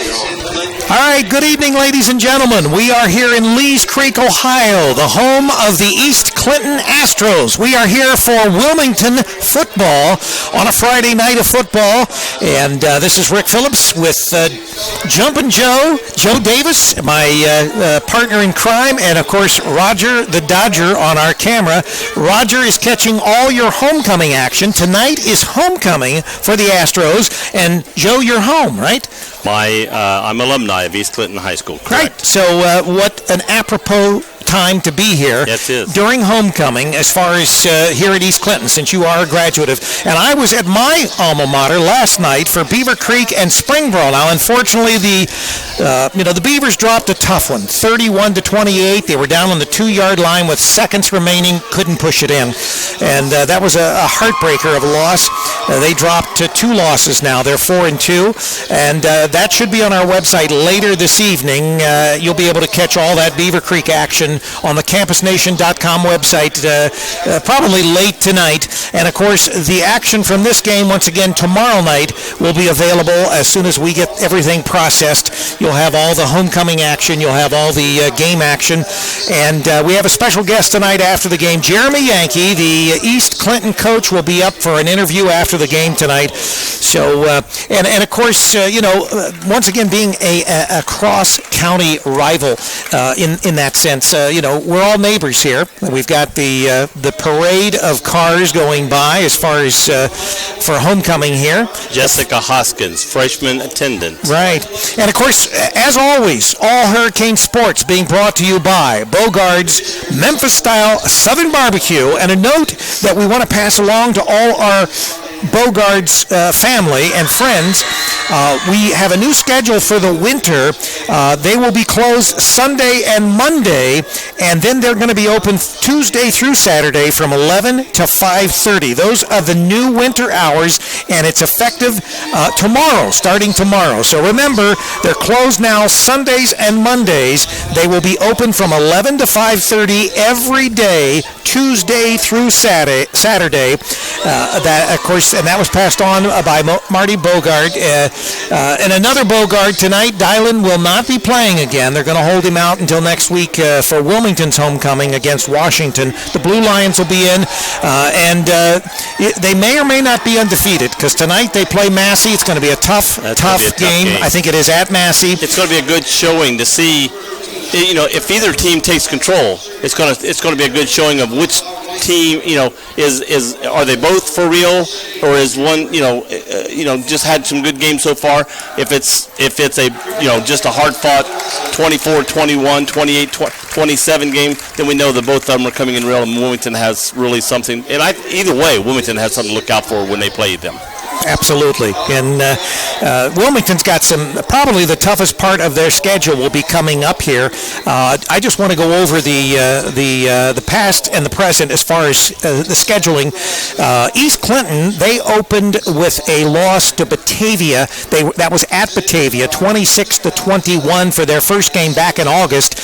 All right, good evening, ladies and gentlemen. We are here in Lees Creek, Ohio, the home of the East Clinton Astros. We are here for Wilmington football on a Friday night of football, and this is Rick Phillips with Jumpin' Joe Davis, my partner in crime, and of course Roger the Dodger on our camera. Roger is catching all your homecoming action. Tonight is homecoming for the Astros, and Joe, you're home, right? I'm alumni of East Clinton High School, correct. Right. So what an apropos time to be here. Yes, it is. During homecoming, as far as here at East Clinton, since you are a graduate of. And I was at my alma mater last night for Beaver Creek and Springboro. Now, unfortunately, the Beavers dropped a tough one, 31-28. They were down on the 2-yard line with seconds remaining, couldn't push it in. And that was a heartbreaker of a loss. They dropped to 2 losses now. They're 4-2. And that should be on our website later this evening. You'll be able to catch all that Beaver Creek action on the campusnation.com website probably late tonight. And, of course, the action from this game, once again, tomorrow night will be available as soon as we get everything processed. You'll have all the homecoming action. You'll have all the game action. And we have a special guest tonight after the game. Jeremy Yankee, the East Clinton coach, will be up for an interview after the game tonight. So, and of course, once again, being a cross-county rival in that sense, we're all neighbors here. We've got the parade of cars going by as far as for homecoming here. Jessica Hoskins, freshman attendant. Right. And, of course, as always, all Hurricane Sports being brought to you by Bogard's Memphis-style Southern Barbecue. And a note that we want to pass along to all our Bogard's family and friends. We have a new schedule for the winter. They will be closed Sunday and Monday, and then they're going to be open Tuesday through Saturday from 11 to 5:30. Those are the new winter hours, and it's effective tomorrow, starting tomorrow. So remember, they're closed now Sundays and Mondays. They will be open from 11 to 5:30 every day, Tuesday through Saturday. That, of course, and that was passed on by Marty Bogard. And another Bogard tonight, Dylan will not be playing again. They're going to hold him out until next week for Wilmington's homecoming against Washington. The Blue Lions will be in, and they may or may not be undefeated because tonight they play Massey. It's going to be a tough game. I think it is at Massey. It's going to be a good showing to see. If either team takes control, it's going to be a good showing of which team, are they both for real, or is one, just had some good games so far? If it's a, just a hard-fought 24-21, 28-27 game, then we know that both of them are coming in real, and Wilmington has really something. And either way, Wilmington has something to look out for when they play them. Absolutely. And Wilmington's got probably the toughest part of their schedule will be coming up here. I just want to go over the past and the present as far as the scheduling. East Clinton, they opened with a loss to Batavia. That was at Batavia, 26-21 for their first game back in August.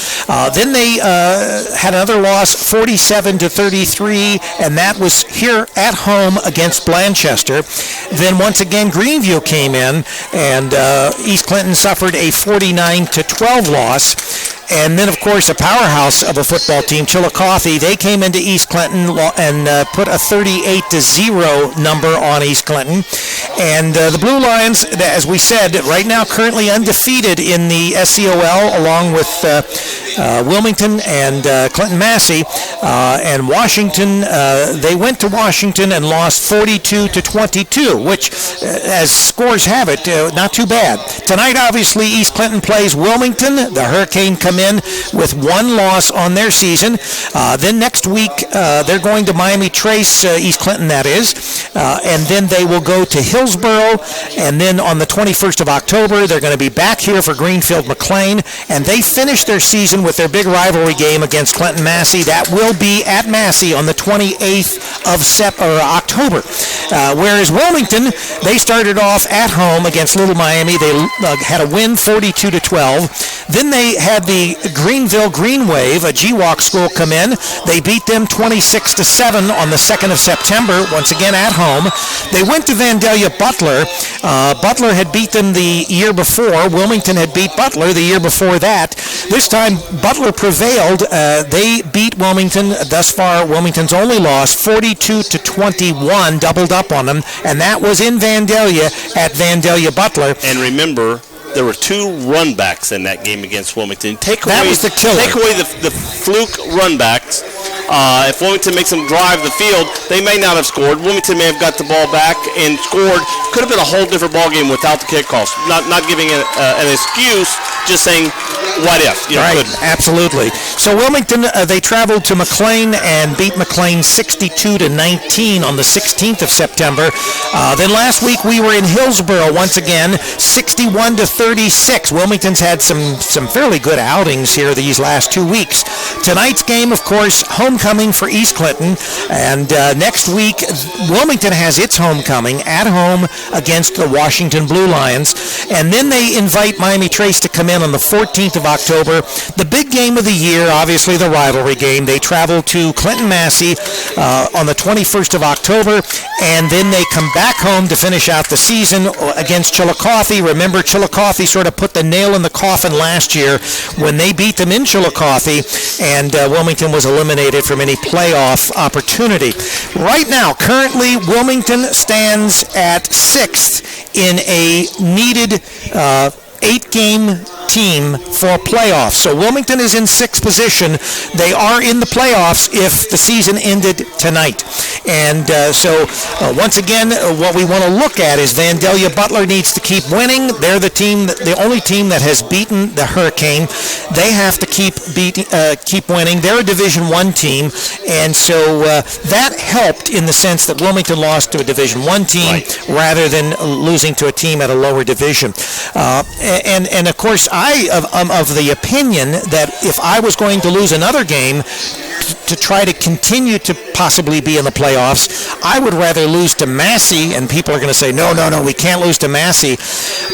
Then they had another loss, 47-33, and that was here at home against Blanchester. Then once again, Greenview came in, and East Clinton suffered a 49-12 loss. And then, of course, a powerhouse of a football team, Chillicothe, they came into East Clinton and put a 38-0 number on East Clinton. And the Blue Lions, as we said, right now currently undefeated in the SCOL, along with Wilmington and Clinton Massey. And Washington, they went to Washington and lost 42-22, which, as scores have it, not too bad. Tonight, obviously, East Clinton plays Wilmington. The Hurricane come in with 1 loss on their season. Then next week, they're going to Miami Trace, East Clinton, that is. And then they will go to Hillsborough. And then on the 21st of October, they're going to be back here for Greenfield McLean. And they finish their season with their big rivalry game against Clinton Massey. That will be at Massey on the 28th of October. Whereas Wilmington, they started off at home against Little Miami. They had a win, 42-12. Then they had the the Greenville Green Wave, a GWalk school, come in. They beat them 26-7 on the 2nd of September, once again at home. They went to Vandalia Butler. Butler had beat them the year before. Wilmington had beat Butler the year before that. This time, Butler prevailed. They beat Wilmington. Thus far, Wilmington's only loss, 42-21, doubled up on them, and that was in Vandalia at Vandalia Butler. And remember, there were 2 runbacks in that game against Wilmington. That was the killer. Take away the fluke runbacks. If Wilmington makes them drive the field, they may not have scored. Wilmington may have got the ball back and scored. Could have been a whole different ball game without the kickoffs. Not giving an excuse, just saying, what if? Right, absolutely. So Wilmington, they traveled to McLean and beat McLean 62-19 on the 16th of September. Then last week we were in Hillsboro once again, 61-36. Wilmington's had some fairly good outings here these last 2 weeks. Tonight's game, of course, homecoming for East Clinton, and next week Wilmington has its homecoming at home against the Washington Blue Lions, and then they invite Miami Trace to come in on the 14th of October. The big game of the year, obviously the rivalry game. They travel to Clinton Massey on the 21st of October, and then they come back home to finish out the season against Chillicothe. Remember, Chillicothe sort of put the nail in the coffin last year when they beat them in Chillicothe, and Wilmington was eliminated from any playoff opportunity. Right now, currently, Wilmington stands at 6th in a needed 8-game team for playoffs. So Wilmington is in 6th position. They are in the playoffs if the season ended tonight. And so once again, what we want to look at is Vandalia Butler needs to keep winning. They're the only team that has beaten the Hurricane. They have to keep winning. They're a Division I team, and so that helped in the sense that Wilmington lost to a Division I team rather than losing to a team at a lower division. And of course, I am of the opinion that if I was going to lose another game to try to continue to possibly be in the playoffs, I would rather lose to Massey, and people are going to say, no, we can't lose to Massey.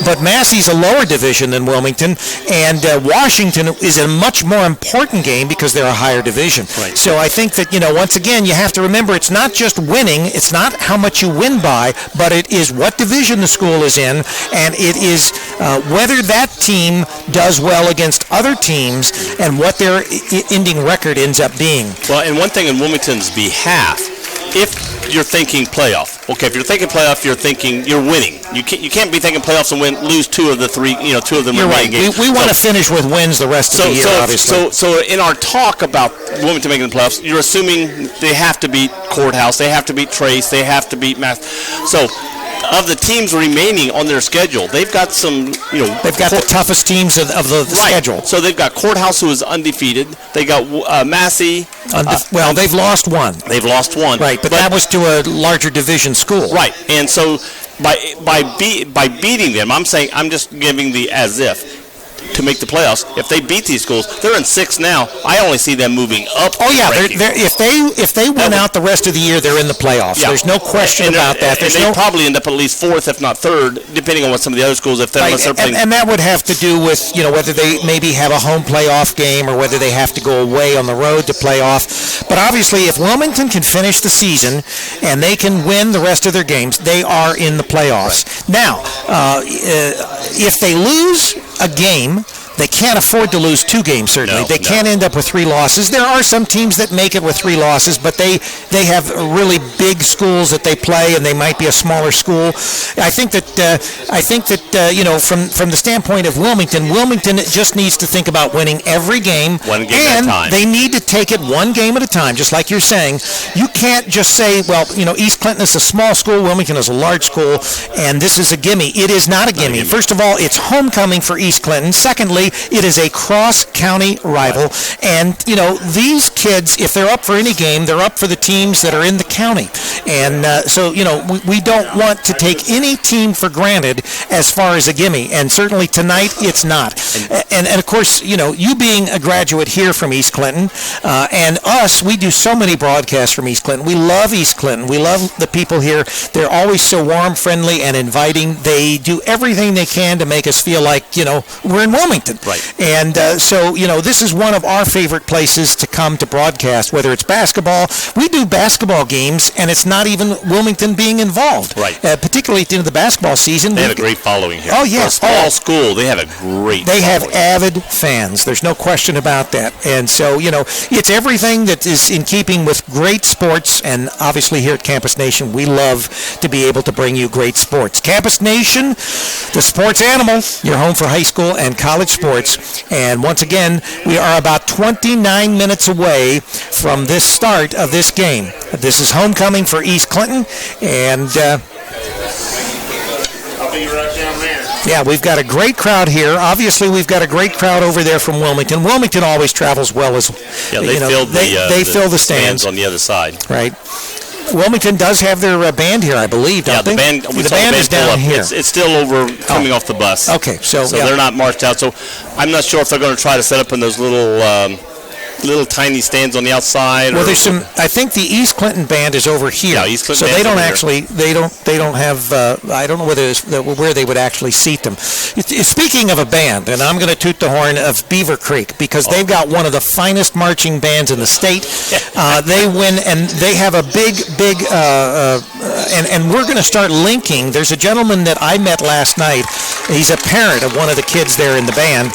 But Massey's a lower division than Wilmington, and Washington is a much more important game because they're a higher division. Right. So I think that, once again, you have to remember it's not just winning, it's not how much you win by, but it is what division the school is in, and it is whether that team does well against other teams and what their ending record ends up being. Well, and one thing in Wilmington's behalf, if you're thinking playoff, okay, if you're thinking playoff, you're thinking you're winning. You can't be thinking playoffs and lose 2 of the 3, 2 of them remaining right. games. We want to finish with wins the rest of the year, obviously. So in our talk about Wilmington making the playoffs, you're assuming they have to beat Courthouse, they have to beat Trace, they have to beat Mass. So of the teams remaining on their schedule, they've got some, they've got the toughest teams of the schedule. So they've got Courthouse, who is undefeated. They got Massey. Well, they've lost one. They've lost one. Right, but that was to a larger division school. Right, and so by beating them, I'm just giving the as if to make the playoffs. If they beat these schools, they're in 6th now. I only see them moving up. Oh yeah, if they win out the rest of the year, they're in the playoffs. Yeah. There's no question about that. And they probably end up at least 4th, if not 3rd, depending on what some of the other schools. If they're and that would have to do with whether they maybe have a home playoff game or whether they have to go away on the road to playoff. But obviously, if Wilmington can finish the season and they can win the rest of their games, they are in the playoffs. Right. Now, if they lose a game, they can't afford to lose 2 games, certainly. They can't end up with 3 losses. There are some teams that make it with 3 losses, but they have really big schools that they play, and they might be a smaller school. I think that from the standpoint of Wilmington just needs to think about winning every game. One game at a time. And they need to take it one game at a time, just like you're saying. You can't just say, East Clinton is a small school, Wilmington is a large school, and this is a gimme. It is not a gimme. First of all, it's homecoming for East Clinton. Secondly, it is a cross-county rival, and these kids, if they're up for any game, they're up for the teams that are in the county, and so we don't want to take any team for granted as far as a gimme, and certainly tonight it's not. And of course, you being a graduate here from East Clinton, and us, we do so many broadcasts from East Clinton. We love East Clinton. We love the people here. They're always so warm, friendly, and inviting. They do everything they can to make us feel like we're in Wilmington. Wilmington. Right. And so, this is one of our favorite places to come to broadcast, whether it's basketball. We do basketball games, and it's not even Wilmington being involved. Right. Particularly at the end of the basketball season. They have a great following here. Oh, yes. For a small school, they have a great They have following. avid fans. There's no question about that. And so, it's everything that is in keeping with great sports. And obviously here at Campus Nation, we love to be able to bring you great sports. Campus Nation, the sports animal, your home for high school and college sports. And once again, we are about 29 minutes away from this start of this game. This is homecoming for East Clinton. And I'll be right down there. yeah, we've got a great crowd here. Obviously, we've got a great crowd over there from Wilmington. Wilmington always travels well as Yeah, they fill the stands on the other side. right. Wilmington does have their band here, I believe, don't Yeah, they? the band. We the saw band is pull down up. here. It's still over coming off the bus. Okay, so yeah. They're not marched out. So I'm not sure if they're going to try to set up in those little tiny stands on the outside. Well, there's some. I think the East Clinton band is over here. Yeah, East Clinton so they band's don't over here. actually. They don't have. I don't know where they would actually seat them. Speaking of a band, and I'm going to toot the horn of Beaver Creek because they've got one of the finest marching bands in the state. They win, and they have a big. And we're going to start linking. There's a gentleman that I met last night. He's a parent of one of the kids there in the band.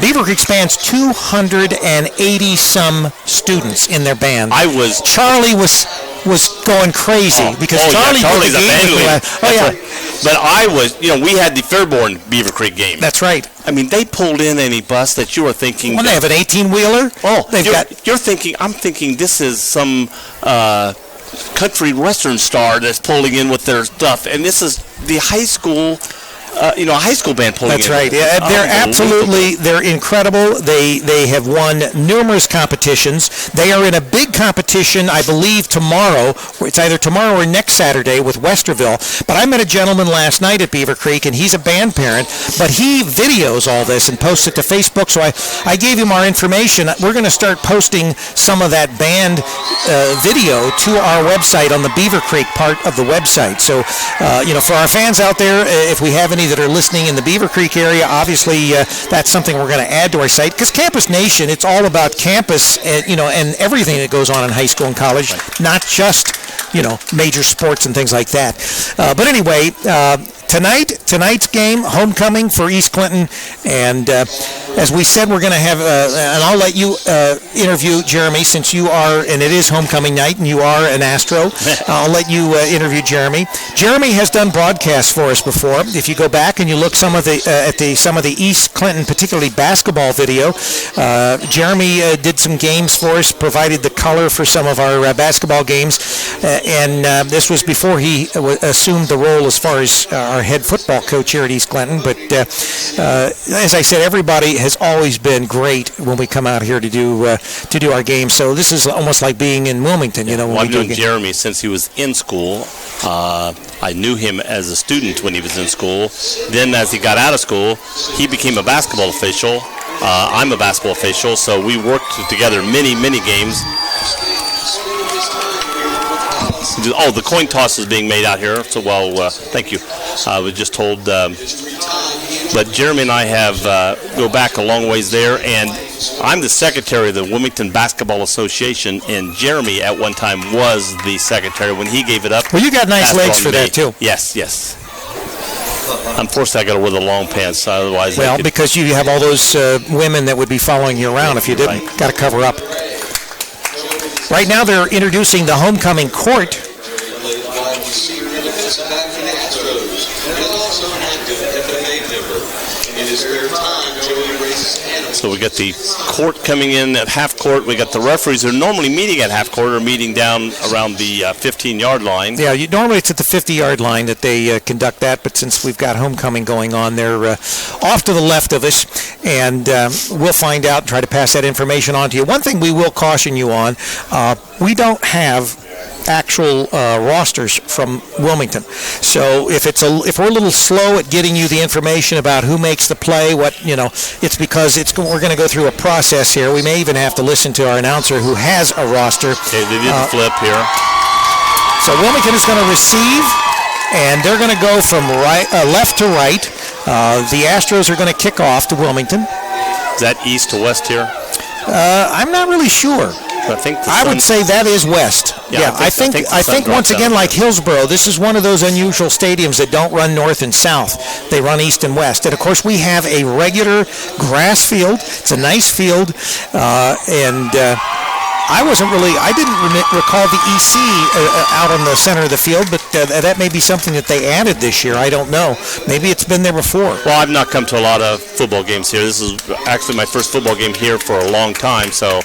Beaver Creek spans 280 some students in their band. Charlie was going crazy because Charlie Charlie's put the a game band leader. yeah. But we had the Fairborn Beaver Creek game. That's right. I mean, they pulled in any bus that you were thinking. Well, they have an 18-wheeler. I'm thinking this is some country western star that's pulling in with their stuff, and this is the high school. A high school band pulling That's in. right. Yeah, they're incredible. They have won numerous competitions. They are in a big competition, I believe, tomorrow. It's either tomorrow or next Saturday with Westerville. But I met a gentleman last night at Beaver Creek, and he's a band parent, but he videos all this and posts it to Facebook. So I gave him our information. We're going to start posting some of that band video to our website on the Beaver Creek part of the website. So, for our fans out there, if we have any that are listening in the Beaver Creek area, obviously that's something we're going to add to our site because Campus Nation, it's all about campus and everything that goes on in high school and college, not just major sports and things like that. But anyway, tonight's game, homecoming for East Clinton, and as we said, we're going to have, and I'll let you interview Jeremy since you are, and it is homecoming night, and you are an Astro. I'll let you interview Jeremy. Jeremy has done broadcasts for us before. If you go back and you look some of the East Clinton, particularly basketball video, Jeremy did some games for us, provided the color for some of our basketball games, and this was before he assumed the role as far as our head football coach here at East Clinton. But as I said, everybody has always been great when we come out here to do our games. So this is almost like being in Wilmington. When I've known Jeremy since he was in school. I knew him as a student when he was in school. Then as he got out of school, he became a basketball official. I'm a basketball official, so we worked together many, many games. Oh, the coin toss is being made out here. So, thank you. I was just told. But Jeremy and I have go back a long ways there, and I'm the secretary of the Wilmington Basketball Association, and Jeremy at one time was the secretary when he gave it up. Well, you got nice legs for that too. Yes. Unfortunately, I got to wear the long pants, otherwise. Because you have all those women that would be following you around if you didn't. Right. Got to cover up. Right now, they're introducing the homecoming court. So we got the court coming in at half court. We got the referees who are normally meeting at half court or meeting down around the 15-yard line. Yeah, normally it's at the 50-yard line that they conduct that, but since we've got homecoming going on, they're off to the left of us, and we'll find out and try to pass that information on to you. One thing we will caution you on, we don't have actual rosters from Wilmington. So if we're a little slow at getting you the information about who makes the play, it's because we're going to go through a process here. We may even have to listen to our announcer who has a roster. Okay, they did the flip here. So Wilmington is going to receive, and they're going to go from left to right. The Astros are going to kick off to Wilmington. Is that east to west here? I'm not really sure. I would say that is west. Yeah, I think once again, like Hillsborough, this is one of those unusual stadiums that don't run north and south. They run east and west. And, of course, we have a regular grass field. It's a nice field. I didn't recall the EC out on the center of the field, but that may be something that they added this year. I don't know. Maybe it's been there before. Well, I've not come to a lot of football games here. This is actually my first football game here for a long time, so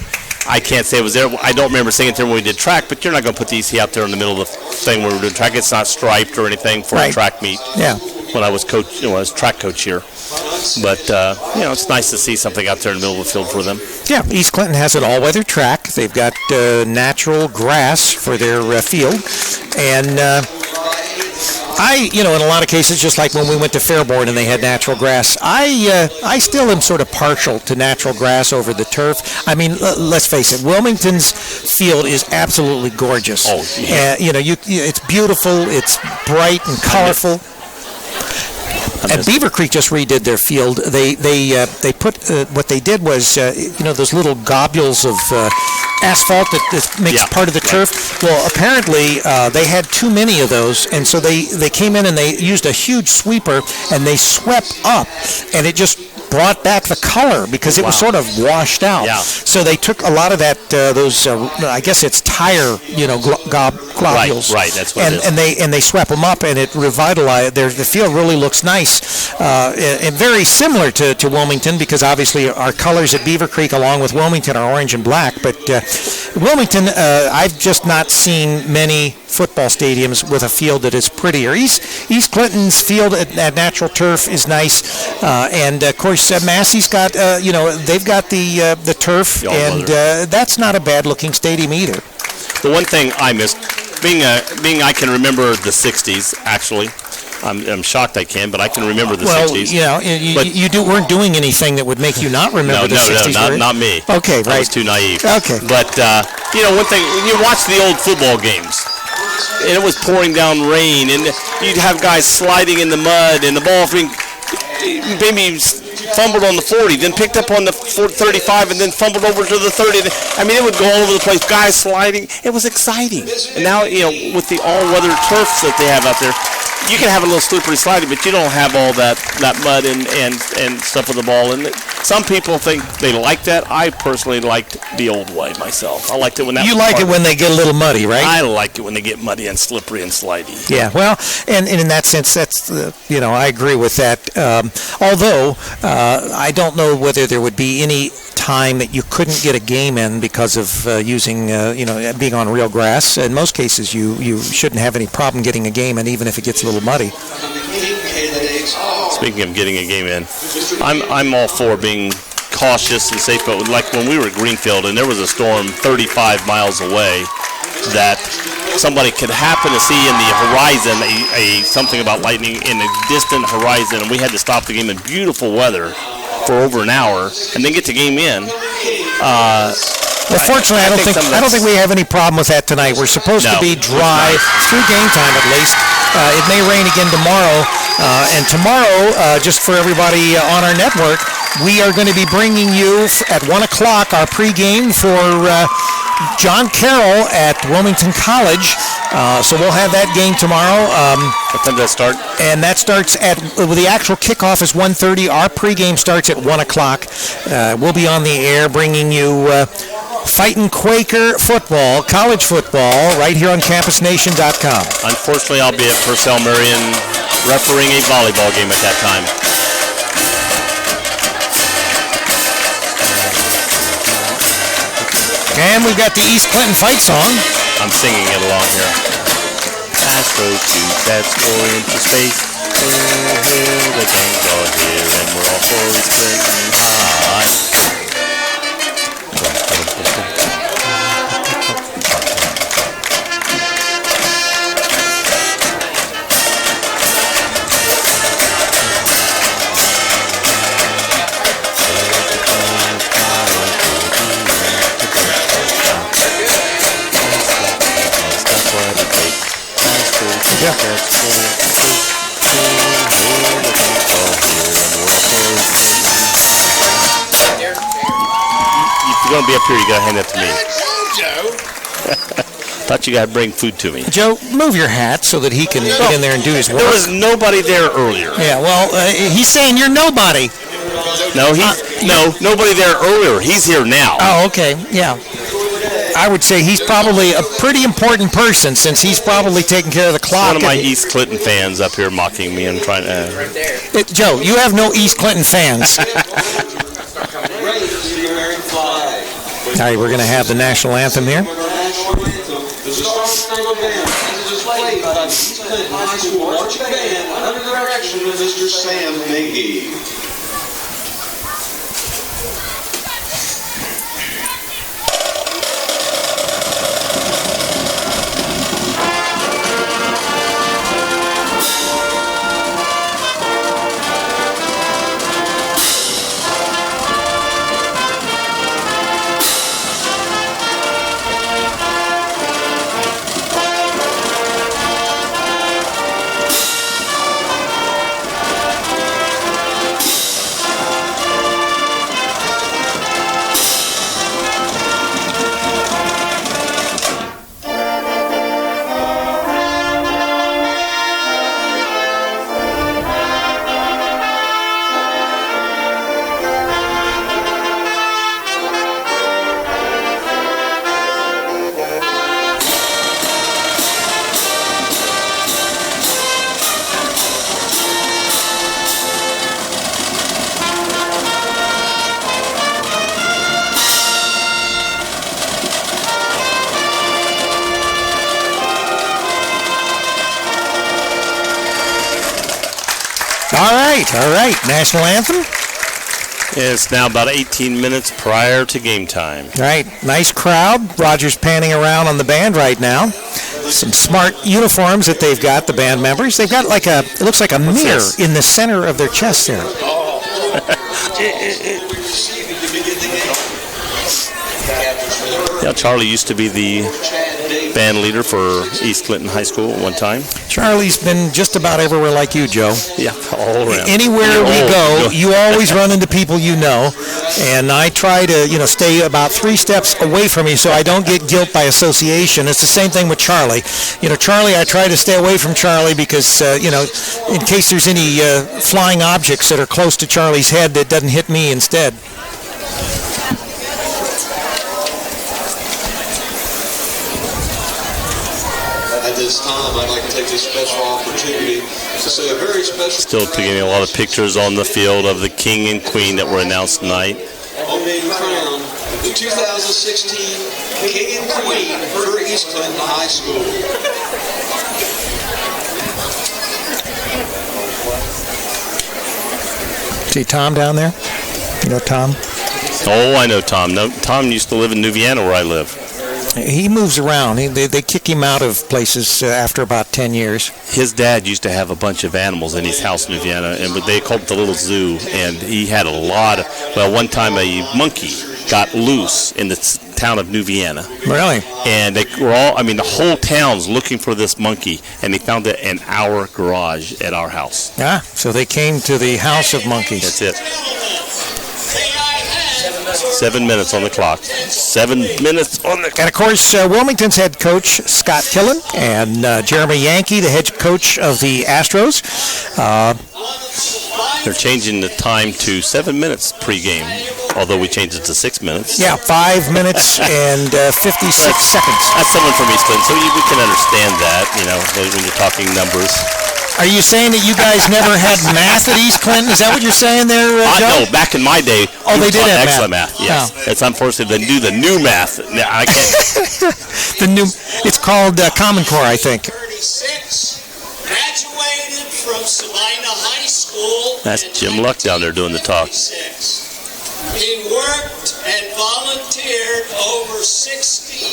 I can't say it was there. I don't remember seeing it there when we did track, but you're not going to put the EC out there in the middle of the thing where we're doing track. It's not striped or anything for a track meet. Yeah. When I was track coach here. But, it's nice to see something out there in the middle of the field for them. Yeah, East Clinton has an all-weather track. They've got natural grass for their field. And in a lot of cases, just like when we went to Fairborn and they had natural grass, I still am sort of partial to natural grass over the turf. I mean, let's face it, Wilmington's field is absolutely gorgeous. Oh, yeah. It's beautiful, it's bright and colorful. And Beaver Creek just redid their field. They put what they did was those little globules of asphalt that makes part of the turf. Well, apparently they had too many of those, and so they came in and they used a huge sweeper and they swept up, and it just brought back the color because it was sort of washed out. Yeah. So they took a lot of that I guess it's tire globules. Right. That's what it is. And they swept them up, and it revitalized. The field really looks nice, and very similar to Wilmington, because obviously our colors at Beaver Creek along with Wilmington are orange and black. But Wilmington, I've just not seen many football stadiums with a field that is prettier. East Clinton's field at Natural Turf is nice, and of course Massey's got they've got the turf, and that's not a bad looking stadium either. The one thing I missed, being I can remember the '60s actually. I'm shocked I can, but I can remember the '60s. You weren't doing anything that would make you not remember the '60s. No, not me. Okay, right. I was too naive. Okay. But, one thing, you watch the old football games, and it was pouring down rain, and you'd have guys sliding in the mud, and the ball being maybe fumbled on the 40, then picked up on the 35, and then fumbled over to the 30. I mean, it would go all over the place. Guys sliding. It was exciting. And now, with the all-weather turfs that they have out there, you can have a little slippery sliding, but you don't have all that mud and stuff with the ball. And some people think they like that. I personally liked the old way myself. I liked it when that. You like it when they get a little muddy, right? I like it when they get muddy and slippery and slidey. Yeah, well, and in that sense, that's I agree with that. Although I don't know whether there would be any time that you couldn't get a game in because of using being on real grass. In most cases, you shouldn't have any problem getting a game in, even if it gets a little muddy. Speaking of getting a game in, I'm all for being cautious and safe, but like when we were at Greenfield and there was a storm 35 miles away that somebody could happen to see in the horizon something about lightning in a distant horizon, and we had to stop the game in beautiful weather for over an hour and then get the game in. Well, fortunately, I don't think we have any problem with that tonight. We're supposed to be dry through game time at least. It may rain again tomorrow, and tomorrow, just for everybody on our network, we are going to be bringing you at 1 o'clock our pregame for John Carroll at Wilmington College. So we'll have that game tomorrow. What time does that start? And that starts the actual kickoff is 1:30. Our pregame starts at 1 o'clock. We'll be on the air bringing you Fighting Quaker football, college football, right here on CampusNation.com. Unfortunately, I'll be at Purcell Marion refereeing a volleyball game at that time. And we've got the East Clinton fight song. I'm singing it along here. Astro shoots that score into space. Here the gang's all here, and we're all for East Clinton high. Yeah. going to be up here, you got to hand that to me. Joe. Thought you got to bring food to me. Joe, move your hat so that he can get in there and do his work. There was nobody there earlier. Yeah, well, he's saying you're nobody. No, nobody there earlier. He's here now. Oh, okay, yeah. I would say he's probably a pretty important person since he's probably taking care of the clock. One of my East Clinton fans up here mocking me and trying to... Joe, you have no East Clinton fans. All right, we're going to have the national anthem here. There's a song band as it is played by the East Clinton High School marching band under the direction of Mr. Sam Magee. All right, national anthem. It's now about 18 minutes prior to game time. All right, nice crowd. Roger's panning around on the band right now. Some smart uniforms that they've got, the band members. They've got like it looks like a mirror in the center of their chest there. Yeah, Charlie used to be the band leader for East Clinton High School at one time. Charlie's been just about everywhere like you, Joe. Yeah, all around. Anywhere we go, you always run into people you know, and I try to, stay about 3 steps away from you so I don't get guilt by association. It's the same thing with Charlie. Charlie, I try to stay away from Charlie because, in case there's any flying objects that are close to Charlie's head that doesn't hit me instead. At this time, I'd like to take this special opportunity to say a very special... Still taking a lot of pictures on the field of the king and queen that were announced tonight. On being crowned the 2016 King and Queen for East Clinton High School. See Tom down there? You know Tom? Oh, I know Tom. No, Tom used to live in New Vienna where I live. He moves around. They kick him out of places after about 10 years. His dad used to have a bunch of animals in his house in Vienna, and they called it the little zoo, and he had a lot of... Well, one time a monkey got loose in the town of New Vienna. Really? And they were all... the whole town's looking for this monkey, and they found it in our garage at our house. Ah, so they came to the House of Monkeys. That's it. 7 minutes on the clock. 7 minutes on the clock. And, of course, Wilmington's head coach, Scott Killen, and Jeremy Yankee, the head coach of the Astros. They're changing the time to 7 minutes pregame, although we changed it to 6 minutes. Yeah, 5 minutes and 56 seconds. That's someone from East Clinton, so we can understand that, when you're talking numbers. Are you saying that you guys never had math at East Clinton? Is that what you're saying there, Joe? No, back in my day, they did have excellent math. Yes, oh. It's unfortunate they do the new math. I can't. It's called Common Core, I think. 36, graduated from Sabina High School. That's Jim Luck down there doing the talk. He worked and volunteered over 60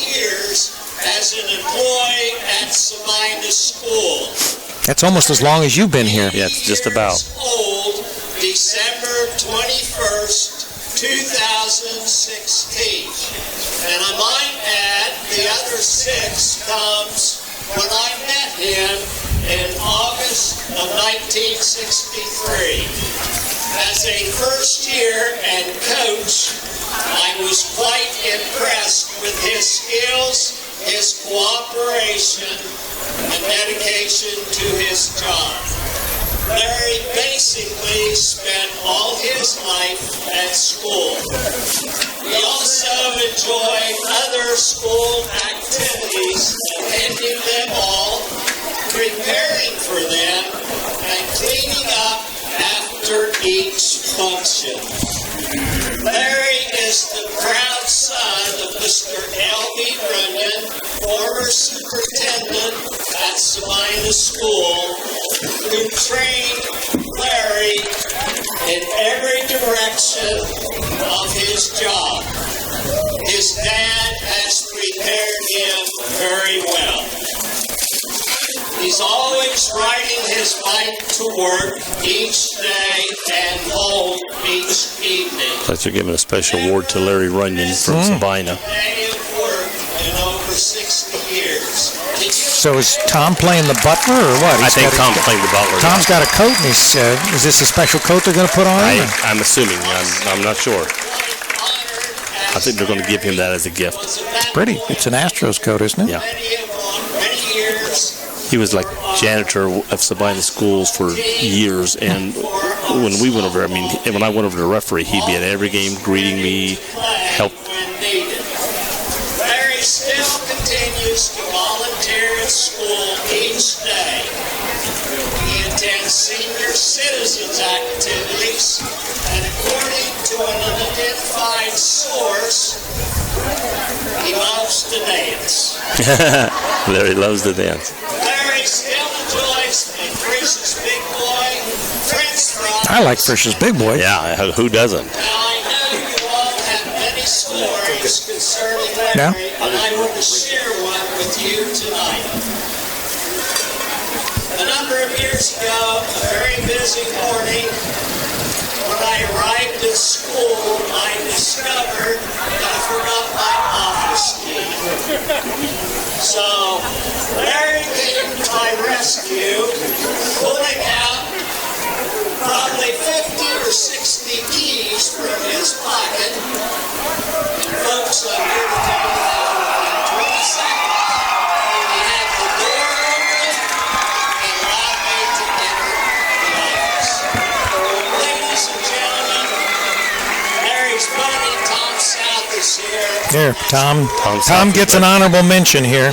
years as an employee at Sabina School. That's almost as long as you've been here. Yeah, it's just about. Old, December 21st, 2016. And I might add, the other 6 comes when I met him in August of 1963. As a first year and coach, I was quite life at school. We also enjoy other school activities, attending them all, preparing for them, and cleaning up after each function. Larry is the proud son of Mr. L.B. Runyon, former superintendent at Sabina School, who trained Larry in every direction of his job. His dad has prepared him very well. He's always riding his bike to work each day and home each evening. Plus, they're giving a special award to Larry Runyon from Sabina. Day of work in over 60 years. So is Tom playing the butler or what? I think Tom's playing the butler. Tom's got a coat, and he's, is this a special coat they're going to put on him? I'm assuming. I'm not sure. I think they're going to give him that as a gift. Pretty. It's an Astros coat, isn't it? Yeah. Many years. He was like janitor of Sabina schools for years, and when we went over, when I went over to referee, he'd be at every game greeting me, help. Larry still continues to volunteer at school each day. He attends senior citizens activities, and according to an unidentified source, he loves to dance. Larry loves to dance. Larry still enjoys Frisch's Big Boy French fries. I like Frisch's Big Boy. Yeah, who doesn't? Now, I know you all have many stories concerning Larry, Yeah. and I want to share one with you tonight. A number of years ago, a very busy morning, when I arrived at school, I discovered that I forgot my office key. So, Larry came to my rescue, pulling out probably 50 or 60 keys from his pocket. And folks, I'm here to tell you that in 20 seconds, he had the door open and allowed me to enter the office. Ladies and gentlemen, Larry's buddy Tom South is here. Here, Tom. Tom Tom South gets an honorable mention here.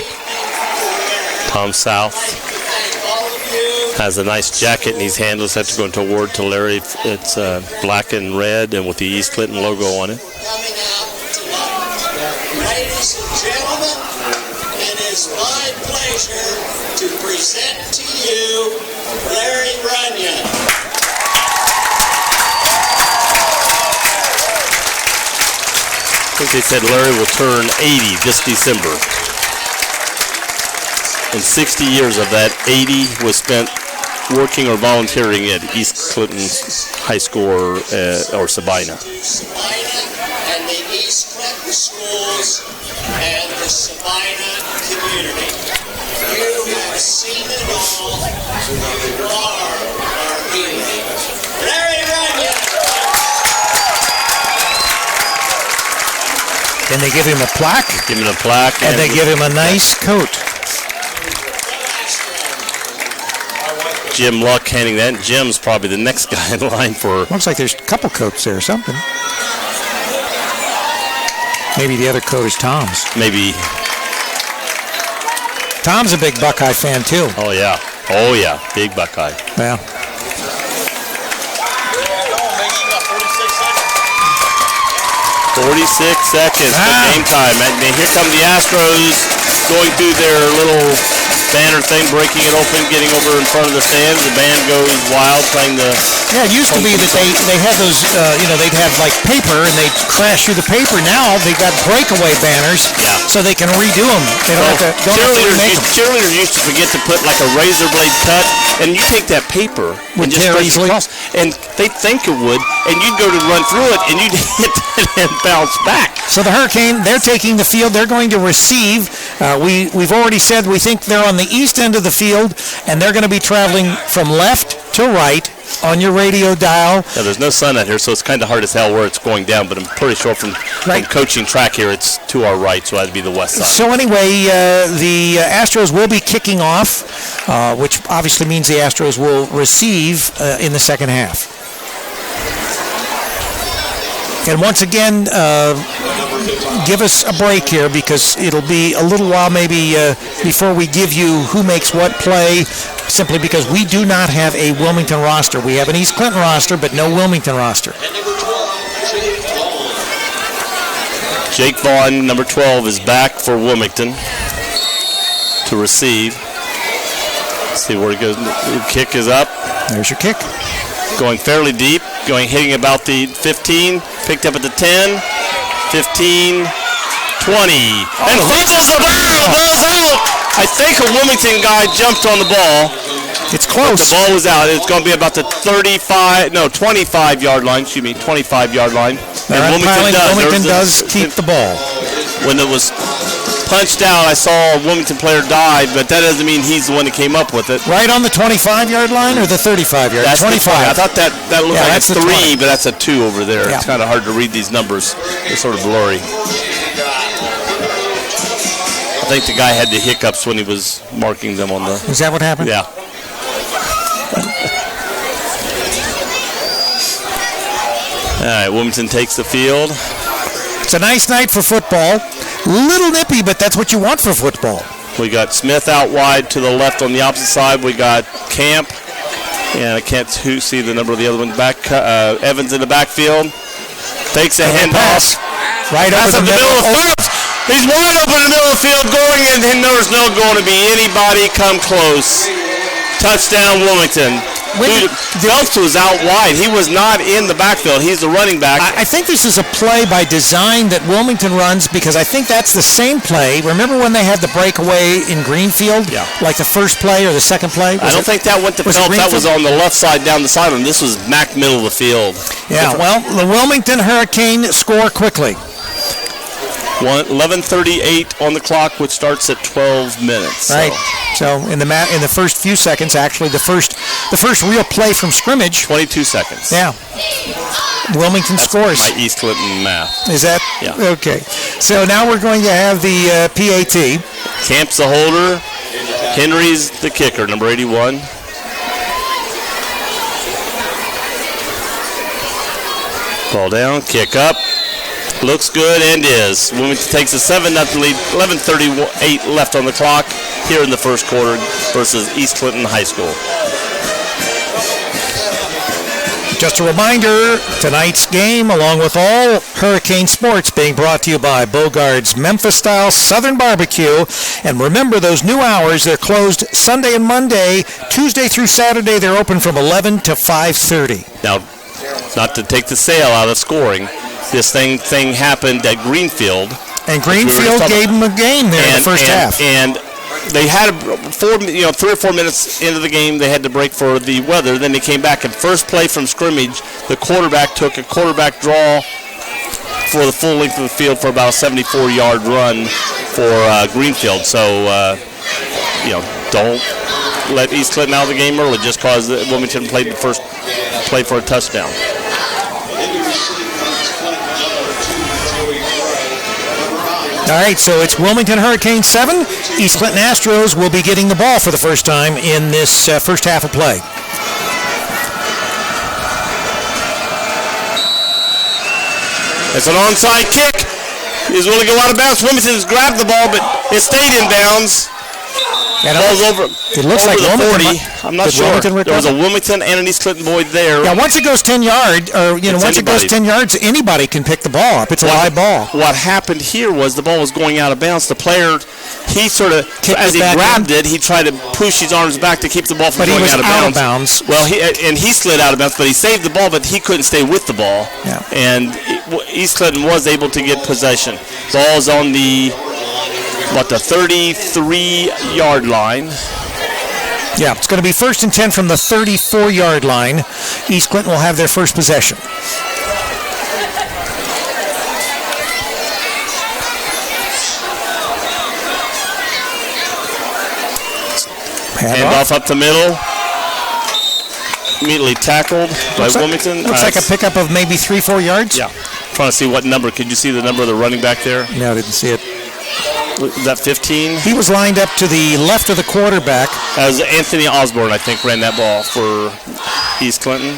Tom South has a nice jacket, and he's handless. That's going to award to Larry. It's black and red, and with the East Clinton logo on it. Coming out tonight. Ladies and gentlemen, it is my pleasure to present to you Larry Runyon. I think they said Larry will turn 80 this December. And 60 years of that, 80 was spent working or volunteering at East Clinton High School or Sabina. Sabina and the East Clinton schools and the Sabina community. You have seen it all. You are our hero. Larry Runyon. Then they give him a plaque, Give him a plaque. and they give him a nice coat. Jim Luck handing that. Jim's probably the next guy in line for. Looks like there's a couple coats there or something. Maybe the other coat is Tom's. Maybe. Tom's a big Buckeye fan, too. Oh, yeah. Oh, yeah. Big Buckeye. Yeah. 46 seconds for game time. And here come the Astros going through their little banner thing, breaking it open, getting over in front of the stands. The band goes wild playing the... Yeah, it used to be that they had those, they'd have like paper and they'd crash through the paper. Now they've got breakaway banners so they can redo them. They don't have to remake them. Cheerleaders used to forget to put like a razor blade cut, and you take that paper and just stretch it across, and they think it would, and you'd go to run through it, and you'd hit that and bounce back. So the Hurricane, they're taking the field. They're going to receive. We've already said we think they're on the east end of the field, and they're going to be traveling from left to right on your radio dial. Yeah, there's no sun out here, so it's kind of hard to tell where it's going down, but I'm pretty sure from coaching track here, it's to our right, so that'd be the west side. So anyway, the Astros will be kicking off, which obviously means the Astros will receive in the second half. And once again, give us a break here because it'll be a little while maybe before we give you who makes what play, simply because we do not have a Wilmington roster. We have an East Clinton roster, but no Wilmington roster. Jake Vaughn, number 12, is back for Wilmington to receive. Let's see where he goes. The kick is up. There's your kick. Going fairly deep, hitting about the 15, picked up at the 10, 15, 20, and fumbles the ball, goes out. I think a Wilmington guy jumped on the ball. It's close. The ball was out. It's going to be about the 25-yard line. Excuse me, 25-yard line. And Wilmington does keep the ball. When it was punched out, I saw a Wilmington player dive, but that doesn't mean he's the one that came up with it. Right on the 25-yard line or the 35-yard? That's 25. I thought that looked like a 3, 20. but that's a 2 over there. Yeah. It's kind of hard to read these numbers. They're sort of blurry. I think the guy had the hiccups when he was marking them on the... Is that what happened? Yeah. All right, Wilmington takes the field. It's a nice night for football. Little nippy, but that's what you want for football. We got Smith out wide to the left on the opposite side. We got Camp, and I can't see the number of the other one back. Evans in the backfield. Takes a handoff. Right over the middle of the field. He's wide open in the middle of the field going, and there's not going to be anybody come close. Touchdown, Wilmington. Phelps was out wide. He was not in the backfield. He's the running back. I think this is a play by design that Wilmington runs because I think that's the same play. Remember when they had the breakaway in Greenfield? Yeah. Like the first play or the second play? I don't think that went to Phelps. That was on the left side down the sideline. This was Mac middle of the field. Yeah, well, the Wilmington Hurricane score quickly. 11:38 on the clock, which starts at 12 minutes. Right. So in the first few seconds, actually, the first real play from scrimmage. 22 seconds. Yeah. Wilmington scores. My East Clinton math. Is that? Yeah. Okay. So now we're going to have the PAT. Camp's the holder. Henry's the kicker, number 81. Ball down, kick up. Looks good and is. Wilmington takes a 7-0 lead. 11:38 left on the clock here in the first quarter versus East Clinton High School. Just a reminder, tonight's game, along with all Hurricane sports, being brought to you by Bogart's Memphis-style Southern Barbecue. And remember, those new hours, they're closed Sunday and Monday. Tuesday through Saturday, they're open from 11 to 5:30. Now, not to take the sail out of scoring, this thing happened at Greenfield. And Greenfield gave them a game there in the first half. And they had 3 or 4 minutes into the game, they had to break for the weather. Then they came back, and first play from scrimmage, the quarterback took a quarterback draw for the full length of the field for about a 74-yard run for Greenfield. So, don't let East Clinton out of the game early just because Wilmington played the first play for a touchdown. All right, so it's Wilmington Hurricane 7. East Clinton Astros will be getting the ball for the first time in this first half of play. It's an onside kick. He's going to go out of bounds. Wilmington has grabbed the ball, but it stayed in bounds. Ball's over. It looks over like the Wilmington 40. I'm not sure. There was a Wilmington and an East Clinton boy there. Yeah, once it goes 10 yards, it goes 10 yards, anybody can pick the ball up. It's a live ball. What happened here was the ball was going out of bounds. The player, he sort of, as he grabbed it, he tried to push his arms back to keep the ball from going out of bounds. Well, he slid out of bounds, but he saved the ball, but he couldn't stay with the ball. Yeah. And East Clinton was able to get possession. Ball's on the 33-yard line. Yeah, it's going to be 1st and 10 from the 34-yard line. East Clinton will have their first possession. Handoff up the middle. Immediately tackled by Wilmington. Looks like a pickup of maybe 3-4 yards. Yeah. Trying to see what number. Could you see the number of the running back there? No, I didn't see it. Is that 15? He was lined up to the left of the quarterback. As Anthony Osborne, I think, ran that ball for East Clinton.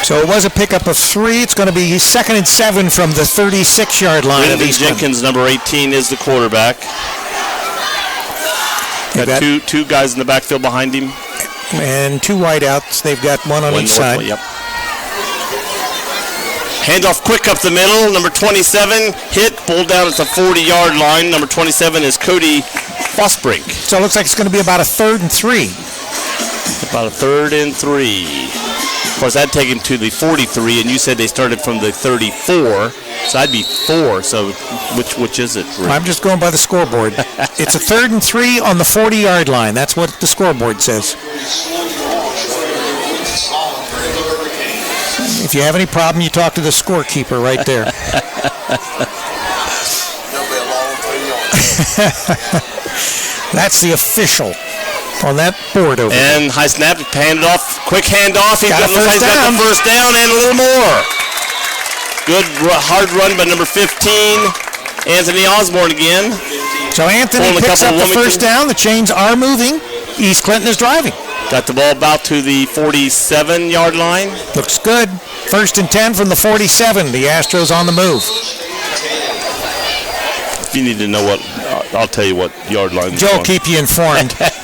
So it was a pickup of 3. It's going to be 2nd and 7 from the 36-yard line of Brendan East Clinton. Jenkins, number 18, is the quarterback. Got two guys in the backfield behind him. And 2 wideouts. They've got one on each side. Yep. Handoff quick up the middle. Number 27 hit, pulled down at the 40-yard line. Number 27 is Cody Fosbrink. So it looks like it's going to be about a 3rd and 3. About a 3rd and 3. Of course, I'd take him to the 43, and you said they started from the 34, so I'd be 4. So which is it, Rick? I'm just going by the scoreboard. It's a 3rd and 3 on the 40-yard line. That's what the scoreboard says. If you have any problem, you talk to the scorekeeper right there. That's the official on that board over there. And high snap, handed off, quick handoff. He's got the first down and a little more. Good hard run by number 15, Anthony Osborne again. So Anthony picks up the first down. The chains are moving. East Clinton is driving. Got the ball about to the 47-yard line. Looks good. 1st and 10 from the 47. The Astros on the move. If you need to know what, I'll tell you what yard line. Joe will keep you informed. Really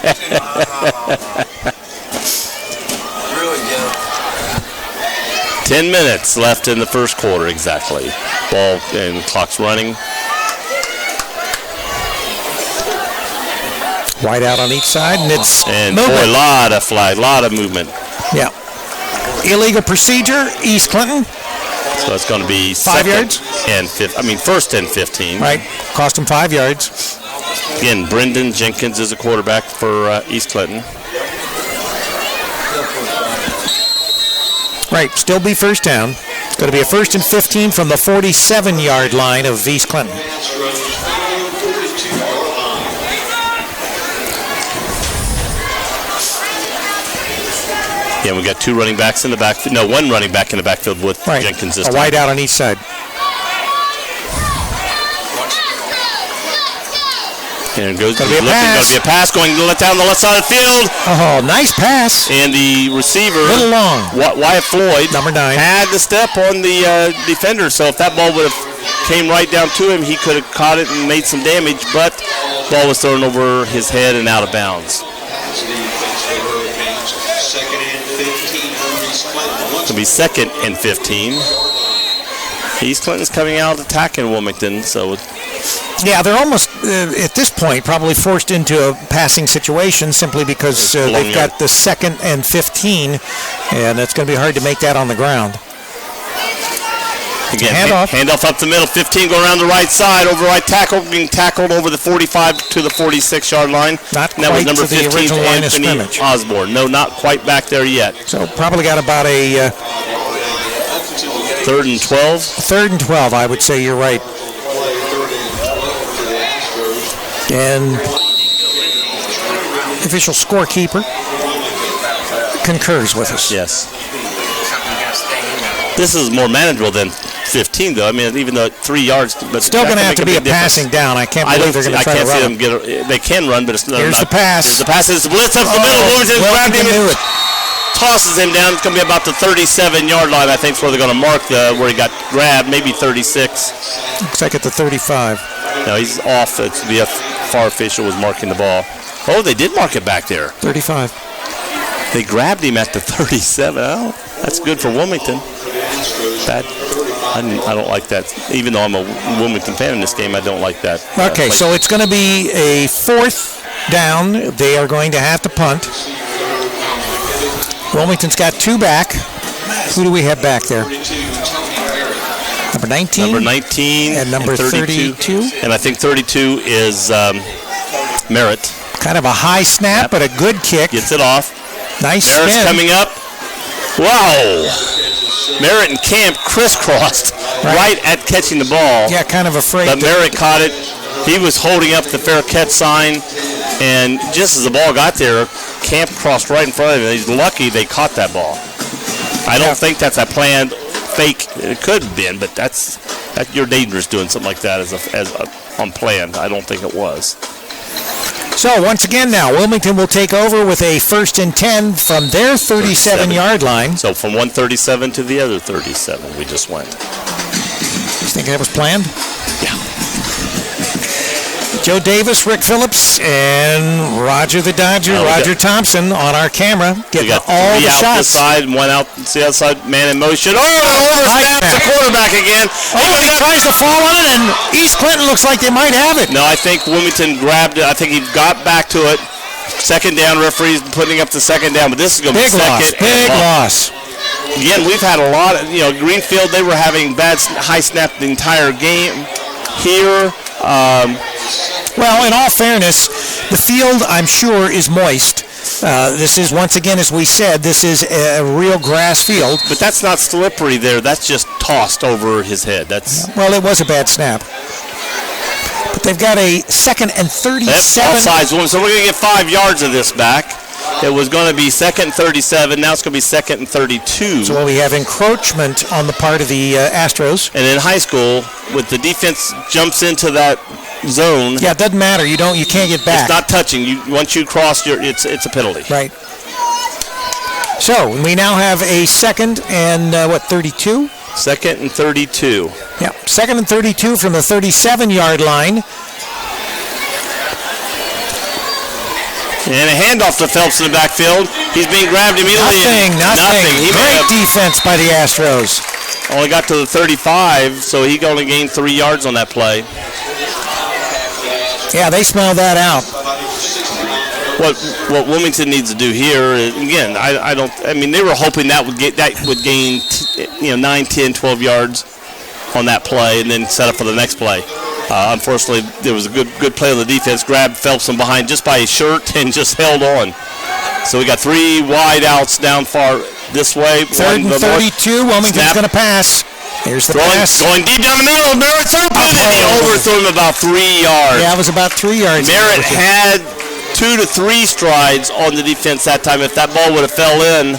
good. 10 minutes left in the first quarter, exactly. Ball and the clock's running. Wide out on each side, and it's boy, a lot of flag, a lot of movement. Yeah. Illegal procedure, East Clinton. So it's going to be 5 yards? First and 15. Right. Cost him 5 yards. Again, Brendan Jenkins is a quarterback for East Clinton. Right. Still be first down. It's going to be a 1st and 15 from the 47-yard line of East Clinton. Yeah, we got 2 running backs in the backfield. No, 1 running back in the backfield with Jenkins this time. A wide out on each side. And it goes to be a pass going down the left side of the field. Oh, nice pass. And the receiver, a little long. Wyatt Floyd, number 9, had the step on the defender. So if that ball would have came right down to him, he could have caught it and made some damage. But the ball was thrown over his head and out of bounds. It's going to be 2nd and 15. East Clinton's coming out attacking Wilmington. So yeah, they're almost, at this point, probably forced into a passing situation simply because they've got the 2nd and 15, and it's going to be hard to make that on the ground. Again, handoff up the middle, 15 going around the right side, over right tackle, being tackled over the 45 to the 46 yard line. Not and that quite was number to the 15, original line Anthony of scrimmage. Osborne. No, not quite back there yet. So probably got about a 3rd and 12. 3rd and 12, I would say you're right. And official scorekeeper concurs with us. Yes. This is more manageable than 15, though. I mean, even though 3 yards, but still going to have to be a passing down. I can't believe they're going to try to run. They can run, but it's not. Here's the pass. Here's the pass. It's the blitz up the middle. Wilmington grabbed him and tosses him down. It's going to be about the 37-yard line. I think is where they're going to mark where he got grabbed. Maybe 36. Looks like at the 35. No, he's off. It's the FAR official was marking the ball. Oh, they did mark it back there. 35. They grabbed him at the 37. Oh, that's good for Wilmington. I don't like that. Even though I'm a Wilmington fan in this game, I don't like that. Okay, so it's going to be a 4th down. They are going to have to punt. Wilmington's got 2 back. Who do we have back there? Number 19? Number 19 and number 32. And I think 32 is Merritt. Kind of a high snap, but a good kick. Gets it off. Nice Merritt's spin. coming up. Wow. Merritt and Camp crisscrossed right at catching the ball. Yeah, kind of afraid. But Merritt caught it. He was holding up the fair catch sign, and just as the ball got there, Camp crossed right in front of him. He's lucky they caught that ball. I don't think that's a planned fake. It could have been, but you're dangerous doing something like that as unplanned. I don't think it was. So once again now, Wilmington will take over with a 1st and 10 from their 37-yard line. So from 137 to the other 37 we just went. You think that was planned? Yeah. Joe Davis, Rick Phillips, and Roger the Dodger, Roger Thompson on our camera, getting all the out shots. This side, one out, the outside, man in motion. Oversnaps the quarterback again. He tries to fall on it, and East Clinton looks like they might have it. No, I think Wilmington grabbed it. I think he got back to it. Second down, referee's putting up the second down, but this is going to be second. Big loss. Again, we've had a lot of, Greenfield, they were having bad high snap the entire game. Here, well, in all fairness, the field, I'm sure, is moist. This is, once again, as we said, this is a real grass field. But that's not slippery there. That's just tossed over his head. Well, it was a bad snap. But they've got a 2nd and 37. That's offsides, so we're going to get 5 yards of this back. It was going to be 2nd and 37. Now it's going to be 2nd and 32. So we have encroachment on the part of the Astros. And in high school, with the defense jumps into that zone. Yeah, it doesn't matter. You can't get back. It's not touching. Once you cross, it's a penalty. Right. So we now have a 2nd and 32? 2nd and 32. Yeah, 2nd and 32 from the 37-yard line. And a handoff to Phelps in the backfield. He's being grabbed immediately. Nothing. Great defense by the Astros. Only got to the 35, so he only gained 3 yards on that play. Yeah, they smell that out. What Wilmington needs to do here is, again, they were hoping that would gain 9, 10, 12 yards on that play and then set up for the next play. Unfortunately, there was a good play on the defense. Grabbed Phelps from behind just by his shirt and just held on. So we got 3 wide outs down far this way. 3rd and 32. Wilmington's going to pass. Here's the pass. Going deep down the middle. Merritt's open, and he overthrew him about 3 yards. Yeah, it was about 3 yards. Merritt had 2 to 3 strides on the defense that time. If that ball would have fell in,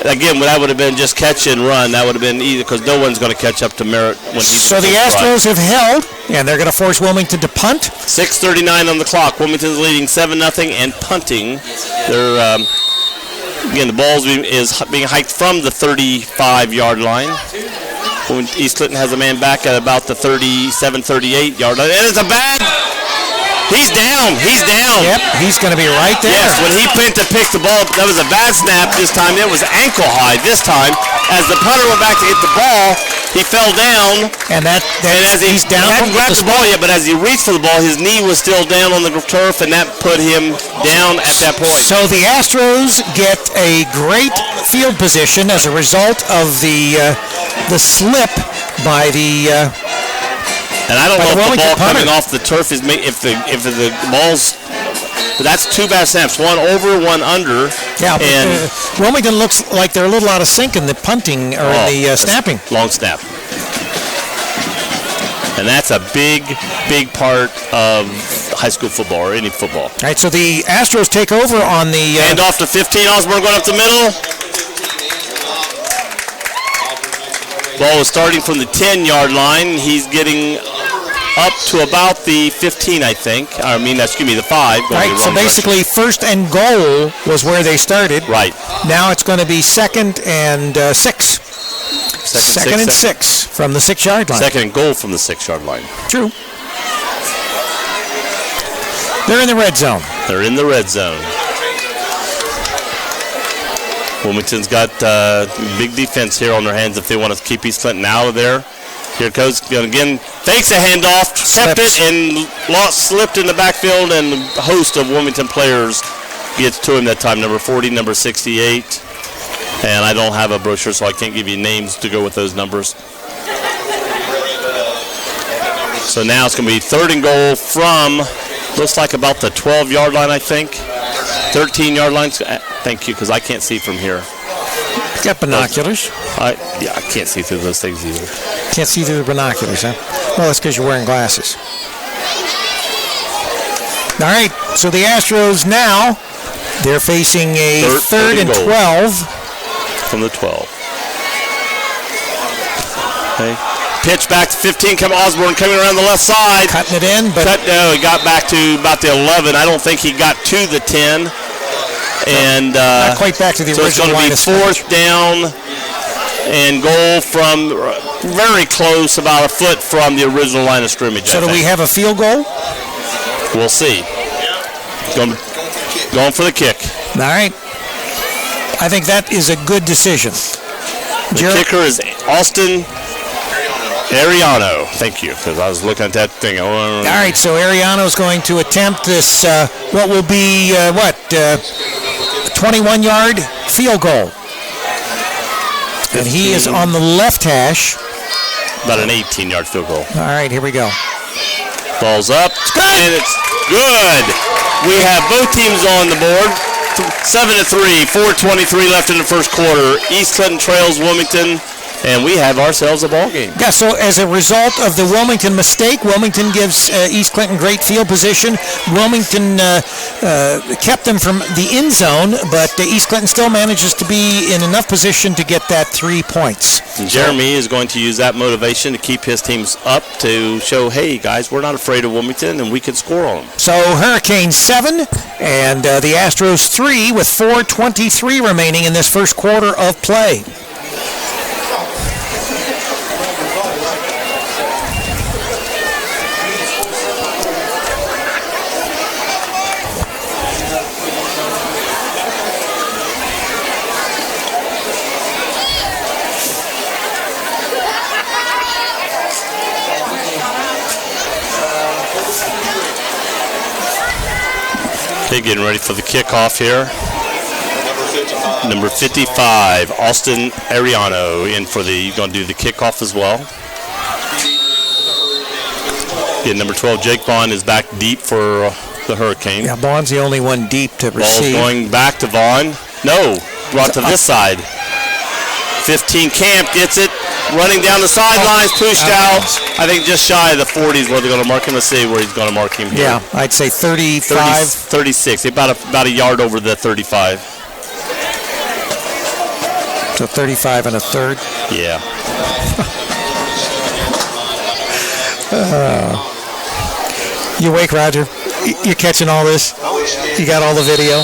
again, that would have been just catch and run. That would have been easy because no one's going to catch up to Merritt when he. So the Astros have held, and they're going to force Wilmington to punt. 6:39 on the clock. Wilmington's leading 7-0 and punting. They're again, the ball is being hiked from the 35-yard line. East Clinton has a man back at about the 37-38-yard line, and it's a bad. He's down. Yep, he's going to be right there. Yes, when he went to pick the ball, that was a bad snap this time. It was ankle high this time. As the punter went back to hit the ball, he fell down. And as he's down, he hadn't grabbed the ball yet, but as he reached for the ball, his knee was still down on the turf, and that put him down at that point. So the Astros get a great field position as a result of the slip by the. And I don't know if the ball coming off the turf is if the ball's. But that's 2 bad snaps. One over, one under. Yeah, and Wilmington looks like they're a little out of sync in the punting or the snapping. Long snap. And that's a big part of high school football or any football. All right, so the Astros take over on the. Hand off to 15. Osborne going up the middle. Ball is starting from the 10-yard line. He's getting up to about the 15, I think. The 5. Right, so basically 1st and goal was where they started. Right. Now it's going to be 2nd and 6. Second and 6 from the 6-yard line. 2nd and goal from the 6-yard line. True. They're in the red zone. They're in the red zone. Wilmington's got big defense here on their hands if they want to keep East Clinton out of there. Here it goes again. Fakes a handoff, kept it, and slipped in the backfield, and a host of Wilmington players gets to him that time. Number 40, number 68. And I don't have a brochure, so I can't give you names to go with those numbers. So now it's going to be 3rd and goal from, looks like about the 12-yard line, I think. 13-yard line. Thank you, because I can't see from here. You got binoculars. I can't see through those things either. Can't see through the binoculars, huh? Well, that's because you're wearing glasses. All right, so the Astros now, they're facing a 3rd and 12. From the 12. Okay. Pitch back to 15. Osborne coming around the left side. Cutting it in, but he got back to about the 11. I don't think he got to the 10. And not quite back to the so it's original going to be line of scrimmage. 4th down and goal from very close, about a foot from the original line of scrimmage. So do we have a field goal? We'll see. Going for the kick. All right. I think that is a good decision. The kicker is Austin Ariano. Thank you, because I was looking at that thing. All right, so Ariano is going to attempt this, what will be, 21-yard field goal. And he is on the left hash. About an 18-yard field goal. All right, here we go. Ball's up. And it's good. We have both teams on the board. 7-3, 4:23 left in the first quarter. East Clinton trails Wilmington, and we have ourselves a ball game. Yeah, so as a result of the Wilmington mistake, Wilmington gives East Clinton great field position. Wilmington kept them from the end zone, but East Clinton still manages to be in enough position to get that 3 points. And Jeremy is going to use that motivation to keep his teams up to show, hey, guys, we're not afraid of Wilmington, and we can score on them. So Hurricanes 7 and the Astros 3 with 4:23 remaining in this first quarter of play. Okay, getting ready for the kickoff here. Number 55, Austin Ariano, in for going to do the kickoff as well. Yeah, number 12, Jake Bond is back deep for the Hurricane. Yeah, Bond's the only one deep to Ball's receive. going back to Vaughn. No, brought to this side. 15, Camp gets it. Running down the sidelines, pushed out. I think just shy of the 40s where they're going to mark him. Let's see where he's going to mark him here. Yeah, I'd say 35. 36, about a yard over the 35. So 35 and a third. Yeah. You awake, Roger? You're catching all this? You got all the video?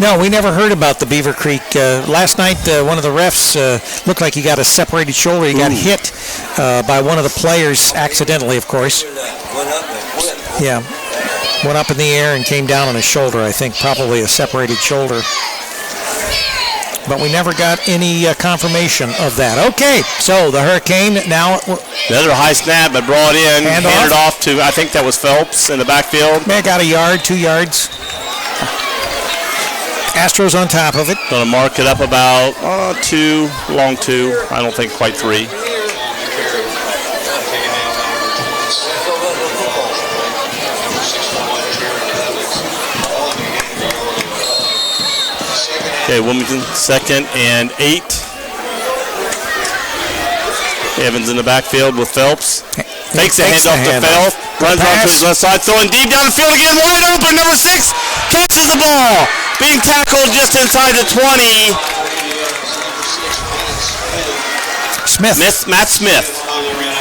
No, we never heard about the Beaver Creek. Last night, one of the refs looked like he got a separated shoulder. He got hit by one of the players, accidentally, of course. Yeah, went up in the air and came down on his shoulder, I think, probably a separated shoulder. But we never got any confirmation of that. Okay, so the Hurricane now... Another high snap, but brought in, handed off to, I think that was Phelps in the backfield. Man, got a yard, 2 yards. Astros on top of it. Going to mark it up about 2, long 2. I don't think quite 3. Okay, Wilmington 2nd and 8. Evans in the backfield with Phelps. Takes the handoff to Phelps. Runs onto his left side, throwing deep down the field again, wide open. Number 6 catches the ball. Being tackled just inside the 20. Matt Smith.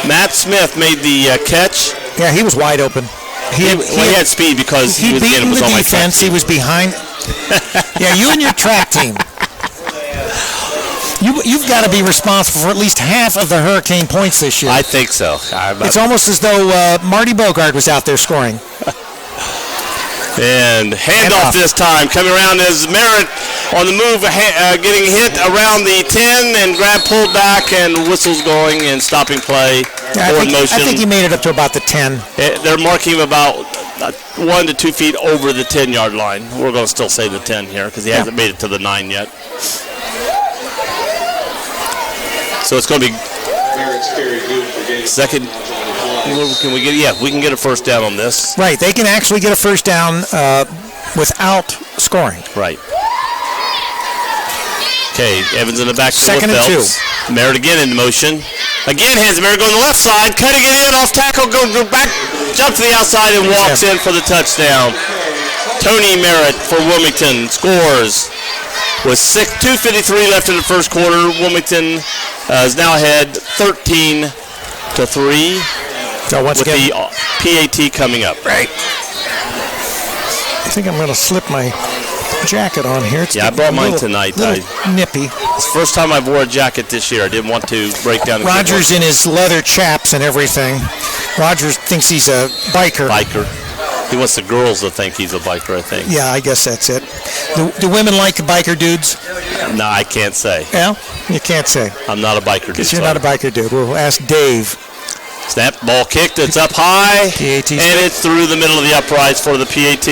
Matt Smith made the catch. Yeah, he was wide open. He had speed because he was beat on the my defense. He was behind. Yeah, you and your track team. You've got to be responsible for at least half of the Hurricane points this year. I think so. It's almost as though Marty Bogart was out there scoring. And handoff this time. Coming around is Merritt on the move, getting hit around the 10 and pulled back and whistles going and stopping play. Yeah, I think he made it up to about the 10. They're marking him about 1 to 2 feet over the 10-yard line. We're going to still say the 10 here because he hasn't made it to the 9 yet. So it's going to be second. Can we get? Yeah, we can get a first down on this. Right, they can actually get a first down without scoring. Right. Okay, Evans in the backfield. Second and 2. Merritt again in motion. Again, hands Merritt going to the left side, cutting it in off tackle, go back, jump to the outside and walks in for the touchdown. Tony Merritt for Wilmington scores. With 2:53 left in the first quarter, Wilmington is now ahead 13-3. So once with again, the PAT coming up. Right. I think I'm going to slip my jacket on here. It's I brought mine tonight. Nippy. It's the first time I've wore a jacket this year. I didn't want to break down the Roger's in his leather chaps and everything. Roger thinks he's a biker. He wants the girls to think he's a biker, I think. Yeah, I guess that's it. Do women like biker dudes? No, I can't say. Yeah? You can't say. I'm not a biker dude. Because you're not a biker dude. We'll ask Dave. Snap, ball kicked, it's up high, PAT and it's through the middle of the uprights for the PAT.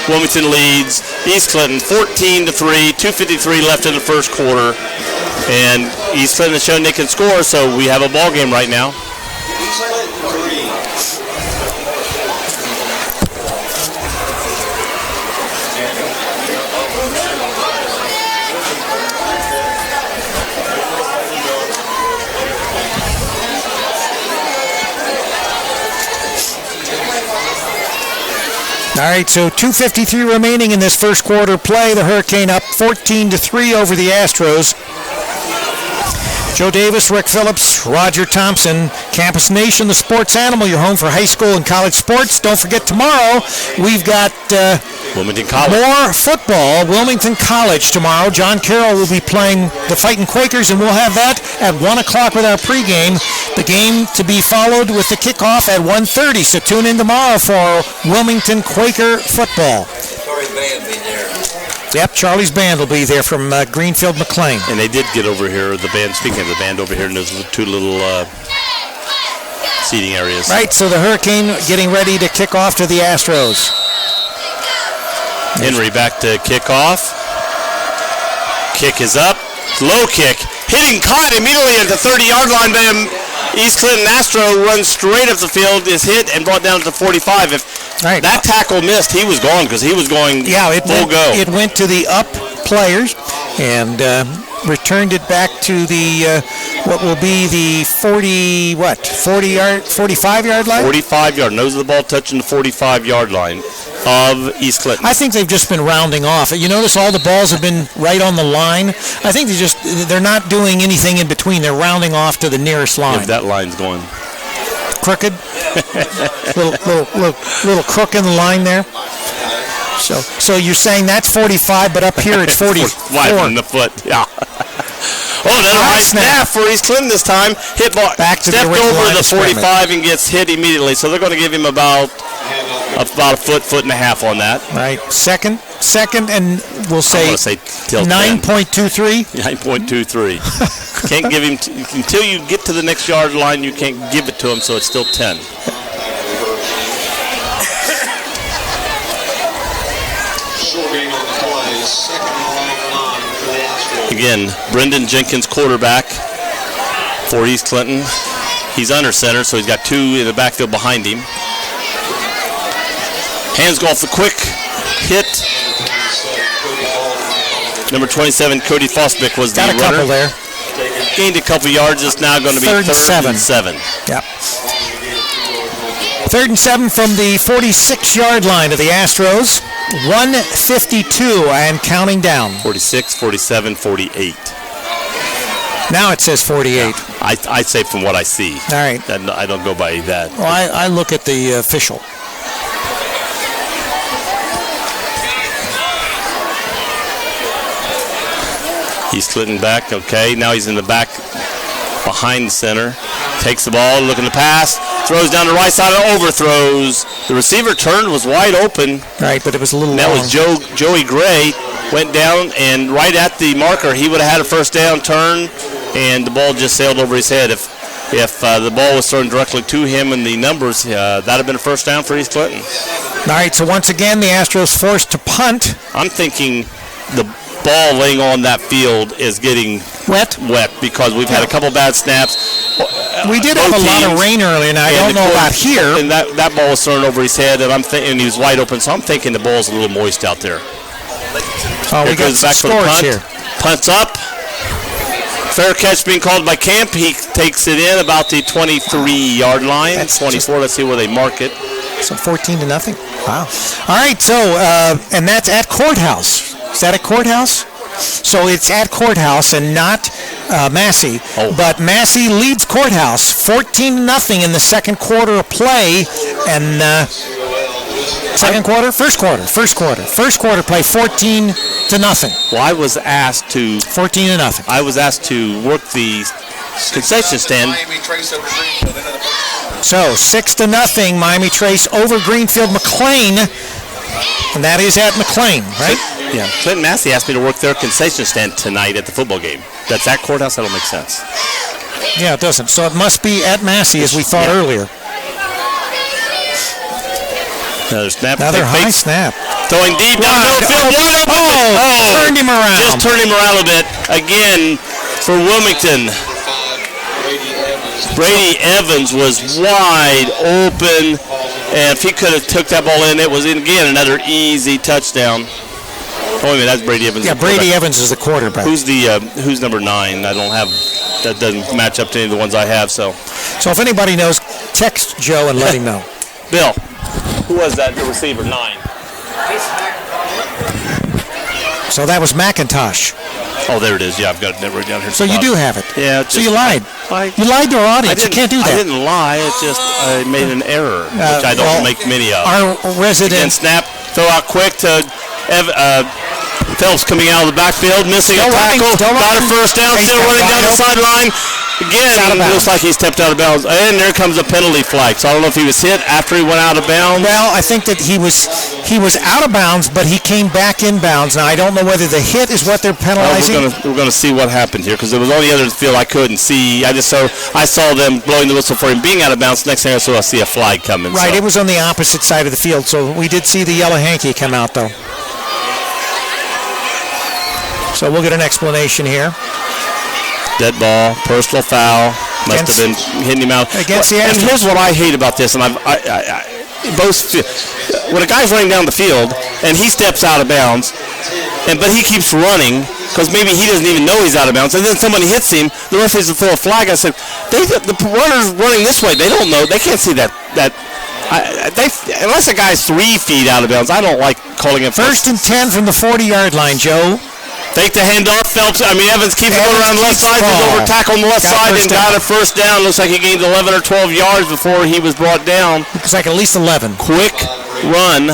Wilmington leads East Clinton 14-3, 2:53 left in the first quarter, and East Clinton has shown they can score, so we have a ball game right now. All right, so 2:53 remaining in this first quarter play. The Hurricane up 14-3 over the Astros. Joe Davis, Rick Phillips, Roger Thompson, Campus Nation, the sports animal, your home for high school and college sports. Don't forget tomorrow we've got Wilmington College. More football. Wilmington College tomorrow. John Carroll will be playing the Fighting Quakers, and we'll have that at 1 o'clock with our pregame. The game to be followed with the kickoff at 1:30. So tune in tomorrow for Wilmington Quaker football. Charlie's band be there. Yep, Charlie's band will be there from Greenfield McLean. And they did get over here, the band, speaking of the band, over here in those two little seating areas. Right, so the Hurricane getting ready to kick off to the Astros. Henry back to kickoff. Kick is up. Low kick. Hitting, caught immediately at the 30-yard line. Then East Clinton Astro runs straight up the field, is hit, and brought down to the 45. If that tackle missed, he was gone because he was going full go. It went to the up players and returned it back to the what will be the 45-yard line? 45-yard. Nose of the ball touching the 45-yard line of East Clinton. I think they've just been rounding off. You notice all the balls have been right on the line. I think they're not doing anything in between. They're rounding off to the nearest line. If that line's going crooked, little crook in the line there. So you're saying that's 45, but up here it's 44. In the foot. Yeah. Another high snap for East Clinton this time. Hit ball. Back to stepped the over the 45 and gets hit immediately. So they're going to give him about a foot and a half on that. Right. Second, and we'll say 9.23. 9.23. Can't give him until you get to the next yard line. You can't give it to him, so it's still 10. Again, Brendan Jenkins, quarterback for East Clinton. He's under center, so he's got two in the backfield behind him. Hands go off the quick hit. Number 27, Cody Fosbick was the runner. Got a couple there. Gained a couple yards. It's now going to be third and seven. Yep. 3rd and 7 from the 46-yard line of the Astros. 1:52 and counting down. 46, 47, 48. Now it says 48. Yeah, I say from what I see. All right. I don't go by that. Well, I look at the official. East Clinton back, okay. Now he's in the back behind the center. Takes the ball, looking to pass. Throws down the right side and overthrows. The receiver turned, was wide open. Right, but it was a little That long. was Joey Gray. Went down, and right at the marker, he would have had a first down turn, and the ball just sailed over his head. If the ball was thrown directly to him and the numbers, that would have been a first down for East Clinton. All right, so once again, the Astros forced to punt. I'm thinking the ball laying on that field is getting wet because we've had a couple bad snaps. We did have a lot of rain earlier, and I don't know about here. And that ball was thrown over his head, and he was wide open, so I'm thinking the ball's a little moist out there. Oh, we got some scores here. Punts up. Fair catch being called by Camp. He takes it in about the 23-yard line. That's 24. Let's see where they mark it. So 14-0. Wow. All right, so, and that's at Courthouse. Is that a Courthouse? So it's at Courthouse and not Massey. Oh. But Massey leads Courthouse 14-0 in the second quarter of play. And first quarter play 14-0. Well, I was asked to 14-0. I was asked to work the concession stand. So 6-0, Miami Trace over Greenfield McLean, and that is at McLean, right? Yeah. Clinton Massey asked me to work their concession stand tonight at the football game. That's at Courthouse. That don't make sense. Yeah, it doesn't. So it must be at Massey, as we thought earlier. Another snap. Another high snap. Throwing deep down the middle field. Turned him around. Just turned him around a bit. Again for Wilmington. Brady Evans was wide open, and if he could have took that ball in, it was again another easy touchdown. Oh, wait a minute, that's Brady Evans. Yeah, Brady Evans is the quarterback. Who's number 9? I don't have. That doesn't match up to any of the ones I have. So if anybody knows, text Joe and let him know. Bill, who was that? The receiver 9. So that was McIntosh. Oh, there it is. Yeah, I've got it right down here. So you do have it. Yeah. So you lied. You lied to our audience. You can't do that. I didn't lie. It's just I made an error, which I don't make many of. Our resident. Again, snap, throw out quick to Phelps coming out of the backfield, missing a tackle. Got a first down, still running down the sideline. Again, looks like he stepped out of bounds. And there comes a penalty flag. So I don't know if he was hit after he went out of bounds. Well, I think that he was out of bounds, but he came back in bounds. Now, I don't know whether the hit is what they're penalizing. We're going to see what happened here because it was on the other field I couldn't see. I saw them blowing the whistle for him being out of bounds. Next thing I saw, I see a flag coming. Right, it was on the opposite side of the field, so we did see the yellow hanky come out, though. So we'll get an explanation here. Dead ball, personal foul. Must have been hitting him out. Against the And here's what I hate about this, and when a guy's running down the field and he steps out of bounds, but he keeps running because maybe he doesn't even know he's out of bounds, and then somebody hits him, the referees will throw a flag. I said, the runner's running this way. They don't know. They can't see that. Unless a guy's 3 feet out of bounds, I don't like calling it first and 10 from the 40-yard line, Joe. Take the handoff. Evans keeps going around the left side. He's over tackle on the left side and got a first down. Looks like he gained 11 or 12 yards before he was brought down. Looks like at least 11. Quick run.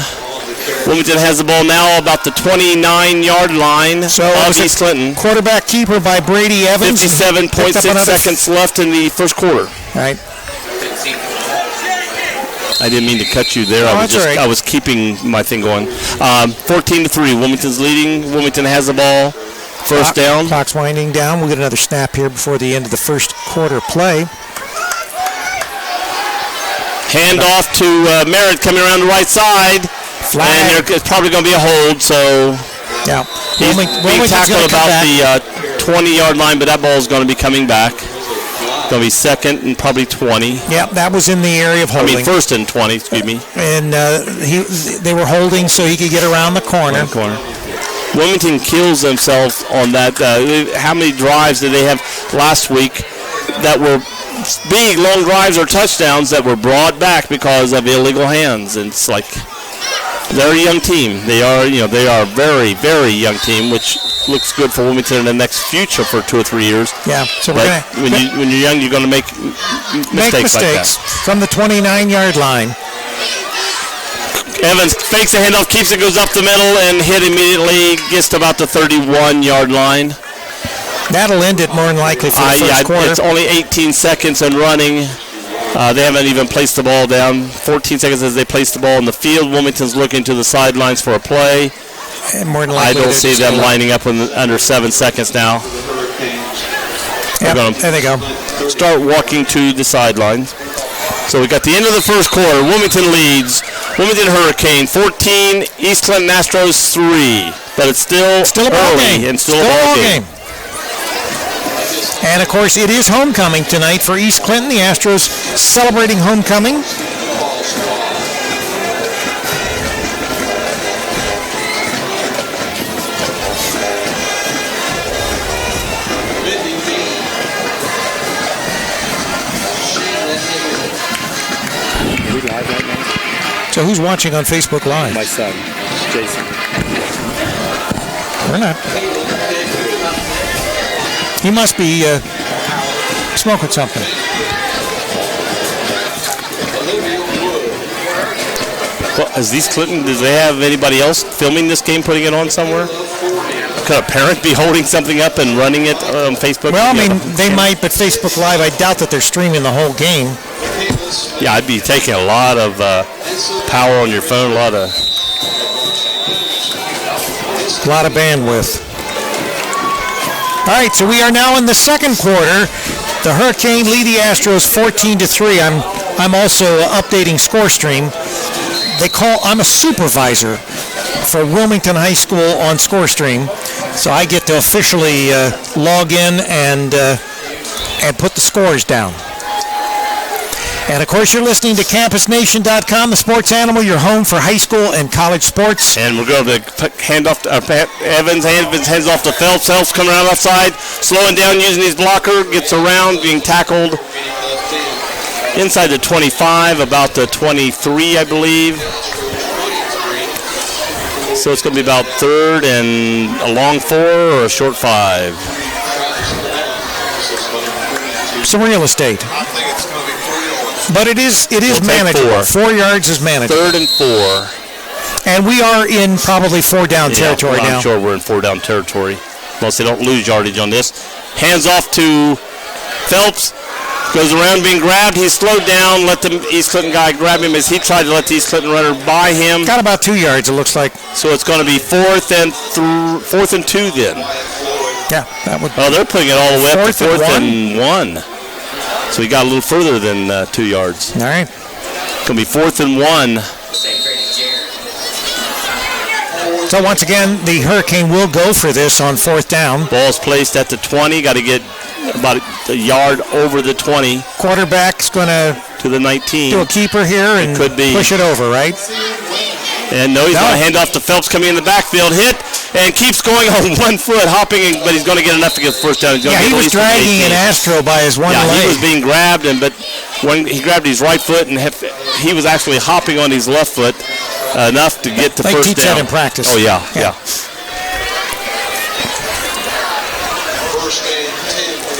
Wilmington has the ball now about the 29-yard line of East Clinton. Quarterback keeper by Brady Evans. 57.6 seconds left in the first quarter. All right. I didn't mean to cut you there. I was keeping my thing going. 14-3. Wilmington's leading. Wilmington has the ball. First down. Clock's winding down. We'll get another snap here before the end of the first quarter play. Handoff to Merritt coming around the right side. Flag. And it's probably going to be a hold. So yeah, he's being tackled about the 20-yard line, but that ball is going to be coming back. Going to be second and probably 20. Yeah, that was in the area of holding. First and 20, excuse me. And they were holding so he could get around the corner. Wilmington kills themselves on that. How many drives did they have last week that were big, long drives or touchdowns that were brought back because of illegal hands? And it's like they're a young team. They are a very, very young team, which looks good for Wilmington in the next future for 2 or 3 years. Yeah. So when you're young, you're going to make mistakes like that. From the 29-yard line. Evans fakes the handoff, keeps it, goes up the middle, and hit immediately, gets to about the 31-yard line. That'll end it more than likely for the first quarter. It's only 18 seconds and running. They haven't even placed the ball down. 14 seconds as they place the ball in the field. Wilmington's looking to the sidelines for a play. And more than likely I don't see them lining up under 7 seconds now. Yep, there they go. Start walking to the sidelines. So we got the end of the first quarter. Wilmington leads. Wilmington Hurricane 14, East Clinton Astros 3. But it's still a ball game. And still a ball game. And of course, it is homecoming tonight for East Clinton. The Astros celebrating homecoming. So who's watching on Facebook Live? My son, Jason. We're not. He must be smoking something. Well, is these Clinton? Do they have anybody else filming this game, putting it on somewhere? Could a parent be holding something up and running it on Facebook? Well, I mean, they might, but Facebook Live, I doubt that they're streaming the whole game. Yeah, I'd be taking a lot of power on your phone, a lot of bandwidth. All right, so we are now in the second quarter. The Hurricane lead the Astros 14-3. I'm also updating ScoreStream. I'm a supervisor for Wilmington High School on ScoreStream, so I get to officially log in and put the scores down. And, of course, you're listening to CampusNation.com, the sports animal, your home for high school and college sports. And we're going to hand off to Evans. Hands off to Phelps. Phelps coming around outside, slowing down using his blocker, gets around, being tackled inside the 25, about the 23, I believe. So it's going to be about third and a long 4 or a short 5. Some real estate. I think it's going to be 4 yards. But it is manageable. 4 yards is manageable. Third and 4. And we are in probably 4 down territory now. I'm sure we're in 4 down territory. Unless they don't lose yardage on this. Hands off to Phelps. Goes around being grabbed. He's slowed down. Let the East Clinton guy grab him as he tried to let the East Clinton runner by him. Got about 2 yards, it looks like. So it's going to be fourth and 2 then. Yeah, that would. Oh, they're putting it all the way up to 4th and 1. So he got a little further than 2 yards. All right. It's going to be 4th and 1. So once again, the Hurricane will go for this on 4th down. Ball's placed at the 20. Got to get about a yard over the 20. Quarterback's going to the 19. Do a keeper here and could be. Push it over, right? And no, he's going to hand off to Phelps coming in the backfield. Hit and keeps going on 1 foot, hopping, but he's going to get enough to get the first down. Yeah, he was dragging an Astro by his one leg. Yeah, he was being grabbed, but when he grabbed his right foot, and he was actually hopping on his left foot enough to get the first down. They teach that in practice. Oh, yeah.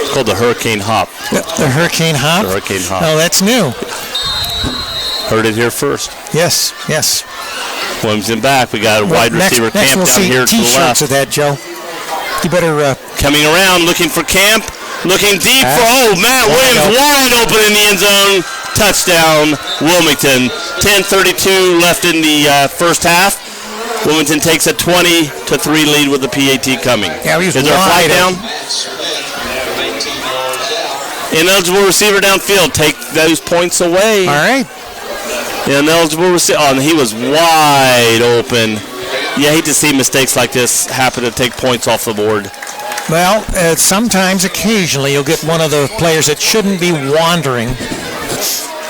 It's called the Hurricane Hop. The Hurricane Hop? The Hurricane Hop. Oh, that's new. Heard it here first. Yes. Wilmington back. We got a wide receiver Camp down here to the left. T-shirts of that, Joe. You better... Coming around, looking for Camp. Looking deep for... Matt Williams wide open in the end zone. Touchdown, Wilmington. 10:32 left in the first half. Wilmington takes a 20-3 lead with the PAT coming. Yeah, he was Is there a flag down? Ineligible receiver downfield. Take those points away. All right. Ineligible receiver. Oh, and he was wide open. You hate to see mistakes like this happen to take points off the board. Well, sometimes, occasionally, you'll get one of the players that shouldn't be wandering.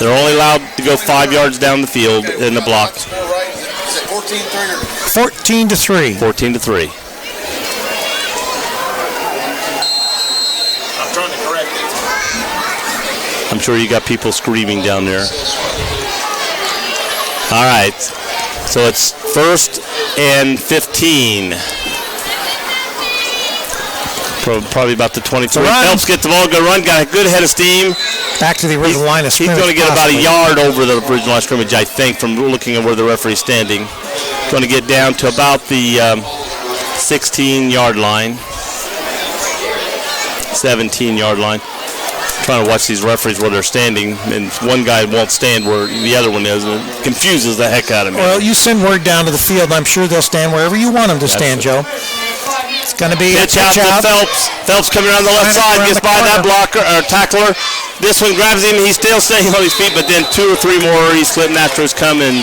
They're only allowed to go 5 yards down the field in the block. 14-3. 14-3. I'm trying to correct it. I'm sure you got people screaming down there. All right. So it's 1st and 15. Probably about the 23. Phelps gets the ball, go run, got a good head of steam. Back to the original line of scrimmage. He's going to get about a yard over the original line of scrimmage, I think, from looking at where the referee's standing. Going to get down to about the 16-yard line. 17-yard line. Trying to watch these referees where they're standing, and one guy won't stand where the other one is, and it confuses the heck out of me. Well, you send word down to the field, and I'm sure they'll stand wherever you want them to stand, Joe. It's going to be pitch out to Phelps. Phelps coming around the left side, gets by that blocker or tackler. This one grabs him. He's still staying on his feet, but then 2 or 3 more East Clinton Astros come and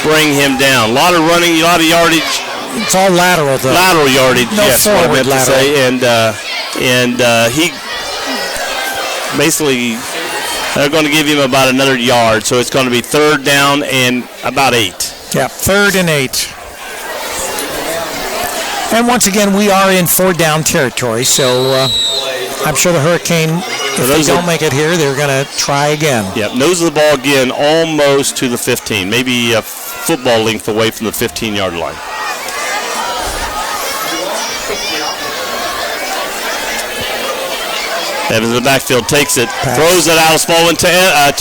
bring him down. A lot of running, a lot of yardage. It's all lateral, though. Lateral yardage, no yes. Forward lateral. And he basically, they're going to give him about another yard, so it's going to be 3rd down and about 8. Yeah, 3rd and 8. And once again, we are in 4 down territory, so I'm sure the Hurricane, if they don't make it here, they're going to try again. Yep, nose of the ball again, almost to the 15, maybe a football length away from the 15-yard line. Evans in the backfield takes it, throws it out of Smallwood to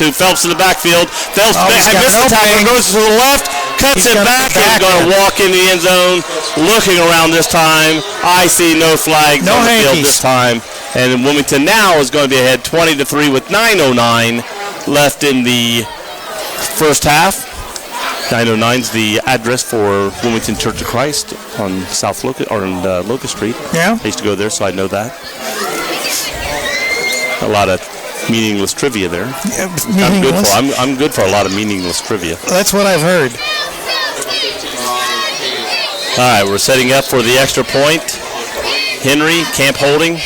Phelps in the backfield. Phelps missed the tackle, goes to the left, cuts it back, and going to walk in the end zone. Looking around this time, I see no flags on the field this time. And Wilmington now is going to be ahead 20-3 with 9:09 left in the first half. 909 is the address for Wilmington Church of Christ on South Locust Street. Yeah. I used to go there, so I know that. A lot of meaningless trivia there. Yeah, I'm good for a lot of meaningless trivia. That's what I've heard. All right, we're setting up for the extra point. Henry, camp holding.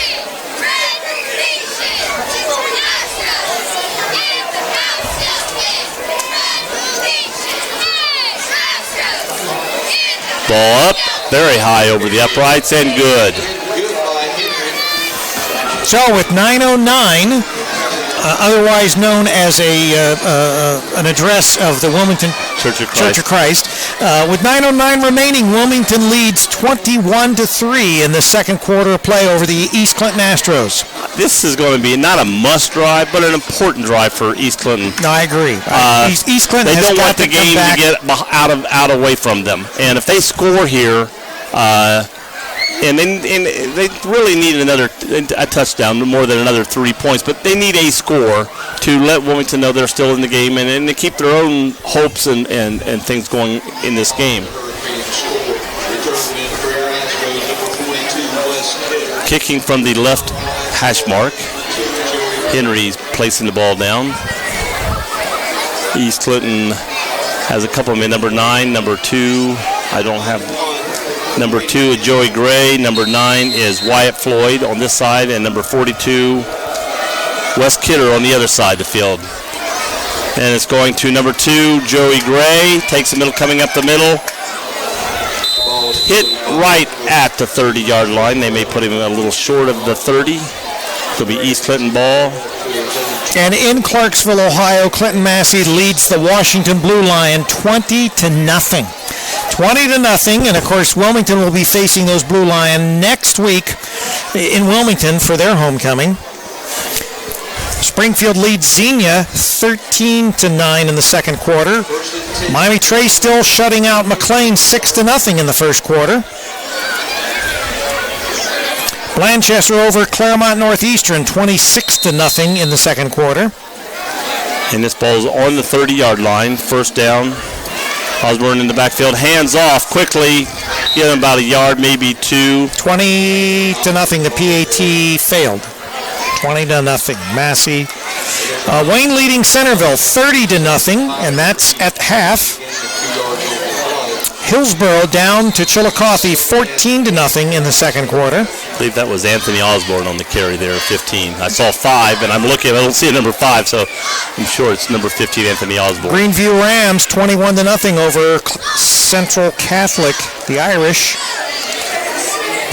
Ball up, very high over the uprights, and good. So with 9:09, otherwise known as an address of the Wilmington Church of Christ. With 9:09 remaining, Wilmington leads 21-3 in the second quarter of play over the East Clinton Astros. This is going to be not a must drive, but an important drive for East Clinton. No, I agree. East Clinton they has don't got want the game to get out away from them, and if they score here, and they really need a touchdown, more than another 3 points, but they need a score to let Wilmington know they're still in the game and to keep their own hopes and things going in this game. Kicking from the left hash mark. Henry's placing the ball down. East Clinton has a couple of men. Number 9, number 2. I don't have... Number 2 is Joey Gray. Number 9 is Wyatt Floyd on this side. And number 42, Wes Kidder on the other side of the field. And it's going to number 2, Joey Gray. Takes the middle, coming up the middle. Hit right at the 30-yard line. They may put him a little short of the 30. It'll be East Clinton ball. And in Clarksville, Ohio, Clinton Massey leads the Washington Blue Lion 20-0. 20-0, and of course Wilmington will be facing those Blue Lion next week in Wilmington for their homecoming. Springfield leads Xenia 13-9 in the second quarter. Miami Trace still shutting out McLean 6-0 in the first quarter. Blanchester over Claremont Northeastern 26-0 in the second quarter. And this ball's on the 30-yard line, first down. Osborne in the backfield, hands off quickly, get him about a yard, maybe 2. 20-0, the PAT failed. 20-0, Massey. Wayne leading Centerville 30-0, and that's at half. Hillsborough down to Chillicothe 14-0 in the second quarter. I believe that was Anthony Osborne on the carry there, 15. I saw 5, and I'm looking, I don't see a number 5, so I'm sure it's number 15, Anthony Osborne. Greenview Rams 21-0 over Central Catholic, the Irish.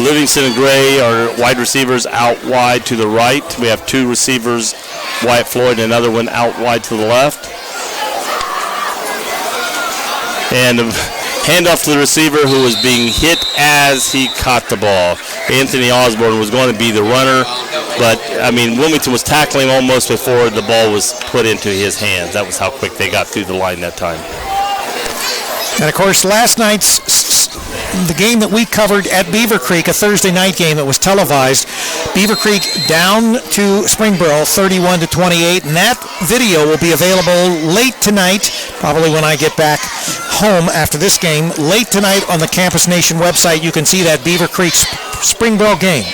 Livingston and Gray are wide receivers out wide to the right. We have 2 receivers, Wyatt Floyd and another one out wide to the left. And handoff to the receiver who was being hit as he caught the ball. Anthony Osborne was going to be the runner, but, I mean, Wilmington was tackling almost before the ball was put into his hands. That was how quick they got through the line that time. And, of course, last night's the game that we covered at Beaver Creek, a Thursday night game that was televised, Beaver Creek down to Springboro 31-28, and that video will be available late tonight, probably when I get back home after this game. Late tonight on the Campus Nation website, you can see that Beaver Creek Springboro game.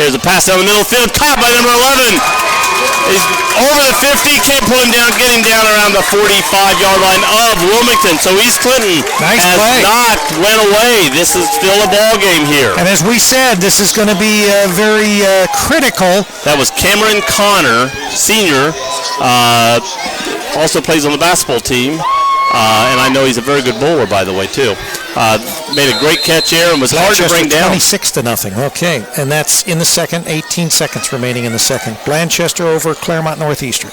Here's a pass down the middle of the field, caught by number 11. He's over the 50, can't pull him down, get him down around the 45-yard line of Wilmington. So East Clinton has not went away. This is still a ball game here. And as we said, this is going to be very critical. That was Cameron Connor, senior, also plays on the basketball team. And I know he's a very good bowler, by the way, too. Made a great catch here and was hard to bring down. 26-0. Okay, and that's in the second. 18 seconds remaining in the second. Blanchester over Claremont Northeastern.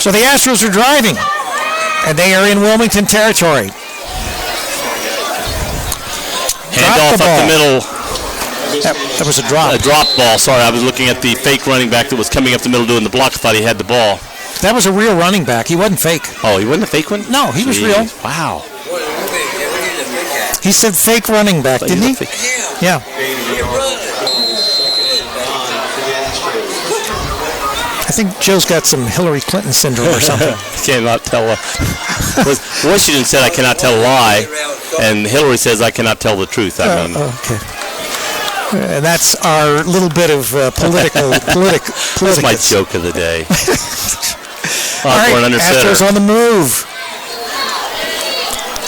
So the Astros are driving, and they are in Wilmington territory. Handoff the up ball. the middle. That was a drop. A drop ball. Sorry, I was looking at the fake running back that was coming up the middle doing the block. I thought he had the ball. That was a real running back. He wasn't fake. Oh, he wasn't a fake one? No, he was real. Wow. He said fake running back, didn't he? Yeah. I think Joe's got some Hillary Clinton syndrome or something. Cannot tell Washington said I cannot tell a lie, and Hillary says I cannot tell the truth. I mean, Okay. And that's our little bit of political. that's my joke of the day. All right, under Astros center. on the move.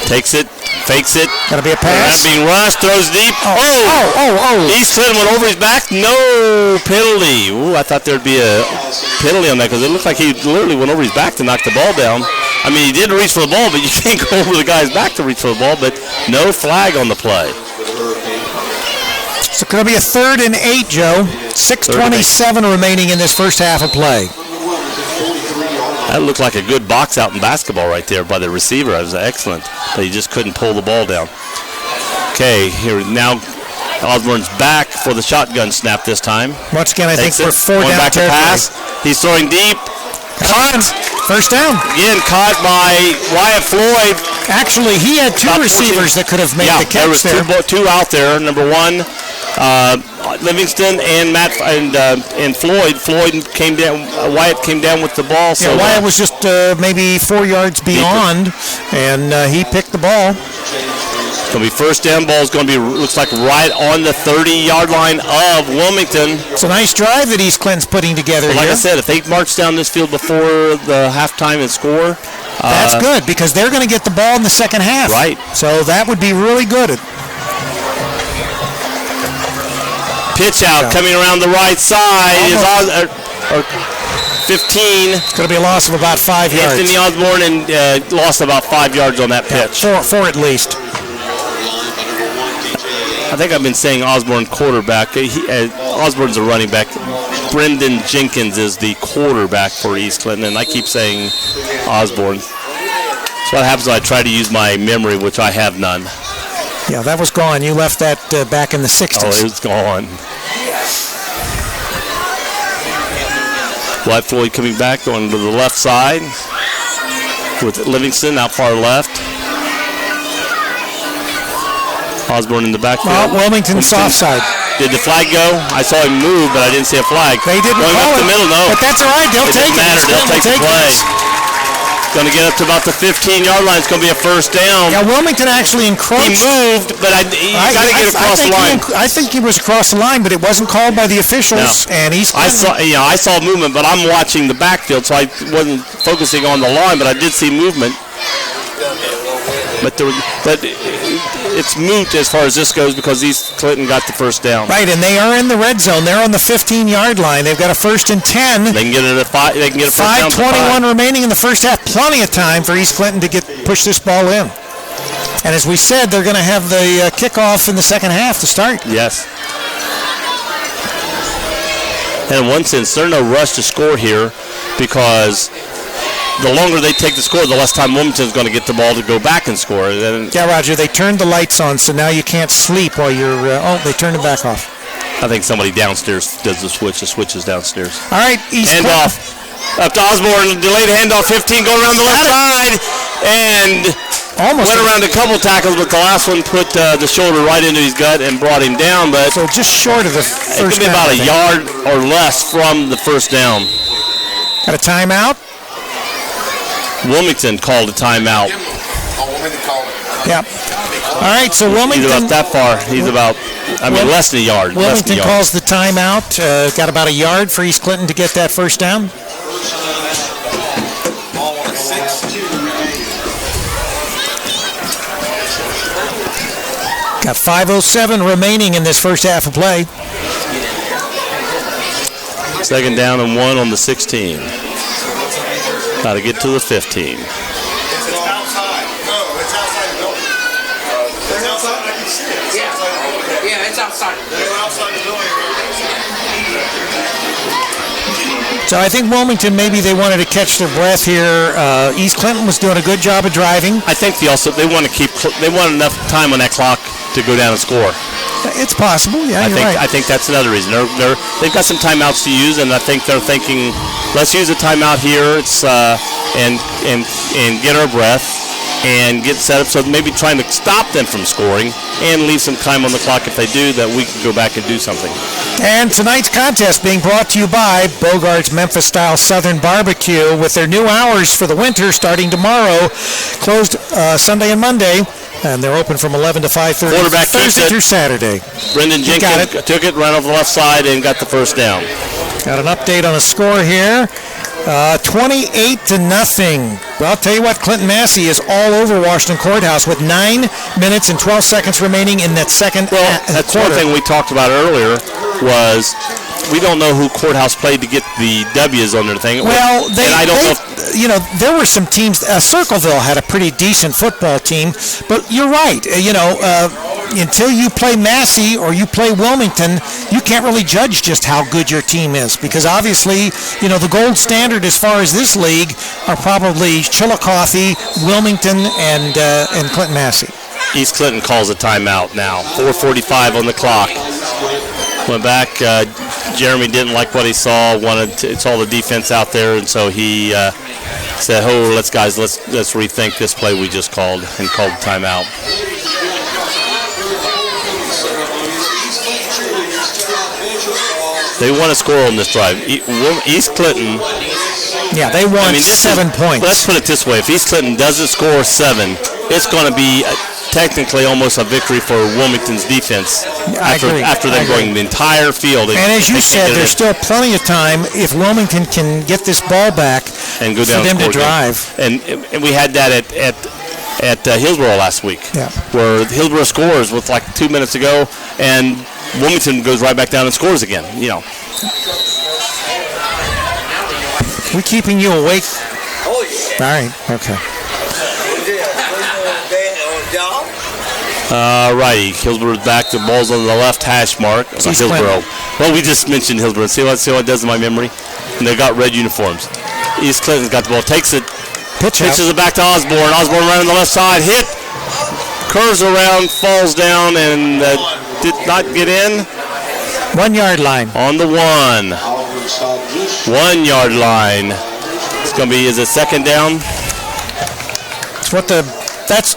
Takes it, fakes it. Gotta be a Not pass. being rushed, throws deep. Oh. East Clinton went over his back. No penalty. Ooh, I thought there'd be a penalty on that because it looked like he literally went over his back to knock the ball down. I mean, he did reach for the ball, but you can't go over the guy's back to reach for the ball. But no flag on the play. So it's going to be a 3rd and 8, Joe. 6:27 remaining in this first half of play. That looked like a good box out in basketball right there by the receiver. That was excellent, but he just couldn't pull the ball down. Okay, here now Osborne's back for the shotgun snap this time. Once again, I think Takes we're it, 4 going down back to territory. pass. He's throwing deep. Caught. First down. Again, caught by Wyatt Floyd. Actually, he had 2 About 14. receivers that could have made the there catch was there. two out there. Number one, Livingston and Matt and Floyd. Floyd came down. Wyatt came down with the ball. So Yeah, Wyatt was just maybe 4 yards beyond, and he picked the ball. It's going to be first down. Ball is going to be, looks like, right on the 30-yard line of Wilmington. It's a nice drive that East Clinton's putting together But like here. I said, if they march down this field before the halftime and score, That's good because they're going to get the ball in the second half. Right. So that would be really good. pitch out coming around the right side is 15. It's going to be a loss of about 5 yards. Anthony Osborne and lost about 5 yards on that pitch. Four at least. I think I've been saying Osborne quarterback. Osborne's a running back. Brendan Jenkins is the quarterback for East Clinton, and I keep saying Osborne. So what happens when I try to use my memory, which I have none. Yeah, that was gone. You left that back in the 60s. Oh, it's gone. Wyatt Floyd coming back, going to the left side with Livingston out far left. Osborne in the backfield. Wilmington's offside. Did the flag go? I saw him move, but I didn't see a flag. They didn't going call up it, the middle, no. but that's all right. They'll take it. Doesn't matter. They'll take the play. Going to get up to about the 15-yard line. It's going to be a first down. Yeah, Wilmington actually encroached. He moved, but he got to get across the line. I think he was across the line, but it wasn't called by the officials. No. And he's. I saw movement, but I'm watching the backfield, so I wasn't focusing on the line, but I did see movement. But it's moot as far as this goes because East Clinton got the first down. Right, and they are in the red zone. They're on the 15-yard line. They've got a 1st and 10. They can get it at 5. They can get a first down. 5:21 remaining in the first half. Plenty of time for East Clinton to push this ball in. And as we said, they're going to have the kickoff in the second half to start. Yes. And in one sense, there's no rush to score here because the longer they take the score, the less time Wilmington's going to get the ball to go back and score. Yeah, Roger, they turned the lights on, so now you can't sleep while you're... they turned it back off. I think somebody downstairs does the switch. The switch is downstairs. All right, East Clinton. Handoff. Up to Osborne. Delayed handoff. 15 going around the left side. And almost went around a couple tackles, but the last one put the shoulder right into his gut and brought him down. But so just short of the it first could be down, about a yard or less from the first down. Got a timeout? Wilmington called a timeout. Yeah. All right, so Wilmington... He's about that far. He's about, less than a yard. Wilmington calls the timeout. Got about a yard for East Clinton to get that first down. Got 5:07 remaining in this first half of play. Second down and 1 on the 16. Got to get to the 15. It's outside. No, it's outside the building. It's outside. I can see it. It's outside the building. Yeah, it's outside. They're outside the building. So I think Wilmington, maybe they wanted to catch their breath here. East Clinton was doing a good job of driving. I think they want enough time on that clock to go down and score. It's possible. Yeah, you're right. I think that's another reason. They've got some timeouts to use, and I think they're thinking, let's use a timeout here. It's and get our breath and get set up. So maybe trying to stop them from scoring and leave some time on the clock if they do, that we can go back and do something. And tonight's contest being brought to you by Bogart's Memphis-style Southern Barbecue, with their new hours for the winter starting tomorrow, closed Sunday and Monday, and they're open from 11 to 5:30 Quarterback Thursday through Saturday. Brendan Jenkins took it, ran over the left side, and got the first down. Got an update on the score here. 28-0. Well, I'll tell you what, Clinton Massey is all over Washington Courthouse with 9 minutes and 12 seconds remaining in that second that's quarter. one thing we talked about earlier was we don't know who Courthouse played to get the W's on their thing. Well, there were some teams. Circleville had a pretty decent football team, but you're right. Until you play Massey or you play Wilmington, you can't really judge just how good your team is, because obviously, the gold standard as far as this league are probably Chillicothe, Wilmington, and Clinton Massey. East Clinton calls a timeout now. 4:45 on the clock. Went back. Jeremy didn't like what he saw. Saw the defense out there, and so he said, "Oh, let's rethink this play we just called," and called timeout. They want to score on this drive. East Clinton. Yeah, they won 7 points. Let's put it this way: if East Clinton doesn't score 7, it's going to be technically almost a victory for Wilmington's defense after them going the entire field. And as you said, there's still plenty of time if Wilmington can get this ball back and go down for them to drive. And we had that at Hillsborough last week, where Hillsborough scores with like 2 minutes to go, and Wilmington goes right back down and scores again. We keeping you awake? Oh, yeah. All right. Okay. Righty. Hillsborough's back. The ball's on the left hash mark of Hillsborough. Well, we just mentioned Hillsborough. See what it does in my memory? And they've got red uniforms. East Clinton's got the ball. Takes it. Pitches it back to Osborne. Osborne right on the left side. Hit. Curves around. Falls down and did not get in. 1 yard line. On the 1 yard line. It's going to be, is it second down? It's what that's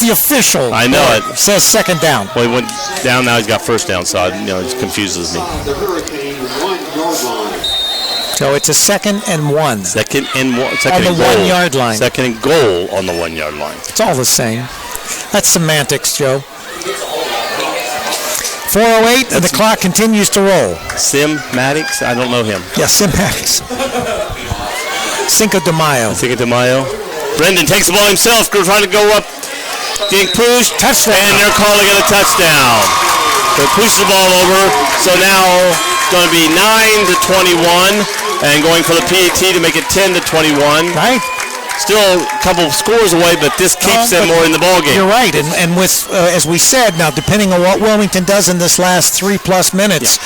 the official. I know it. Says second down. Well, he went down, now he's got first down, so it just confuses me. So it's a 2nd and 1. Second and 1. On the 1 yard line. 2nd and goal on the 1 yard line. It's all the same. That's semantics, Joe. 4:08, and the clock continues to roll. Sim Maddox? I don't know him. Yeah, Sim Maddox. Cinco de Mayo. Brendan takes the ball himself, trying to go up, getting pushed, touchdown, and they're calling it a touchdown. They push the ball over, so now it's going to be 9-21, and going for the PAT to make it 10-21. Right. Still a couple of scores away, but this keeps them more in the ball game. You're right, and with as we said, now depending on what Wilmington does in this last 3+ minutes,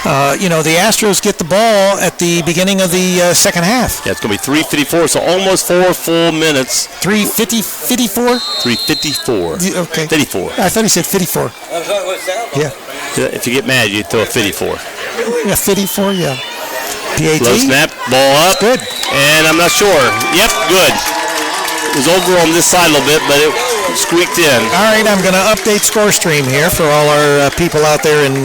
the Astros get the ball at the beginning of the second half. Yeah, it's going to be 3:54, so almost 4 full minutes. 3:54. 3:54. Okay. 54. I thought he said 54. Yeah. If you get mad, you throw a 54. Yeah, 54. Yeah. PAT. Low snap, ball up. Good. And I'm not sure. Yep, good. It was over on this side a little bit, but it squeaked in. All right, I'm going to update score stream here for all our people out there in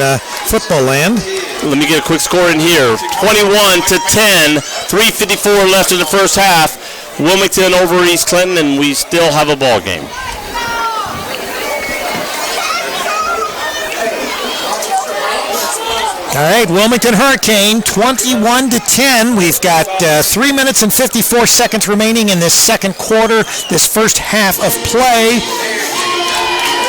football land. Let me get a quick score in here. 21-10, 3:54 left in the first half. Wilmington over East Clinton, and we still have a ball game. All right, Wilmington Hurricane, 21-10. We've got 3 minutes and 54 seconds remaining in this second quarter, this first half of play.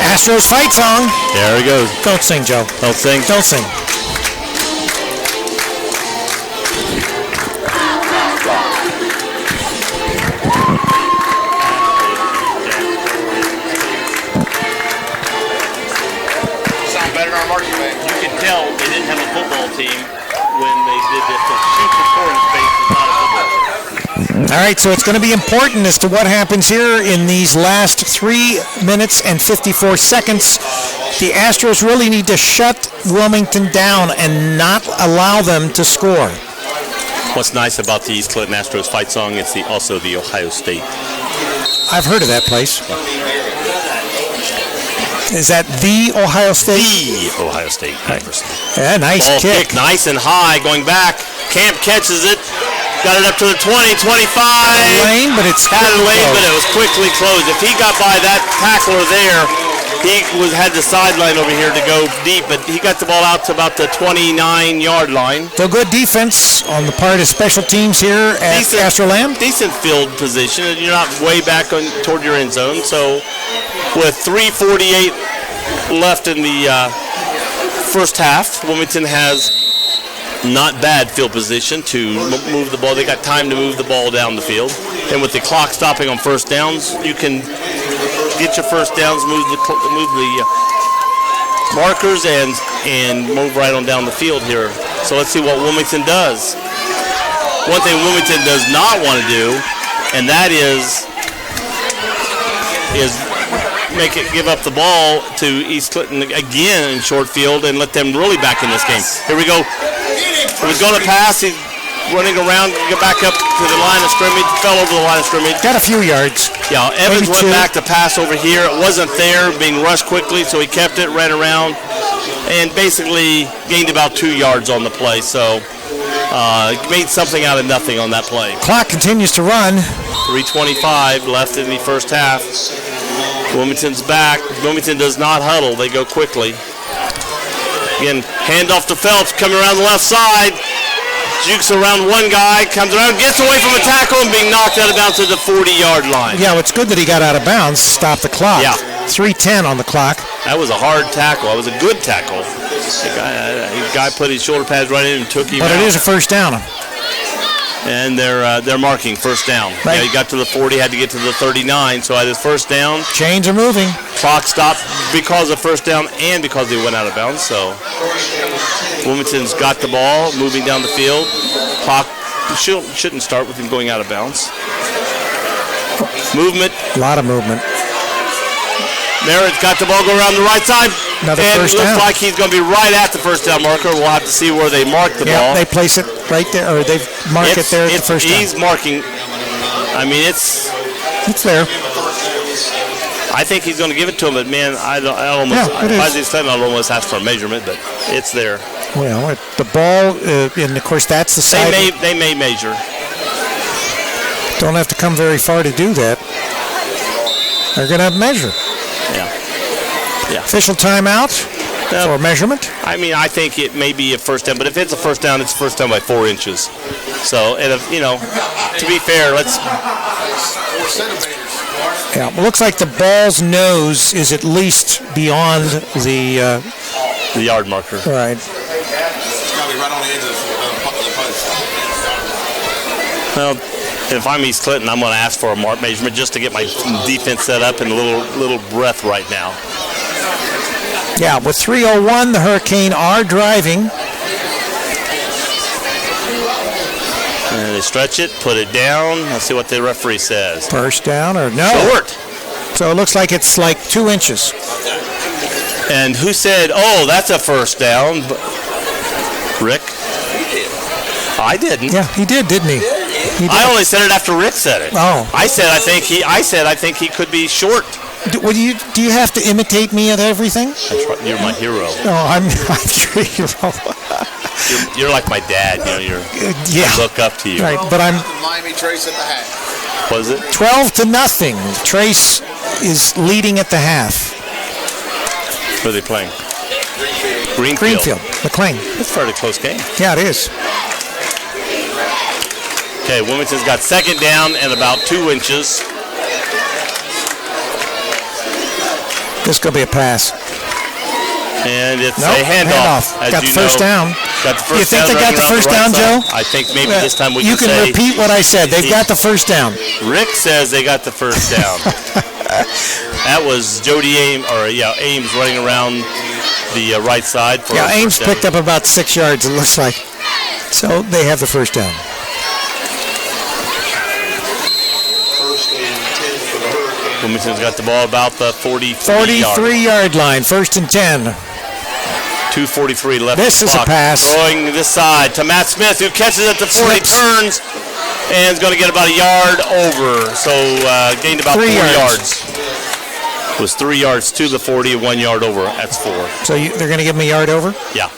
Astros fight song. There he goes. Don't sing, Joe. Don't sing. Don't sing. Sound better on marching band. You can tell they didn't have a football team when they did this. The shoot the score in space is not a football team. All right, so it's going to be important as to what happens here in these last 3 minutes and 54 seconds. The Astros really need to shut Wilmington down and not allow them to score. What's nice about the East Clinton Astros fight song, it's also the Ohio State. I've heard of that place. Is that the Ohio State? The Ohio State University. Yeah, nice Ball kick. Nice and high, going back. Camp catches it. Got it up to the 20, 25. Lane, but it's had it lane, but it was quickly closed. If he got by that tackler there, he had the sideline over here to go deep, but he got the ball out to about the 29-yard line. So good defense on the part of special teams here at Astroland. Decent field position, and you're not way back toward your end zone. So with 3:48 left in the first half, Wilmington has not bad field position to move the ball. They got time to move the ball down the field. And with the clock stopping on first downs, you can get your first downs, move the markers, and move right on down the field here. So let's see what Wilmington does. One thing Wilmington does not want to do, and that is give up the ball to East Clinton again in short field and let them really back in this game. Here we go. He was going to pass. He's running around, get back up to the line of scrimmage, fell over the line of scrimmage. Got a few yards. Yeah, Evans went back to pass over here. It wasn't there, being rushed quickly, so he kept it, ran around, and basically gained about 2 yards on the play. So made something out of nothing on that play. Clock continues to run. 3:25 left in the first half. Wilmington's back. Wilmington does not huddle. They go quickly. Again, handoff to Phelps, coming around the left side. Jukes around one guy, comes around, gets away from a tackle, and being knocked out of bounds to the 40-yard line. Yeah, well, it's good that he got out of bounds to stop the clock. Yeah. 3:10 on the clock. That was a hard tackle. That was a good tackle. The guy put his shoulder pads right in and took him out. But it is a first down. And they're marking first down. Right. Yeah, he got to the 40, had to get to the 39, so at his first down. Chains are moving. Clock stopped because of first down and because they went out of bounds. So Wilmington's got the ball, moving down the field. Clock shouldn't start with him going out of bounds. Movement. A lot of movement. Merritt's got the ball, go around the right side. Another and first it looks down. like he's going to be right at the first down marker. We'll have to see where they mark the ball. They place it right there, or they mark it there at the first down. He's marking. I mean, it's there. I think he's going to give it to him, but man, I'd almost ask for a measurement, but it's there. Well, the ball, and of course that's the side. They may measure. Don't have to come very far to do that. They're going to measure. Yeah. Official timeout for measurement. I mean, I think it may be a first down, but if it's a first down, it's a first down by 4 inches. So, and if, to be fair, let's. 4 centimeters. Yeah, it looks like the ball's nose is at least beyond the yard marker. Right. It's got to be right on the edge of the post. Well, if I'm East Clinton, I'm going to ask for a mark measurement just to get my defense set up in a little breath right now. Yeah, with 3:01, the Hurricane are driving. And they stretch it, put it down. Let's see what the referee says. First down or no? Short. So it looks like it's like 2 inches. And who said, oh, that's a first down? Rick? I didn't. Yeah, he did, didn't he? I only said it after Rick said it. Oh. I said I think he could be short. Do you have to imitate me at everything? You're my hero. No, I'm your hero. You're like my dad. I look up to you. Right, but I'm. Miami Trace at the half. Was it 12-0? Trace is leading at the half. Who are they playing? Greenfield. McLean. That's a fairly close game. Yeah, it is. Okay, Wilmington's got second down and about 2 inches. This is going to be a pass. And it's a handoff. Got the first down. Got the first you think down they got the first down, Joe? I think maybe this time we You can say, repeat what I said. They've got the first down. Rick says they got the first down. That was Jody Ames running around the right side. For Ames picked up about 6 yards, it looks like. So they have the first down. Wilmington's got the ball about the 43 43-yard line, 1st and 10. 2:43 left. This is a pass. Throwing this side to Matt Smith, who catches at the 40, Slips. turns, and is going to get about a yard over. So gained about 4 yards. It was 3 yards to the 40, 1 yard over. That's 4. So they're going to give him a yard over? Yeah.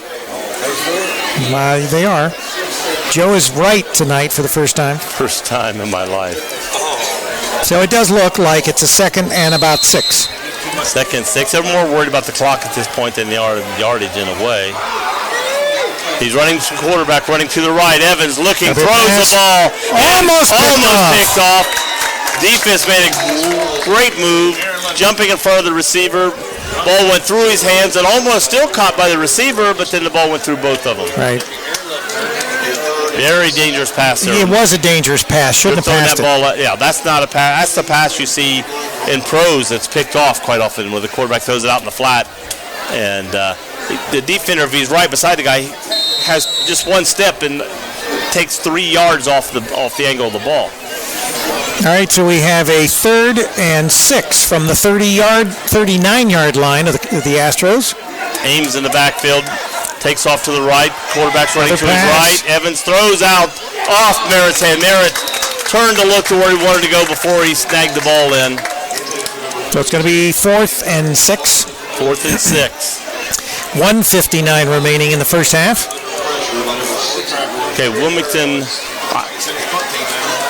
They are. Joe is right tonight for the first time. First time in my life. So it does look like it's a 2nd and about 6. 2nd and 6. They're more worried about the clock at this point than the yardage in a way. He's running to quarterback, running to the right. Evans looking, throws the ball. Almost picked off. Defense made a great move, jumping in front of the receiver. Ball went through his hands and almost still caught by the receiver, but then the ball went through both of them. Right. Very dangerous pass there. It was a dangerous pass. Shouldn't have passed that ball. Yeah, that's not a pass. That's the pass you see in pros that's picked off quite often, where the quarterback throws it out in the flat. And the defender, if he's right beside the guy, has just one step and takes 3 yards off the angle of the ball. All right, so we have a 3rd and 6 from the 39-yard line of the Astros. Ames in the backfield. Takes off to the right. Quarterback's running to his right. Evans throws out off Merritt's hand. Merritt turned to look to where he wanted to go before he snagged the ball in. So it's going to be 4th and 6. 4th and 6. 1:59 remaining in the first half. Okay, Wilmington.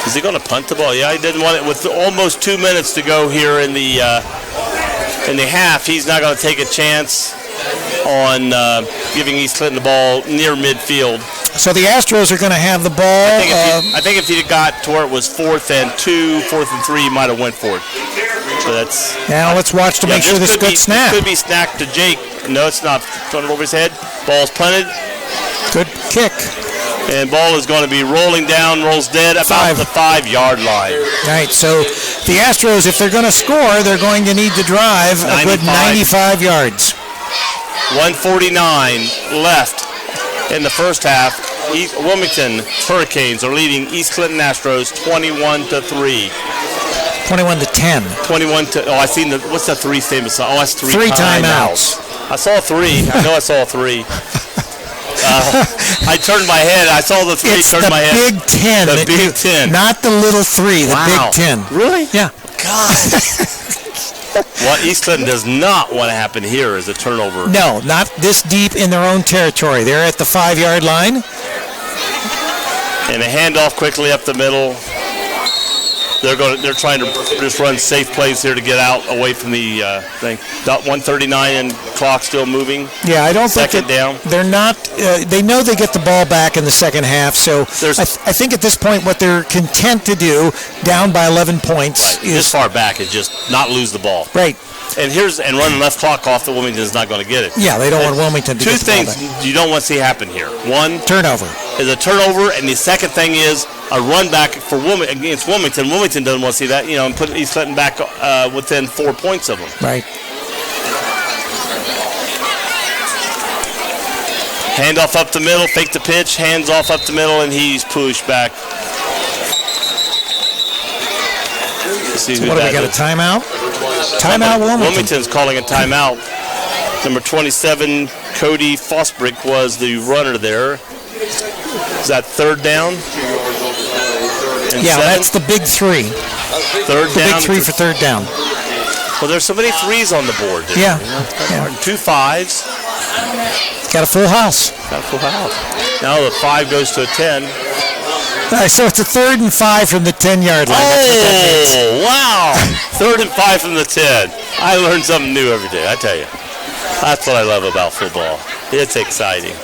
Is he going to punt the ball? Yeah, he didn't want it. With almost 2 minutes to go here in the half, he's not going to take a chance on giving East Clinton the ball near midfield. So the Astros are going to have the ball. I think if he got to where it was 4th and 2, 4th and 3, he might have went for it. So that's. Now let's watch to make sure this good snap. Could be snapped to Jake. No, it's not. Thrown it over his head. Ball's punted. Good kick. And ball is going to be rolling down, rolls dead about the 5-yard line. All right, so the Astros, if they're going to score, they're going to need to drive a good 95 yards. 1:49 left in the first half. Wilmington Hurricanes are leading East Clinton Astros 21-3. 21-10. 21 to. Oh, I seen the. What's that 3 famous? Oh, that's 3 timeouts. I saw 3. I know I saw 3. I turned my head. I saw the 3. It's turned my head. Big Ten. The Big Ten. Not the little 3. The Big Ten. Really? Yeah. God. What East Clinton does not want to happen here is a turnover. No, not this deep in their own territory. They're at the 5-yard line. And a handoff quickly up the middle. They're trying to just run safe plays here to get out away from the thing. 1:39 and clock still moving. Yeah, I don't Second down. They're not. They know they get the ball back in the second half, so I think at this point what they're content to do, down by 11 points, is this far back is just not lose the ball. Right. And running left clock off, the Wilmington's not going to get it. Yeah, they don't want Wilmington to get the ball back. 2 things you don't want to see happen here. One, turnover. Is a turnover, and the second thing is a run back for against Wilmington. Wilmington doesn't want to see that, and put East Clinton back within 4 points of them. Right. Handoff up the middle, fake the pitch, hands off up the middle, and he's pushed back. So what do we got, a timeout? Timeout, Wilmington. Wilmington's calling a timeout. Number 27, Cody Fosbrick, was the runner there. Is that 3rd down? Yeah, that's the big 3. Third the down. Big 3 for 3rd down. Well, there's so many 3s on the board. Yeah. 2 5s. Got a full house. Now the 5 goes to a 10. All right, so it's a 3rd and 5 from the 10-yard line. Oh, wow. 3rd and 5 from the 10. I learn something new every day, I tell you. That's what I love about football. It's exciting.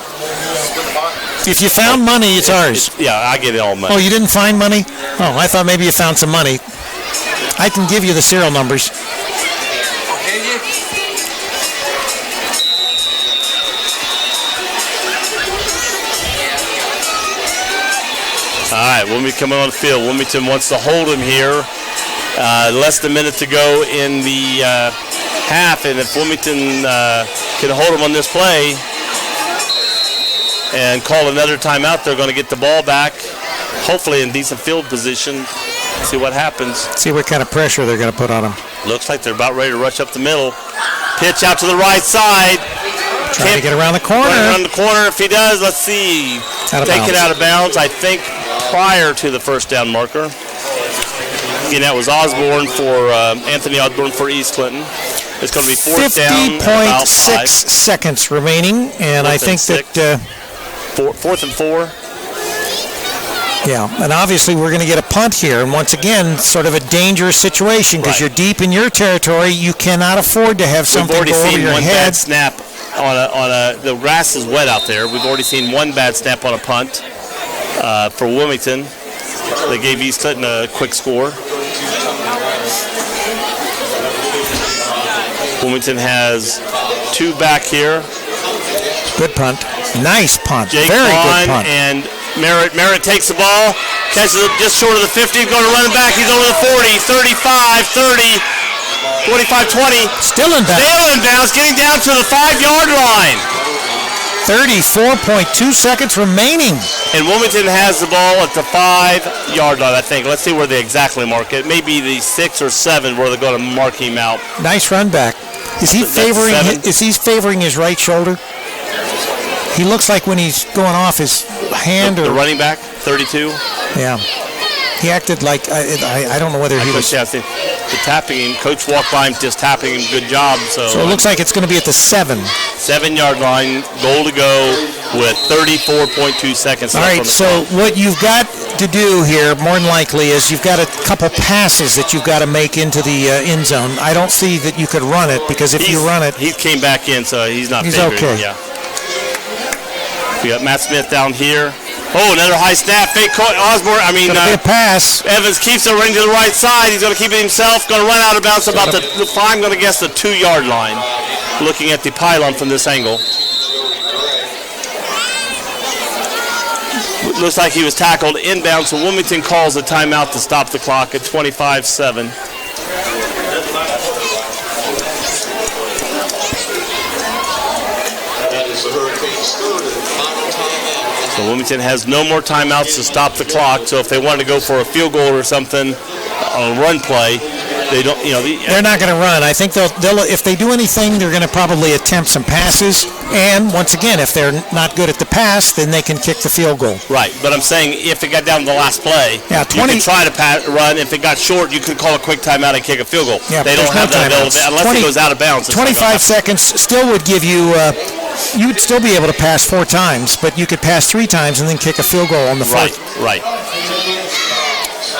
If you found money, it's ours. Yeah, I get it all money. Oh, you didn't find money? Oh, I thought maybe you found some money. I can give you the serial numbers. All right, Wilmington coming on the field. Wilmington wants to hold him here. Less than a minute to go in the half, and if Wilmington can hold him on this play and call another timeout, they're going to get the ball back, hopefully in decent field position. See what happens. See what kind of pressure they're going to put on him. Looks like they're about ready to rush up the middle. Pitch out to the right side. Trying to get around the corner. Around the corner. If he does, let's see. Take it out of bounds, I think, prior to the first down marker. Again, that was Osborne for Anthony Osborne for East Clinton. It's going to be fourth down. 50.6 seconds remaining, and I think that fourth and 4. Yeah, and obviously we're going to get a punt here, and once again, sort of a dangerous situation because you're deep in your territory. You cannot afford to have something go over your head. We've already seen one bad snap the grass is wet out there. We've already seen one bad snap on a punt for Wilmington. They gave East Clinton a quick score. Wilmington has 2 back here. Good punt. Nice punt. Jake Very Vaughn good punt. And Merritt takes the ball, catches it just short of the 50, going to run it back. He's over the 40, 35, 30, 25, 20. Still in bounds. Still in bounds, getting down to the 5-yard line. 34.2 seconds remaining. And Wilmington has the ball at the 5-yard line, I think. Let's see where they exactly mark it. Maybe the 6 or 7 where they're going to mark him out. Nice run back. Is he favoring his right shoulder? He looks like when he's going off his hand the running back, 32. Yeah. He acted like I don't know whether he was. Yeah, the tapping him. Coach walked by him, just tapping him. Good job. So it looks like it's going to be at the 7-yard line. Goal to go with 34.2 seconds left. All right. So what you've got to do here, more than likely, is you've got a couple passes that you've got to make into the end zone. I don't see that you could run it because if you run it, he came back in, so he's not. He's favored. okay. Yeah. We got Matt Smith down here. Oh, another high snap. Fake Osborne. I mean, a pass. Evans keeps it running to the right side. He's going to keep it himself. Going to run out of bounds about I'm going to guess the 2-yard line. Looking at the pylon from this angle. Looks like he was tackled inbound, so Wilmington calls a timeout to stop the clock at 25-7. So Wilmington has no more timeouts to stop the clock. So if they wanted to go for a field goal or something on a run play, they don't. They're not going to run. I think they'll if they do anything, they're going to probably attempt some passes. And once again, if they're not good at the pass, then they can kick the field goal. Right. But I'm saying if it got down to the last play, you could try to run. If it got short, you could call a quick timeout and kick a field goal. Yeah, they don't have that available unless it goes out of bounds. 25 seconds still would give you. You would still be able to pass 4 times, but you could pass 3 times and then kick a field goal on the fourth. Right.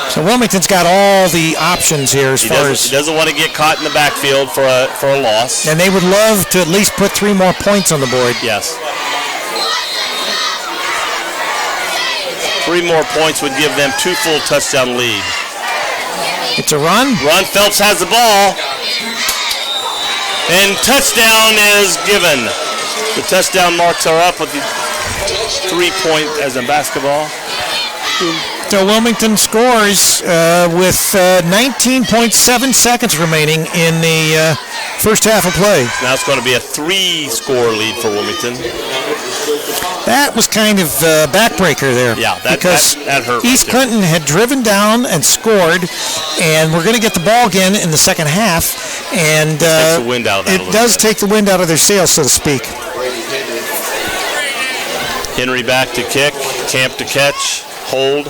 So Wilmington's got all the options here as far as he doesn't want to get caught in the backfield for a loss. And they would love to at least put 3 more points on the board. Yes. 3 more points would give them 2 full touchdown lead. It's a run. Phelps has the ball. And touchdown is given. The touchdown marks are up with the 3-point as in basketball. So Wilmington scores with 19.7 seconds remaining in the first half of play. Now it's going to be a 3-score lead for Wilmington. That was kind of a backbreaker there. Yeah, that hurt. East Clinton had driven down and scored, and we're going to get the ball again in the second half. And it takes the wind out of that it does take the wind out of their sails, so to speak. Henry back to kick, Camp to catch, hold.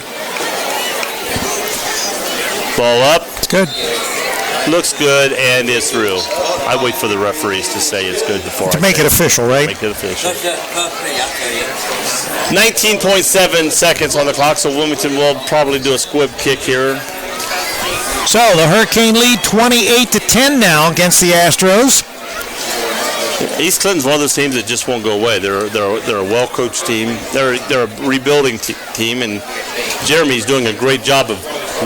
Ball up. It's good. Looks good, and it's through. I wait for the referees to say it's good before to make it official, right? Make it official. 19.7 seconds on the clock, so Wilmington will probably do a squib kick here. So the Hurricane lead 28-10 now against the Astros. East Clinton's one of those teams that just won't go away. They're a well-coached team. They're a rebuilding team, and Jeremy's doing a great job of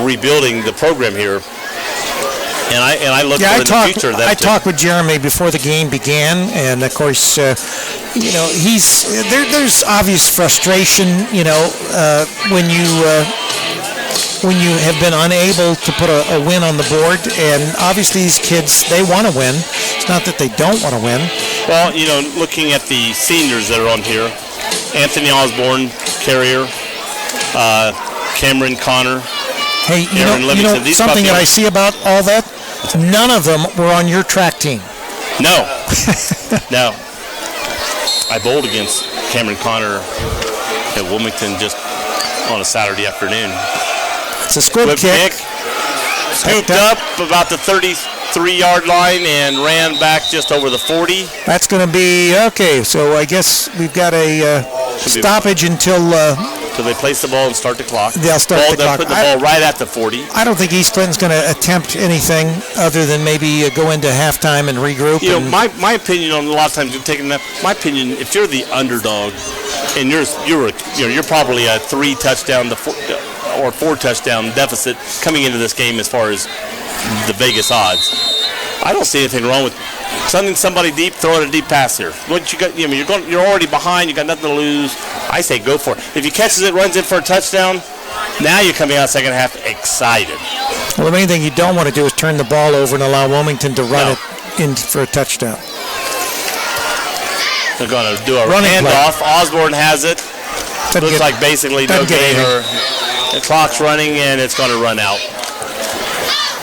rebuilding the program here. And I look for in the future that I talked with Jeremy before the game began, and of course, he's there's obvious frustration, when you have been unable to put a win on the board, and obviously these kids, they want to win. It's not that they don't want to win. Well, looking at the seniors that are on here, Anthony Osborne, Carrier, Cameron Connor, Hey, Here in Livingston. These something that I Buffaloes- see about all that? None of them were on your track team. No. No. I bowled against Cameron Connor at Wilmington just on a Saturday afternoon. It's a squib Whip kick. kick. Scooped up about the 33-yard line and ran back just over the 40. That's going to be okay. So I guess we've got a stoppage until So they place the ball and start the clock. they'll start the They'll clock. put the ball right at the 40. I don't think East Clinton's going to attempt anything other than maybe go into halftime and regroup. You know, and my opinion on a lot of times you're taking that. My opinion, if you're the underdog, and you're probably a 3 touchdown or 4 touchdown deficit coming into this game as far as the Vegas odds. I don't see anything wrong with sending somebody deep, throwing a deep pass here. What you got? You're already behind. You got nothing to lose. I say go for it. If he catches it, runs in for a touchdown, now you're coming out second half excited. well, the main thing you don't want to do is turn the ball over and allow Wilmington to run it in for a touchdown. They're going to do a Running handoff. Osborne has it. Doesn't Looks get- like basically no doesn't get gain. anything. The clock's running and it's going to run out.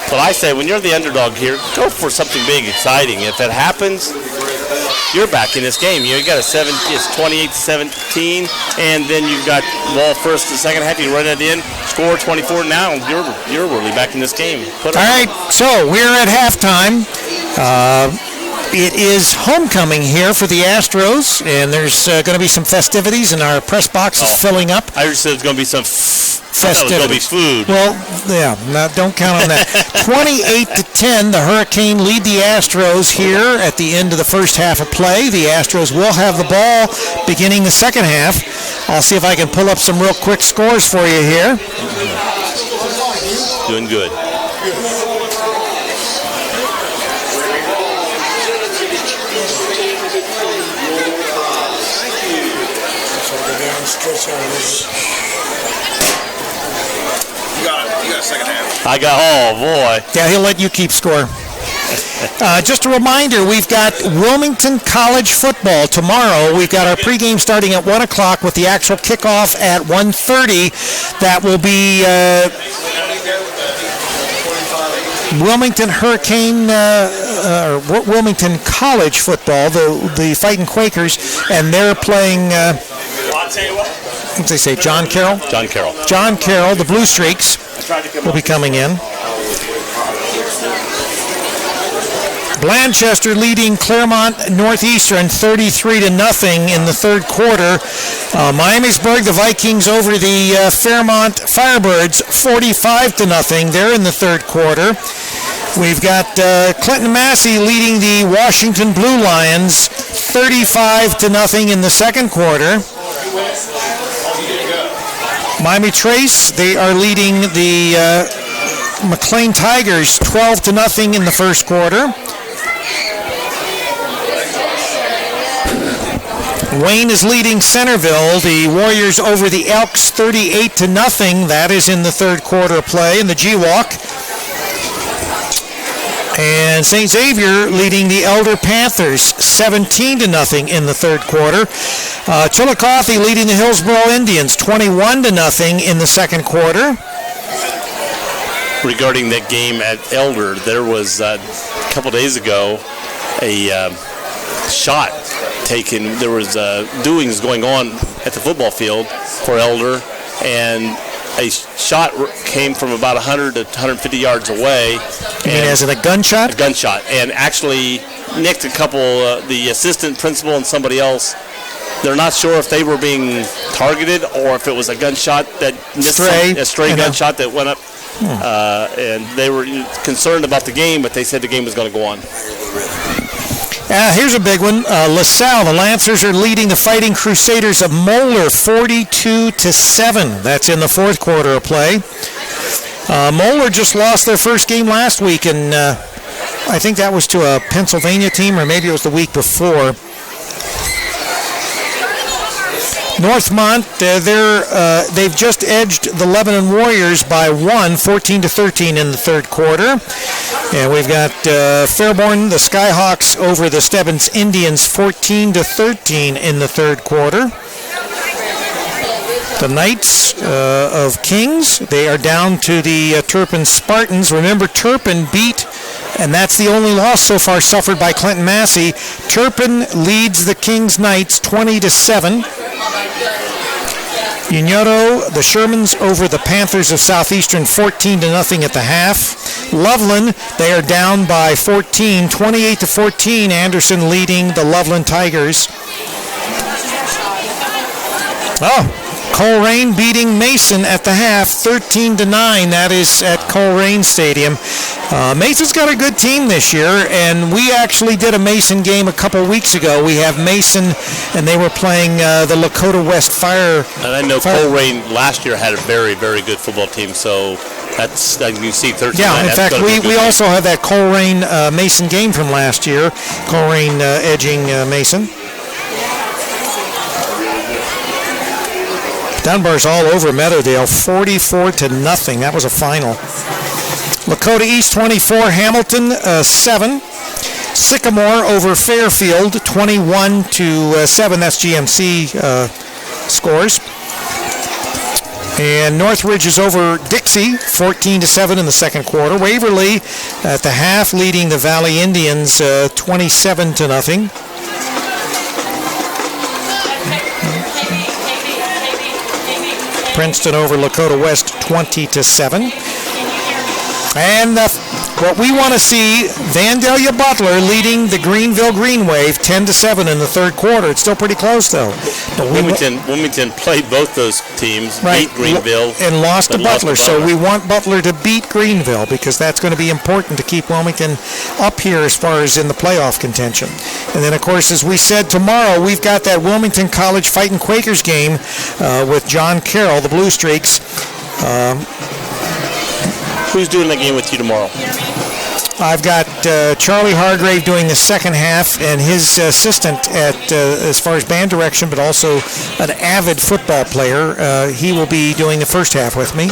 But I say when you're the underdog here, go for something big, exciting. If it happens, you're back in this game. You got it's 28-17, and then you've got ball first and second half. You run it in, score 24. Now you're really back in this game. All right, so we're at halftime. It is homecoming here for the Astros, and there's going to be some festivities, and our press box is filling up. I just said it's going to be some Festivities. food. Well, yeah, don't count on that. 28-10, the Hurricane lead the Astros here at the end of the first half of play. The Astros will have the ball beginning the second half. I'll see if I can pull up some real quick scores for you here. Doing good. You got a second half. Oh boy. Yeah, he'll let you keep score. Just a reminder, we've got Wilmington College football tomorrow. We've got our pregame starting at 1 o'clock with the actual kickoff at 1:30. That will be Wilmington Hurricane, or Wilmington College football, the Fighting Quakers, and they're playing, I'll tell you what. what did they say, John Carroll? John Carroll. John Carroll, the Blue Streaks, will be coming in. Blanchester leading Claremont Northeastern 33-0 in the third quarter. Miamisburg, the Vikings over the Fairmont Firebirds 45-0. They're in the third quarter. We've got Clinton Massey leading the Washington Blue Lions 35-0 in the second quarter. Miami Trace, they are leading the McLean Tigers 12-0 in the first quarter. Wayne is leading Centerville. The Warriors over the Elks 38-0. That is in the third quarter of play in the G-Walk. And St. Xavier leading the Elder Panthers 17-0 in the third quarter. Chillicothe leading the Hillsborough Indians 21-0 in the second quarter. Regarding that game at Elder, there was a couple days ago a shot taken. There was doings going on at the football field for Elder, and a shot came from about 100 to 150 yards away. You mean as in a gunshot? A gunshot, and actually nicked a couple, the assistant principal and somebody else. They're not sure if they were being targeted or if it was a gunshot that missed a stray gunshot that went up. And they were concerned about the game, but they said the game was going to go on. Here's a big one. LaSalle, the Lancers are leading the Fighting Crusaders of Moeller 42-7. That's in the fourth quarter of play. Moeller just lost their first game last week, and I think that was to a Pennsylvania team, or maybe it was the week before. Northmont, they've just edged the Lebanon Warriors by 14-13 in the third quarter. And we've got Fairborn, the Skyhawks over the Stebbins Indians 14-13 in the third quarter. The Knights of Kings, they are down to the Turpin Spartans. Remember, Turpin beat, and that's the only loss so far suffered by Clinton Massey. Turpin leads the Kings Knights 20-7. Unioto, the Shermans over the Panthers of Southeastern 14-0 at the half. Loveland, they are down by 14, 28-14. Anderson leading the Loveland Tigers. Oh, Coleraine beating Mason at the half, 13-9. That is at Coleraine Stadium. Mason's got a good team this year, and we actually did a Mason game a couple weeks ago. We have Mason, and they were playing the Lakota West Fire. And I know Coleraine last year had a very, very good football team, so that's, you see 13. Yeah, in fact, we also have that Coleraine Mason game from last year. Coleraine edging Mason. Dunbar's all over Meadowdale, 44-0. That was a final. Lakota East 24, Hamilton 7. Sycamore over Fairfield 21-7. That's GMC scores. And Northridge is over Dixie 14-7 in the second quarter. Waverly at the half leading the Valley Indians 27-0. Princeton over Lakota West 20-7. And what we want to see, Vandalia Butler leading the Greenville Green Wave 10-7 in the third quarter. It's still pretty close, though. Wilmington played both those teams, right, beat Greenville, and lost to Butler. So we want Butler to beat Greenville because that's going to be important to keep Wilmington up here as far as in the playoff contention. And then, of course, as we said, tomorrow we've got that Wilmington College Fighting Quakers game with John Carroll, the Blue Streaks. Who's doing that game with you tomorrow? I've got Charlie Hargrave doing the second half, and his assistant at as far as band direction, but also an avid football player. He will be doing the first half with me.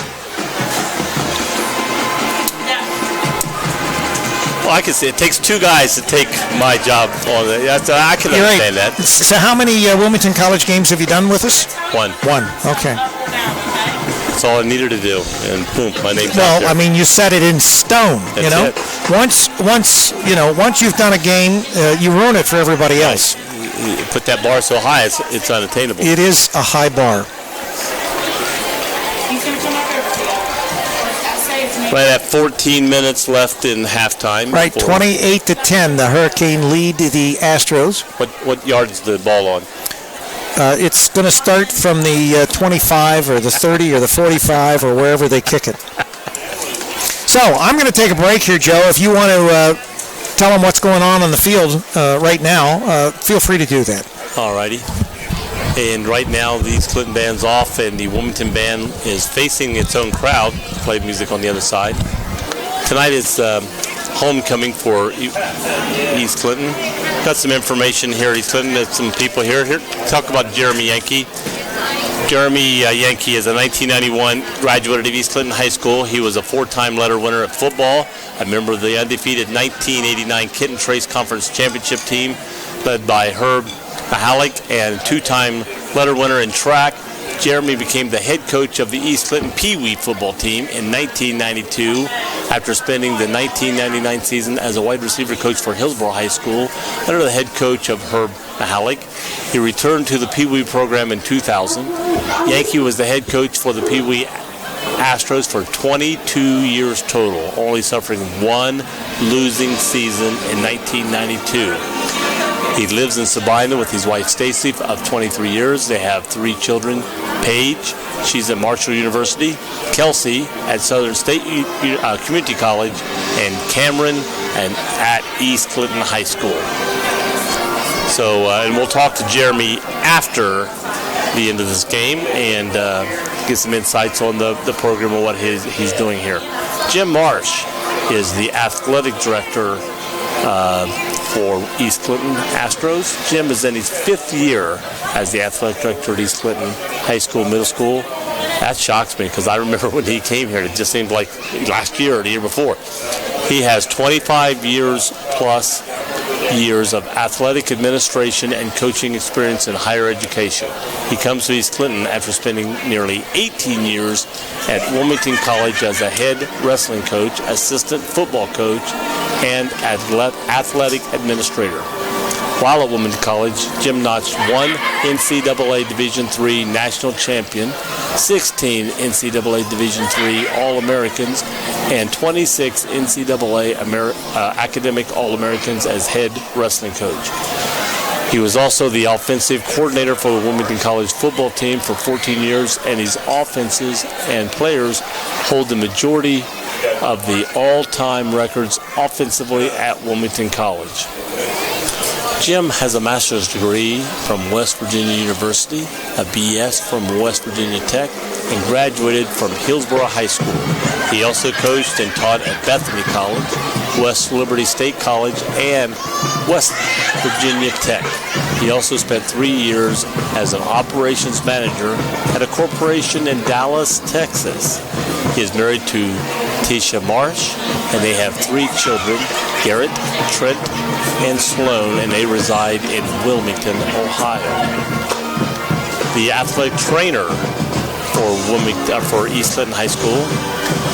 Well, I can see it takes two guys to take my job on it. I can understand that. So how many Wilmington College games have you done with us? One. Okay. That's all I needed to do, and boom, my name's out Well, there. I mean, you set it in stone. That's you know, it. once you've done a game, you ruin it for everybody else. You put that bar so high, it's unattainable. It is a high bar. Right at 14 minutes left in halftime. Right, 28-10. The Hurricane lead the Astros. What yard is the ball on? It's going to start from the 25 or the 30 or the 45 or wherever they kick it. So I'm going to take a break here, Joe. If you want to tell them what's going on the field right now, feel free to do that. All righty. And right now, the East Clinton band's off, and the Wilmington band is facing its own crowd. Play music on the other side. Tonight is homecoming for East Clinton. Got some information here at East Clinton. There's some people here. Talk about Jeremy Yankee. Jeremy Yankee is a 1991 graduate of East Clinton High School. He was a four-time letter winner at football, a member of the undefeated 1989 Kitten Trace Conference Championship team led by Herb Mahalik, and two-time letter winner in track. Jeremy became the head coach of the East Clinton Pee Wee football team in 1992 after spending the 1999 season as a wide receiver coach for Hillsborough High School under the head coach of Herb Mahalik. He returned to the Pee Wee program in 2000. Yankee was the head coach for the Pee Wee Astros for 22 years total, only suffering one losing season in 1992. He lives in Sabina with his wife Stacy of 23 years. They have three children. Paige, she's at Marshall University. Kelsey at Southern State Community College. And Cameron at East Clinton High School. So, and we'll talk to Jeremy after the end of this game and get some insights on the program and what he's doing here. Jim Marsh is the athletic director for East Clinton Astros. Jim is in his fifth year as the athletic director at East Clinton High School, Middle School. That shocks me because I remember when he came here, it just seemed like last year or the year before. He has 25 years plus years of athletic administration and coaching experience in higher education. He comes to East Clinton after spending nearly 18 years at Wilmington College as a head wrestling coach, assistant football coach, and athletic administrator. While at Wilmington College, Jim notched 1 NCAA Division III national champion, 16 NCAA Division III All-Americans, and 26 NCAA Academic All-Americans as head wrestling coach. He was also the offensive coordinator for the Wilmington College football team for 14 years, and his offenses and players hold the majority of the all-time records offensively at Wilmington College. Jim has a master's degree from West Virginia University, a BS from West Virginia Tech, and graduated from Hillsborough High School. He also coached and taught at Bethany College, West Liberty State College, and West Virginia Tech. He also spent 3 years as an operations manager at a corporation in Dallas, Texas. He is married to Tisha Marsh, and they have 3 children, Garrett, Trent, and Sloan, and they reside in Wilmington, Ohio. The athletic trainer for East Clinton High School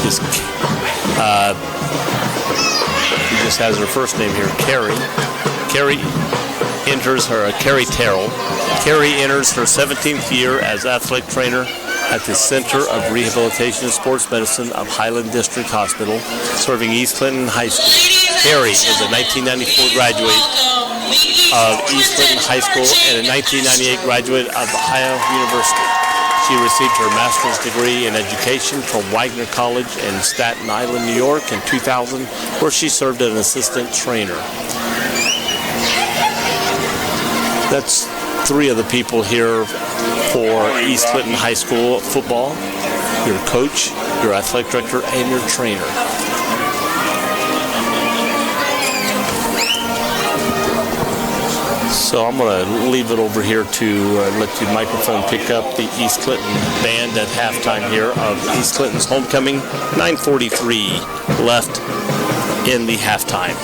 is, he just has her first name here, Carrie. Carrie Terrell. Carrie enters her 17th year as athletic trainer at the Center of Rehabilitation and Sports Medicine of Highland District Hospital, serving East Clinton High School. Carrie is a 1994 graduate of East Clinton High School and a 1998 graduate of Ohio University. She received her master's degree in education from Wagner College in Staten Island, New York in 2000, where she served as an assistant trainer. That's 3 of the people here for East Clinton High School football: your coach, your athletic director, and your trainer. So I'm going to leave it over here to let the microphone pick up the East Clinton band at halftime here of East Clinton's homecoming. 9:43 left in the halftime.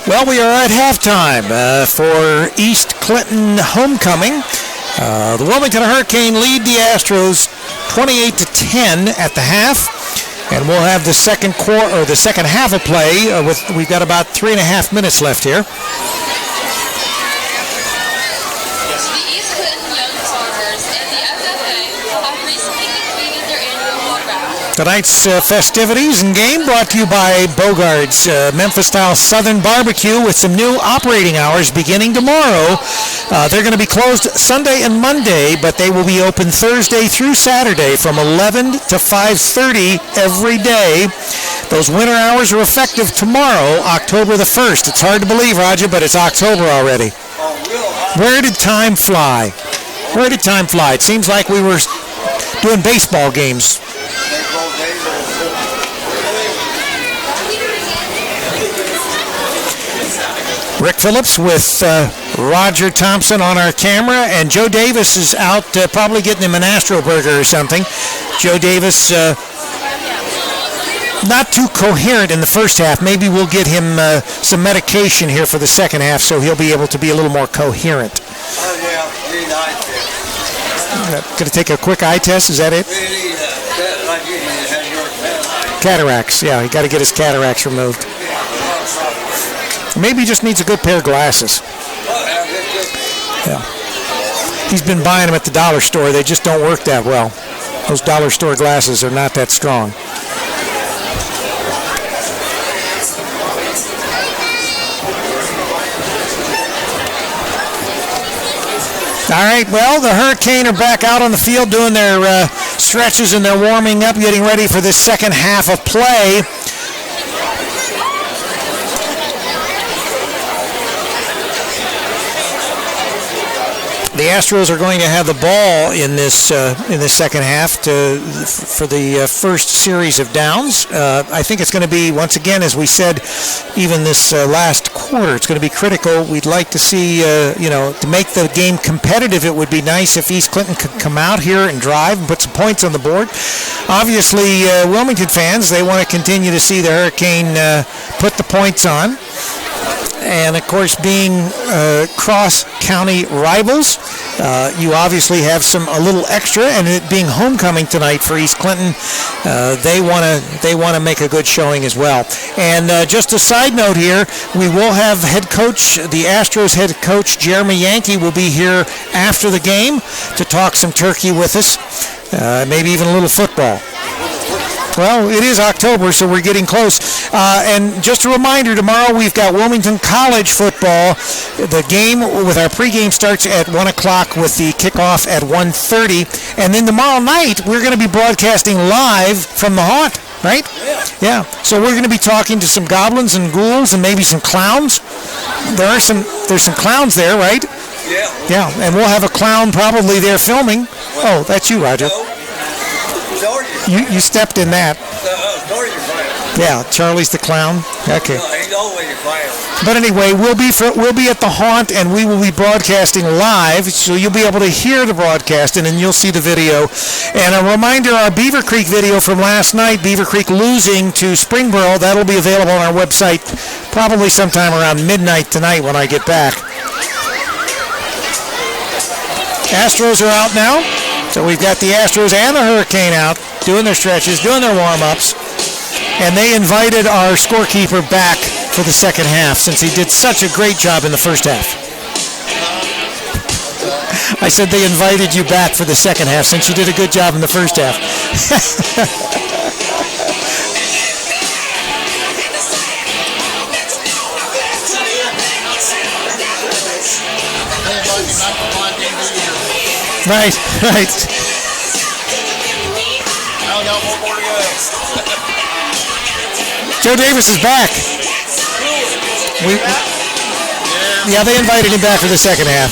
Well, we are at halftime for East Clinton homecoming. The Wilmington Hurricane lead the Astros 28-10 at the half, and we'll have the second half of play. We've got about 3.5 minutes left here. Tonight's festivities and game brought to you by Bogart's Memphis-style Southern Barbecue with some new operating hours beginning tomorrow. They're going to be closed Sunday and Monday, but they will be open Thursday through Saturday from 11 to 5:30 every day. Those winter hours are effective tomorrow, October the 1st. It's hard to believe, Roger, but it's October already. Where did time fly? Where did time fly? It seems like we were doing baseball games. Rick Phillips with Roger Thompson on our camera, and Joe Davis is out probably getting him an Astro burger or something. Joe Davis not too coherent in the first half. Maybe we'll get him some medication here for the second half so he'll be able to be a little more coherent. Going to take a quick eye test, is that it? Cataracts, yeah, he got to get his cataracts removed. Maybe he just needs a good pair of glasses. Yeah. He's been buying them at the dollar store. They just don't work that well. Those dollar store glasses are not that strong. All right, well, the Hurricane are back out on the field doing their stretches and they're warming up, getting ready for this second half of play. The Astros are going to have the ball in this second half for the first series of downs. I think it's going to be, once again, as we said, even this last quarter, it's going to be critical. We'd like to see, to make the game competitive, it would be nice if East Clinton could come out here and drive and put some points on the board. Obviously, Wilmington fans, they want to continue to see the Hurricane put the points on. And, of course, being cross-county rivals, you obviously have a little extra, and it being homecoming tonight for East Clinton, they want to make a good showing as well. And just a side note here, we will have the Astros head coach Jeremy Yankee will be here after the game to talk some turkey with us, maybe even a little football. Well, it is October, so we're getting close. And just a reminder, tomorrow we've got Wilmington College football. The game with our pregame starts at 1 o'clock with the kickoff at 1:30. And then tomorrow night, we're going to be broadcasting live from the haunt, right? Yeah. So we're going to be talking to some goblins and ghouls and maybe some clowns. There's some clowns there, right? Yeah. Yeah, and we'll have a clown probably there filming. Oh, that's you, Roger. You stepped in that. Yeah, Charlie's the clown. Okay. But anyway, we'll be at the haunt, and we will be broadcasting live, so you'll be able to hear the broadcast, and then you'll see the video. And a reminder, our Beaver Creek video from last night, Beaver Creek losing to Springboro, that'll be available on our website probably sometime around midnight tonight when I get back. Astros are out now. So we've got the Astros and the Hurricane out, doing their stretches, doing their warm-ups. And they invited our scorekeeper back for the second half since he did such a great job in the first half. I said they invited you back for the second half since you did a good job in the first half. Right. Joe Davis is back. Yeah, they invited him back for the second half.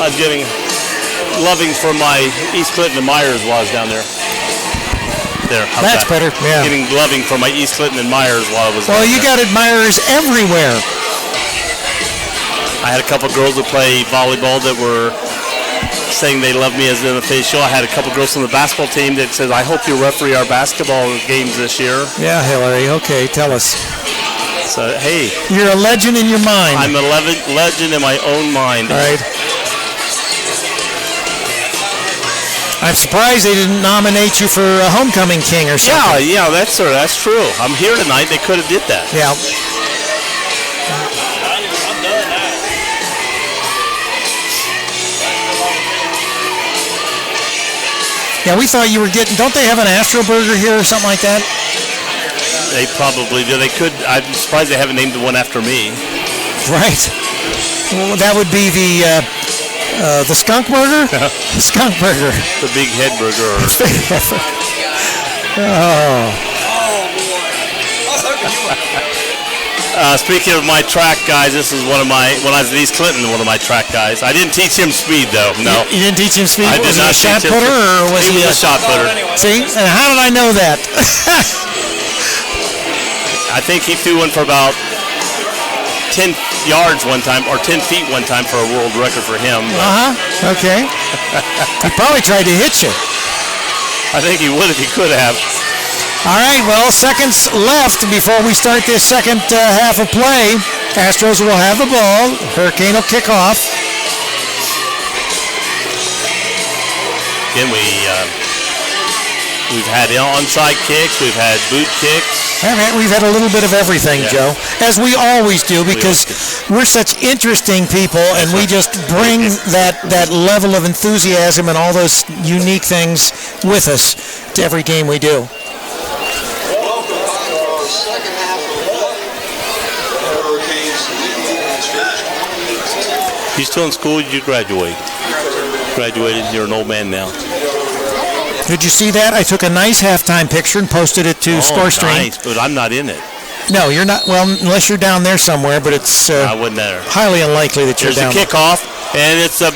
I was getting loving for my East Clinton and Myers while I was down there. That's better. Yeah. Getting loving for my East Clinton and Myers while I was Well, you got admirers everywhere. I had a couple girls that play volleyball that were saying they love me as an official. I had a couple girls on the basketball team that says, I hope you referee our basketball games this year. Yeah, Hillary. Okay, tell us. So, hey. You're a legend in your mind. I'm a legend in my own mind. All right. I'm surprised they didn't nominate you for a homecoming king or something. Yeah, that's true. I'm here tonight. They could have did that. Yeah. Yeah, we thought you were getting. Don't they have an Astro Burger here or something like that? They probably do. They could. I'm surprised they haven't named the one after me. Right. Well, that would be the skunk burger. Skunk burger. The big head burger. Oh. Speaking of my track guys, this is when I was at East Clinton, one of my track guys. I didn't teach him speed though. No. You didn't teach him speed? I did was not he a shot teach him putter or was he was a shot putter? See? And how did I know that? I think he threw one for about 10 yards one time, or 10 feet one time for a world record for him. Okay. He probably tried to hit you. I think he would if he could have. All right, well, seconds left before we start this second half of play. Astros will have the ball. Hurricane will kick off. Again, we've had onside kicks, we've had boot kicks. We've had a little bit of everything, Joe, as we always do, because we're such interesting people, and we just bring that level of enthusiasm and all those unique things with us to every game we do. You still in school? Did you graduate? Graduated. You're an old man now. Did you see that? I took a nice halftime picture and posted it to ScoreStream. Nice, but I'm not in it. No, you're not. Well, unless you're down there somewhere, but it's I wasn't there. highly unlikely that you're down there. There's a kickoff, and it's a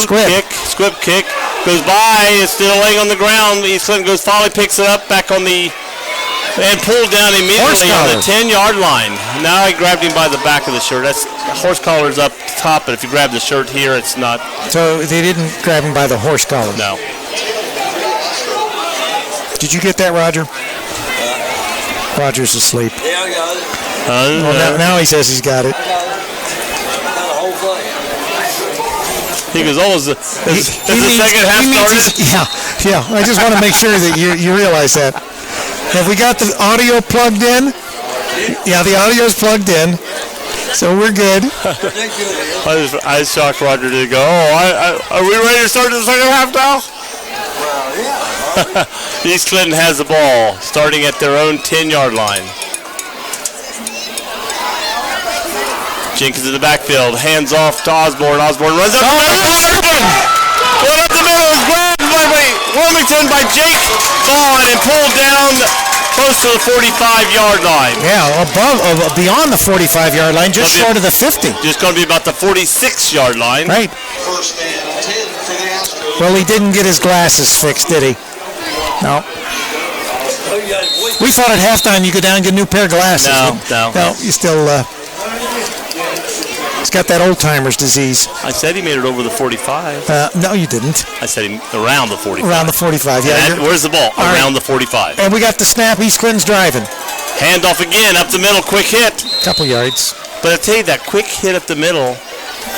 squib kick. Goes by, it's still laying on the ground. East Clinton goes follow, picks it up, back on the, and pulled down immediately on the 10-yard line. Now I grabbed him by the back of the shirt. That's horse collar's up top, but if you grab the shirt here, it's not. So they didn't grab him by the horse collar? No. Did you get that, Roger? Roger's asleep. Yeah, I got it. Well, now he says he's got it. He goes, oh, is the second half started? Yeah. I just want to make sure that you realize that. Have we got the audio plugged in? Yeah, the audio's plugged in. So we're good. I was shocked Roger did go, are we ready to start the second half now? Well, yeah. East Clinton has the ball, starting at their own 10-yard line. Jenkins in the backfield, hands off to Osborne. Osborne runs up the middle. Going up the middle is grabbed by Wilmington by Jake Vaughn and pulled down close to the 45-yard line. Yeah, beyond the 45-yard line, just short of the 50. Just going to be about the 46-yard line. Right. First and 10 for the Astros. Well, he didn't get his glasses fixed, did he? No. We thought at halftime you go down and get a new pair of glasses. No. You still. He's got that old-timer's disease. I said he made it over the 45. No, you didn't. I said he around the 45. Around the 45, yeah. Where's the ball? Around the 45. And we got the snap. East Clinton's driving. Handoff again, up the middle, quick hit. Couple yards. But I tell you, that quick hit up the middle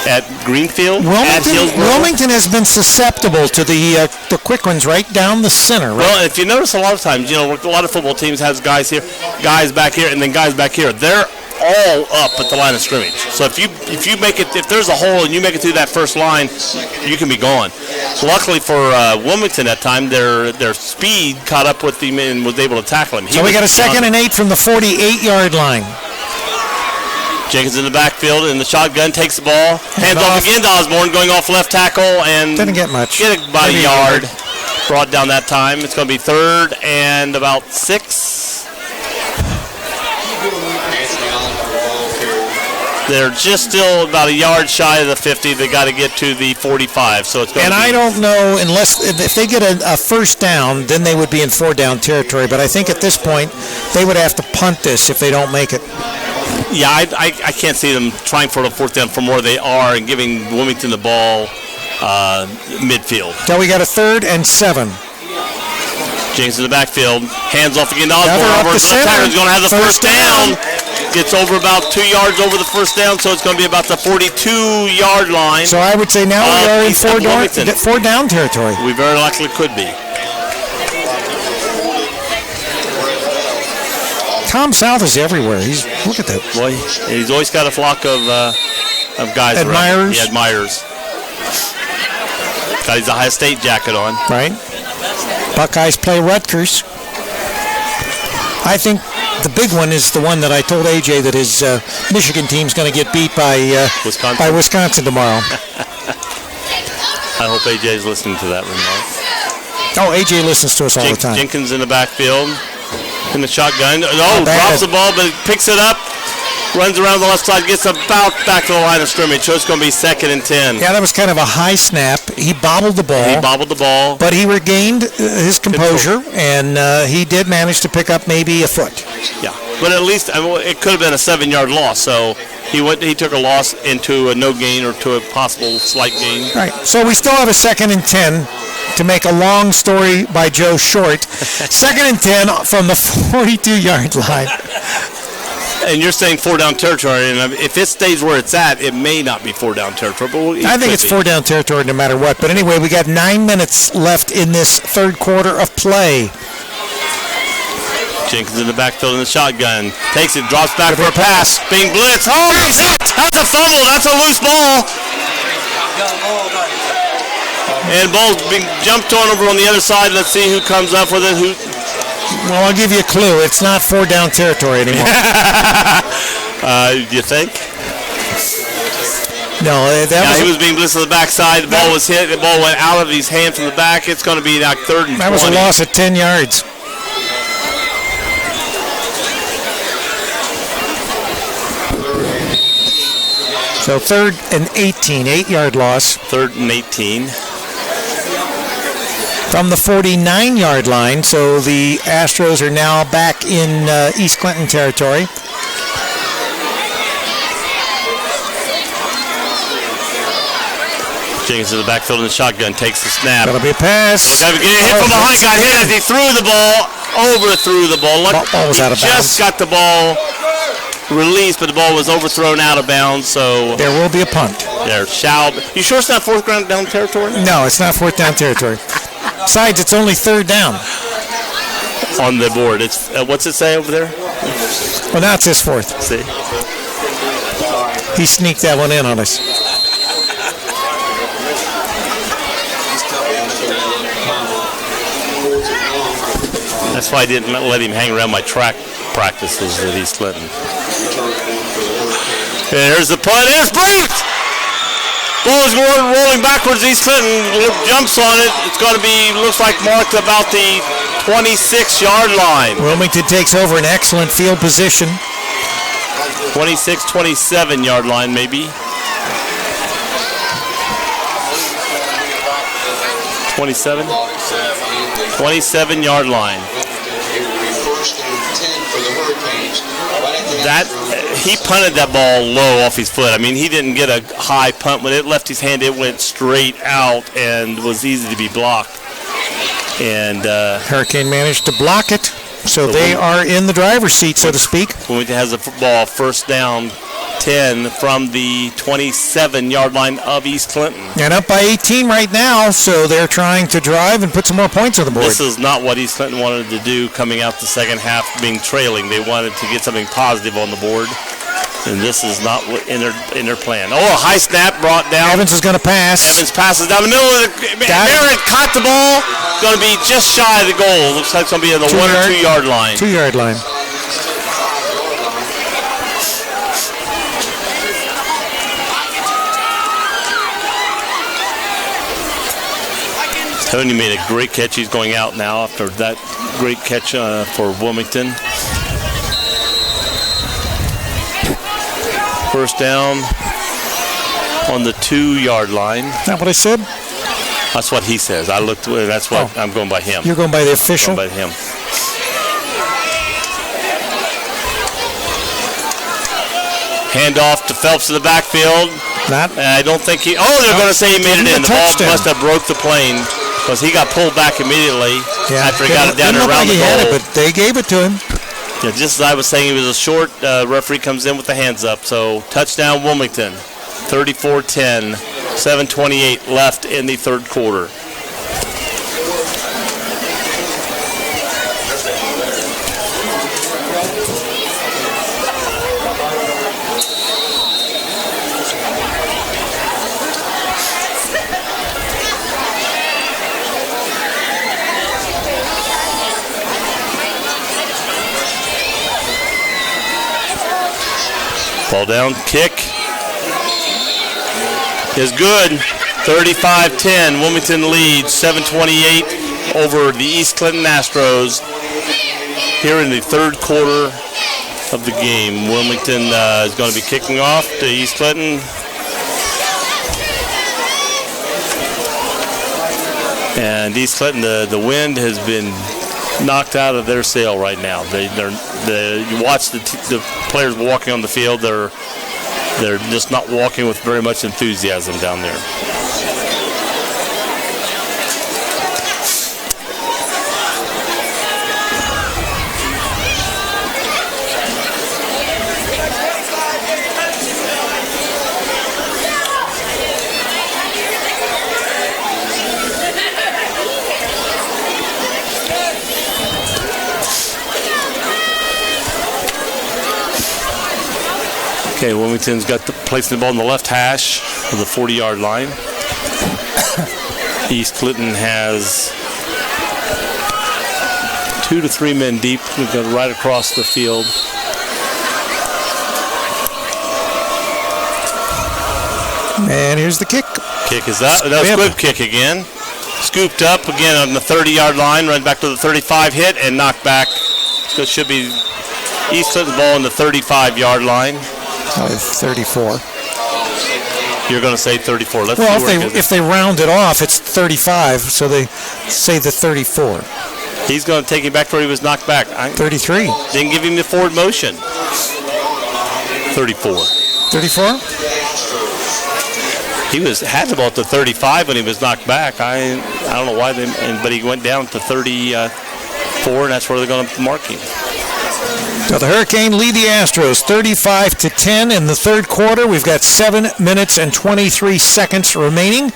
at Greenfield, at Hillsborough. Wilmington has been susceptible to the quick ones right down the center. Right? Well, if you notice, a lot of times, a lot of football teams has guys here, guys back here, and then guys back here. They're all up at the line of scrimmage. So if you make it, if there's a hole and you make it through that first line, you can be gone. Luckily for Wilmington that time, their speed caught up with him and was able to tackle him. So we got a 2nd and 8 from the 48-yard line. Jenkins in the backfield, and the shotgun takes the ball. Hands off again to Osborne, going off left tackle, and didn't get much. Get about a yard. Brought down that time. It's going to be 3rd and about 6. They're just still about a yard shy of the 50. They got to get to the 45. So it's going. And I don't know if they get a first down, then they would be in 4-down territory. But I think at this point they would have to punt this if they don't make it. Yeah, I can't see them trying for the 4th down from where they are and giving Wilmington the ball midfield. So we got a 3rd and 7. James in the backfield, hands off again to Gather Osborne. up the Osborne's left center. tackle is going to have the First first down. Gets over about 2 yards over the first down, so it's going to be about the 42-yard line. So I would say now we are in East of Wilmington. 4 down territory. We very likely could be. Tom South is everywhere. Look at that. Boy, he's always got a flock of guys around. Admirers. He admires. Got his Ohio State jacket on. Right. Buckeyes play Rutgers. I think the big one is the one that I told AJ that his Michigan team's going to get beat by Wisconsin tomorrow. I hope AJ's listening to that remark. Oh, AJ listens to us all the time. Jenkins in the backfield. In the shotgun. bad. Drops the ball, but picks it up. Runs around the left side, gets about back to the line of scrimmage. So it's going to be 2nd and 10. Yeah, that was kind of a high snap. He bobbled the ball. But he regained his composure, and he did manage to pick up maybe a foot. Yeah, but at least it could have been a 7-yard loss. So he took a loss into a no gain or to a possible slight gain. Right. So we still have a 2nd and 10. To make a long story by Joe short, 2nd and 10 from the 42-yard line. And you're saying 4 down territory, and if it stays where it's at, it may not be 4 down territory. But I think it's 4 down territory no matter what. But anyway, we got 9 minutes left in this 3rd quarter of play. Jenkins in the backfield in the shotgun. Takes it, drops back for a pass. Being blitzed. Oh, he's hit! That's a fumble. That's a loose ball. And ball's being jumped on over on the other side. Let's see who comes up with it. Well, I'll give you a clue. It's not 4 down territory anymore. You think? No, he was being blitzed on the backside. The ball was hit. The ball went out of his hand from the back. It's going to be now 3rd and 20. That was a loss at 10 yards. So 3rd and 18, 8-yard loss. 3rd and 18. From the 49-yard line, so the Astros are now back in East Clinton territory. Jenkins in the backfield in the shotgun, takes the snap. That'll be a pass. Got hit from behind, got hit as he threw the ball, overthrew the ball. Ball was out of bounds. Just got the ball released, but the ball was overthrown out of bounds, so there will be a punt. You sure it's not 4th down territory? No, it's not 4th down territory. Besides, it's only 3rd down. On the board. It's what's it say over there? Well, now it says 4th. See? He sneaked that one in on us. That's why I didn't let him hang around my track practices at East Clinton. There's the punt. It's briefed! Ball is rolling backwards. East Clinton jumps on it. It's going to be, looks like, marked about the 26-yard line. Wilmington takes over an excellent field position. 26, 27-yard line, maybe. 27? 27-yard line. He punted that ball low off his foot. I mean, he didn't get a high punt. When it left his hand, it went straight out and was easy to be blocked. And Hurricane managed to block it, so they are in the driver's seat, so to speak. Wilmington has a football 1st down 10 from the 27-yard line of East Clinton. And up by 18 right now, so they're trying to drive and put some more points on the board. This is not what East Clinton wanted to do coming out the second half, being trailing. They wanted to get something positive on the board, and this is not what in their plan. Oh, a high snap brought down. Evans is going to pass. Evans passes down the middle of the. Barrett caught the ball. Going to be just shy of the goal. Looks like it's going to be on the 1 or 2 yard line. 2-yard line. Tony made a great catch. He's going out now after that great catch for Wilmington. 1st down on the 2-yard line. Is that what I said? That's what he says. I looked. That's what I'm going by him. You're going by the official? Going by him. Handoff to Phelps in the backfield. Not. I don't think he. Oh, they're going to say he made it in. The ball must have broke the plane because he got pulled back immediately after he got it down around the goal. But they gave it to him. Yeah, just as I was saying, he was a short. Referee comes in with the hands up. So touchdown, Wilmington, 34-10, 7:28 left in the third quarter. Ball down, kick is good. 35-10, Wilmington leads, 7:28 over the East Clinton Astros here in the third quarter of the game. Wilmington is going to be kicking off to East Clinton. And East Clinton, the wind has been knocked out of their sail right now. You watch the players walking on the field. They're just not walking with very much enthusiasm down there. Okay, Wilmington's got placing the ball in the left hash of the 40-yard line. East Clinton has 2 to 3 men deep. We've got right across the field. And here's the kick. Kick is up. That's a good kick again. Scooped up again on the 30-yard line, run back to the 35, hit, and knocked back. So it should be East Clinton's ball on the 35-yard line. 34. You're going to say 34. Let's well, see if they round it off, it's 35, so they say the 34. He's going to take him back to where he was knocked back. 33. Didn't give him the forward motion. 34. 34? He had the ball at the 35 when he was knocked back. I don't know why, but he went down to 34, and that's where they're going to mark him. So the Hurricane lead the Astros 35-10 in the third quarter. We've got 7 minutes and 23 seconds remaining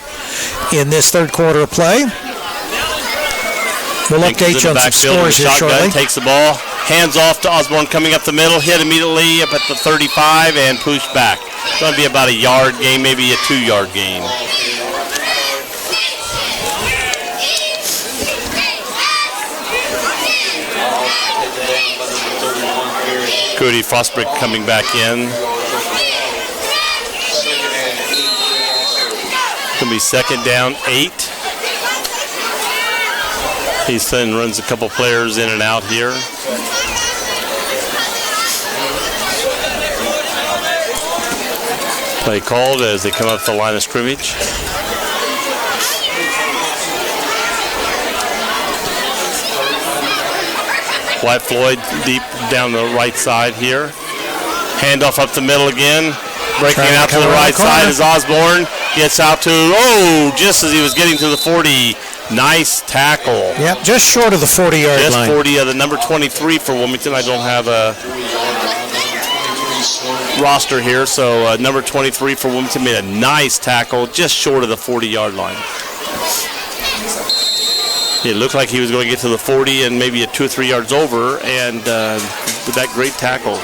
in this third quarter of play. We'll update you on some scores here shortly. Takes the ball, hands off to Osborne coming up the middle, hit immediately up at the 35 and pushed back. It's going to be about a yard gain, maybe a 2-yard gain. Cody Frostbrick coming back in. It's going to be second down, 8. East Clinton runs a couple players in and out here. Play called as they come up the line of scrimmage. Wyatt Floyd deep down the right side here. Handoff up the middle again. Breaking out to the right side is Osborne. Gets out to, just as he was getting to the 40. Nice tackle. Yep, just short of the 40-yard line. Just 40 of the number 23 for Wilmington. I don't have a roster here, so number 23 for Wilmington made a nice tackle just short of the 40-yard line. It looked like he was going to get to the 40 and maybe 2 or 3 yards over, and with that great tackle.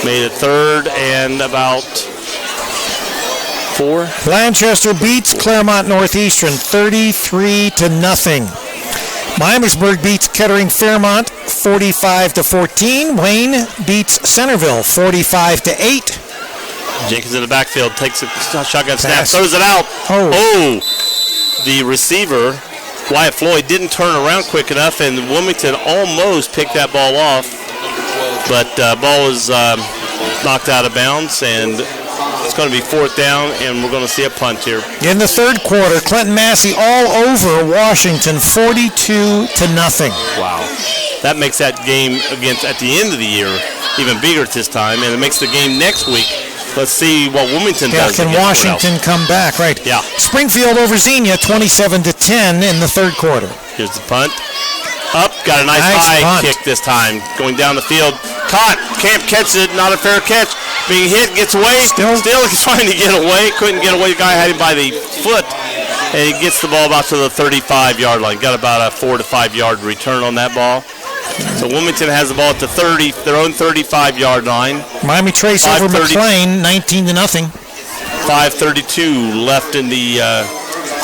Made it third and about 4. Blanchester beats Claremont Northeastern 33-0. Miamisburg beats Kettering Fairmont 45-14. Wayne beats Centerville 45-8. Jenkins in the backfield takes a shotgun snap, throws it out. The receiver, Wyatt Floyd, didn't turn around quick enough, and Wilmington almost picked that ball off. But ball was knocked out of bounds, and it's going to be 4th down, and we're going to see a punt here. In the third quarter, Clinton Massey all over Washington 42-0. Wow. That makes that game against at the end of the year even bigger at this time, and it makes the game next week Let's see what Wilmington Yeah, does. can against Washington come back? Right. Yeah. Springfield over Xenia, 27-10 in the third quarter. Here's the punt. Up, got a nice high punt. kick this time. Going down the field. Caught, can't catch it, not a fair catch. Being hit, gets away. Still trying to get away. Couldn't get away. The guy had him by the foot. And he gets the ball about to the 35-yard line. Got about a 4 to 5 yard return on that ball. So Wilmington has the ball at the 30, their own 35-yard line. Miami Trace over McLean, 19-0. 5:32 left in the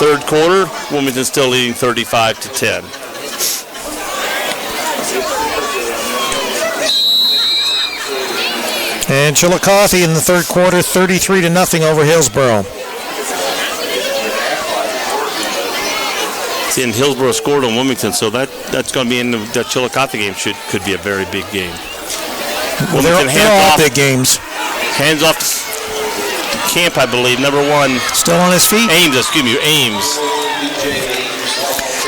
third quarter. Wilmington still leading 35-10. And Chillicothe in the third quarter, 33-0 over Hillsboro. And Hillsboro scored on Wilmington, so that's going to be in the Chillicothe game. Could be a very big game. Well, they're all big games. Hands off to Camp, I believe, number 1. Still on his feet? Ames.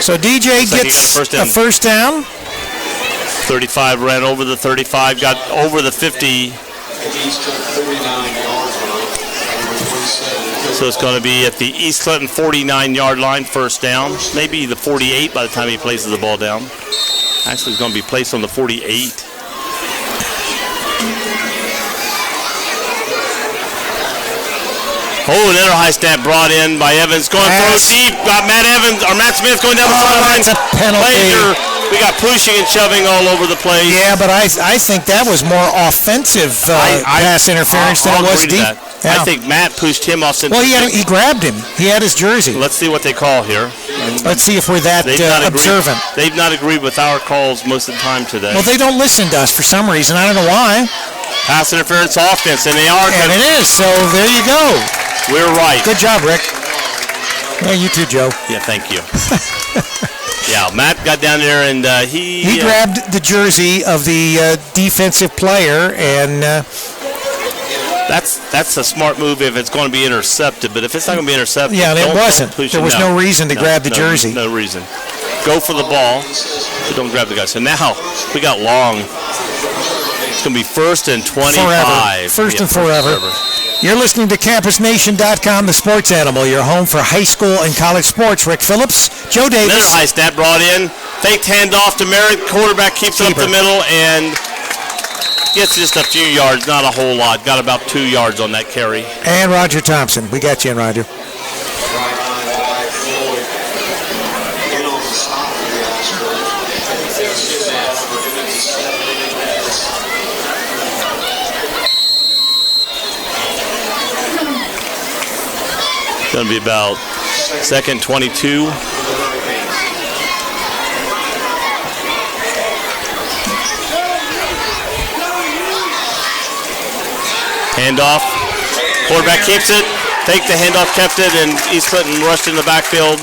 So DJ gets a first down. 35 ran over the 35, got over the 50. So it's going to be at the East Clinton 49-yard line, first down. Maybe the 48 by the time he places the ball down. Actually, it's going to be placed on the 48. Oh, another high snap brought in by Evans. Going through deep. Got Matt Smith going down the sideline. That's a penalty. We got pushing and shoving all over the place. Yeah, but I think that was more offensive pass interference than it was deep. Yeah. I think Matt pushed him off. Well, he grabbed him. He had his jersey. Let's see what they call here. Let's see if we're that observant. They've not agreed with our calls most of the time today. Well, they don't listen to us for some reason. I don't know why. Pass interference offense, and they are. And it is, so there you go. We're right. Good job, Rick. Yeah, you too, Joe. Yeah, thank you. Yeah, Matt got down there, and he grabbed the jersey of the defensive player, and that's a smart move if it's going to be intercepted. But if it's not going to be intercepted, yeah, it wasn't. There was no reason to grab the jersey. No reason. Go for the ball, but don't grab the guy. So now we got long. It's going to be 1st and 25. First and forever. You're listening to CampusNation.com, the sports animal, your home for high school and college sports. Rick Phillips, Joe Davis. Another high snap brought in. Faked handoff to Merritt. Quarterback keeps it up the middle and gets just a few yards, not a whole lot. Got about 2 yards on that carry. And Roger Thompson. We got you in, Roger. Going to be about 2nd 22. Handoff. Quarterback keeps it. Take the handoff, kept it, and East Clinton rushed in the backfield.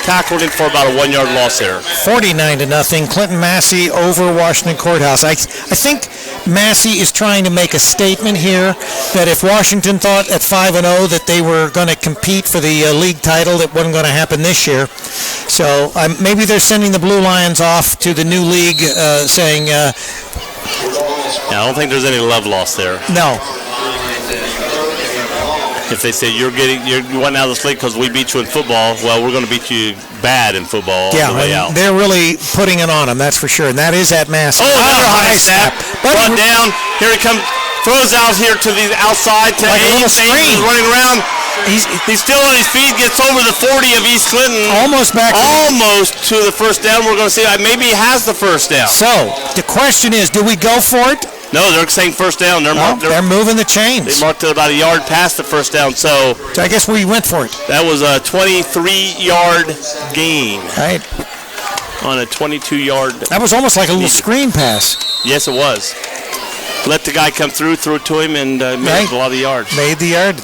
Tackled him for about a 1 yard loss there. 49-0. Clinton Massey over Washington Courthouse. I think Massey is trying to make a statement here that if Washington thought at 5-0 that they were going to compete for the league title, it wasn't going to happen this year. So maybe they're sending the Blue Lions off to the new league saying... yeah, I don't think there's any love lost there. No. If they say you went out of this league because we beat you in football, well, we're going to beat you bad in football all the way out. They're really putting it on them, that's for sure. And that is at Massey. Oh, another high snap. Brought down. Here he comes. Throws out here to the outside to like Ames. Ames running around. He's still on his feet. Gets over the 40 of East Clinton. Almost back. Almost to the first down. We're going to see. Maybe he has the first down. So the question is, do we go for it? No, they're saying first down. They're moving the chains. They marked it about a yard past the first down. So I guess we went for it. That was a 23-yard gain. Right. On a 22-yard. That was almost like a little screen pass. Yes, it was. Let the guy come through, threw it to him, and made a lot of yards. Made the yard.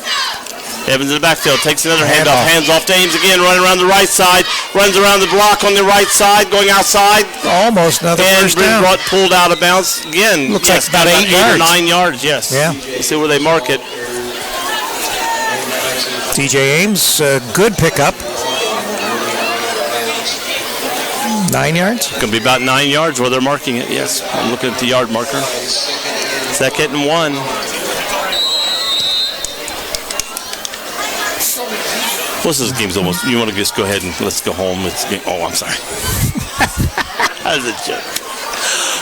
Evans in the backfield takes another handoff. Hands off to Ames again, running around the right side. Runs around the block on the right side, going outside. Almost another first down. And pulled out of bounds again. Looks like about 8 or 9 yards, yes. Yeah. Let's see where they mark it. DJ Ames, good pickup. 9 yards? It's going to be about 9 yards where they're marking it, yes. I'm looking at the yard marker. 2nd and 1. Plus, this game's almost. You want to just go ahead and let's go home. I'm sorry. That was a joke.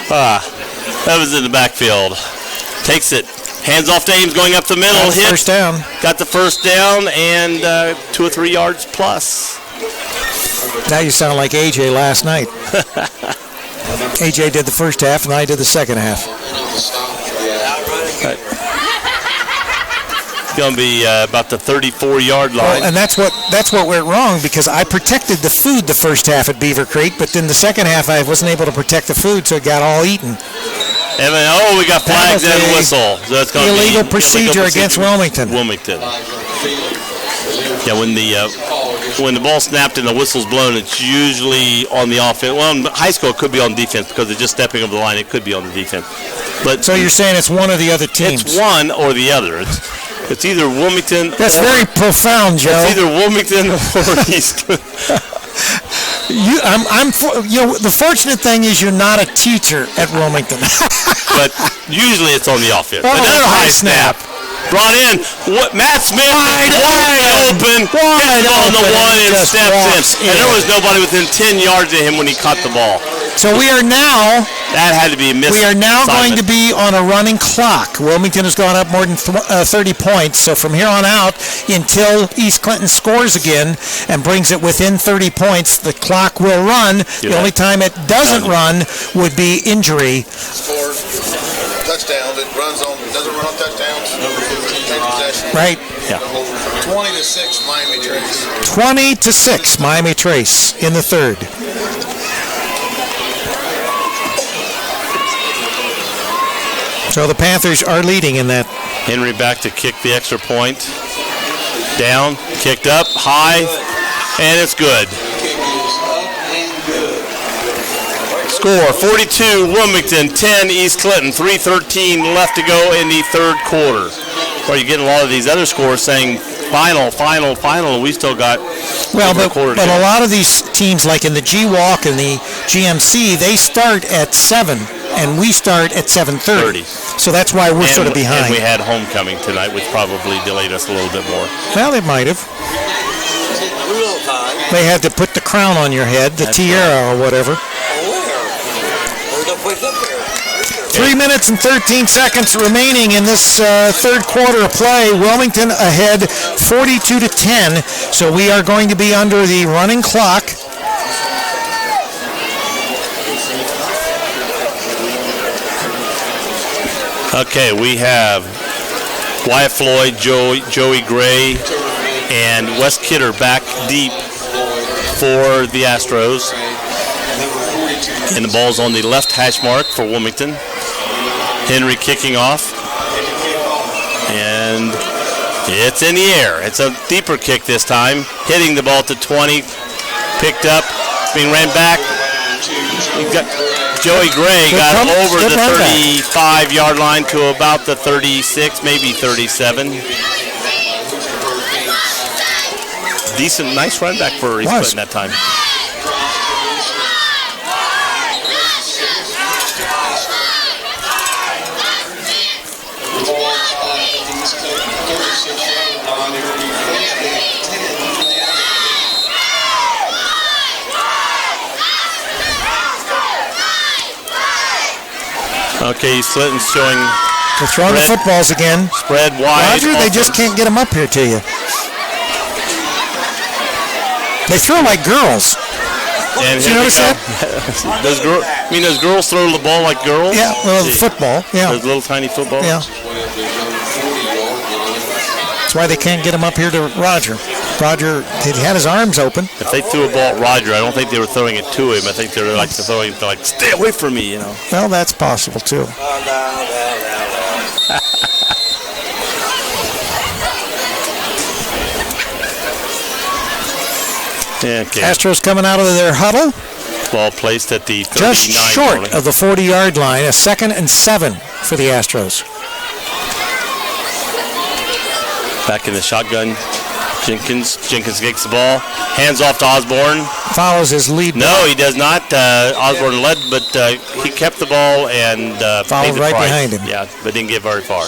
That was in the backfield. Takes it. Hands off to Ames, going up the middle. Hit. First down. Got the first down and 2 or 3 yards plus. Now you sound like AJ last night. AJ did the first half and I did the second half. It's going to be about the 34-yard line. Well, and that's what went wrong, because I protected the food the first half at Beaver Creek, but then the second half I wasn't able to protect the food, so it got all eaten. And then, we got flags and a whistle. So it's going to be illegal procedure against Wilmington. Yeah, when the ball snapped and the whistle's blown, it's usually on the offense. Well, in high school it could be on defense because they're just stepping over the line. It could be on the defense. But so you're saying it's one of the other teams? It's one or the other. It's either Wilmington. That's very profound, Joe. It's either Wilmington or East. The fortunate thing is you're not a teacher at Wilmington. But usually it's on the offense. Another high snap. Brought in. Matt Smith wide open. Gets on the one and steps in. And there was nobody within 10 yards of him when he caught the ball. So we are now. That had to be a miss. We are now going to be on a running clock. Wilmington has gone up more than 30 points. So from here on out, until East Clinton scores again and brings it within 30 points, the clock will run. The only time it doesn't run would be injury. Scored touchdowns. It doesn't run on touchdowns. Right. Yeah. 20-6 Miami Trace. 20-6 Miami Trace in the third. So the Panthers are leading in that. Henry back to kick the extra point. Down, kicked up, high, and it's good. Score, 42 Wilmington, 10 East Clinton, 3:13 left to go in the third quarter. Well, you're getting a lot of these other scores saying final. We still got but a lot of these teams, like in the G-Walk and the GMC, they start at 7, and we start at 7:30. So that's why we're sort of behind. And we had homecoming tonight, which probably delayed us a little bit more. Well, it might have. They had to put the crown on your head, the tiara or whatever. 3 minutes and 13 seconds remaining in this third quarter of play. Wilmington ahead 42-10. So we are going to be under the running clock. Okay, we have Wyatt Floyd, Joey Gray, and Wes Kidder back deep for the Astros. And the ball's on the left hash mark for Wilmington. Henry kicking off. And it's in the air. It's a deeper kick this time. Hitting the ball to 20. Picked up. Being ran back. Joey Gray got over the 35-yard line to about the 36, maybe 37. Decent, nice run back for East Clinton that time. Okay, East Clinton's showing. They're throwing the footballs again. Spread wide. Roger, they just can't get them up here to you. They throw like girls. And did you notice that? Those girls throw the ball like girls? Yeah, well, football. Yeah. Those little tiny footballs? Yeah. That's why they can't get him up here to Roger. Roger, he had his arms open. If they threw a ball at Roger, I don't think they were throwing it to him. I think they were like throwing it to like, stay away from me, you know. Well, that's possible too. Okay. Astros coming out of their huddle. Ball placed at the 39 just short of the 40-yard line. A 2nd and 7 for the Astros. Back in the shotgun. Jenkins gets the ball. Hands off to Osborne. Follows his lead. No, he does not. Osborne led, but he kept the ball and followed right behind him. Yeah, but didn't get very far.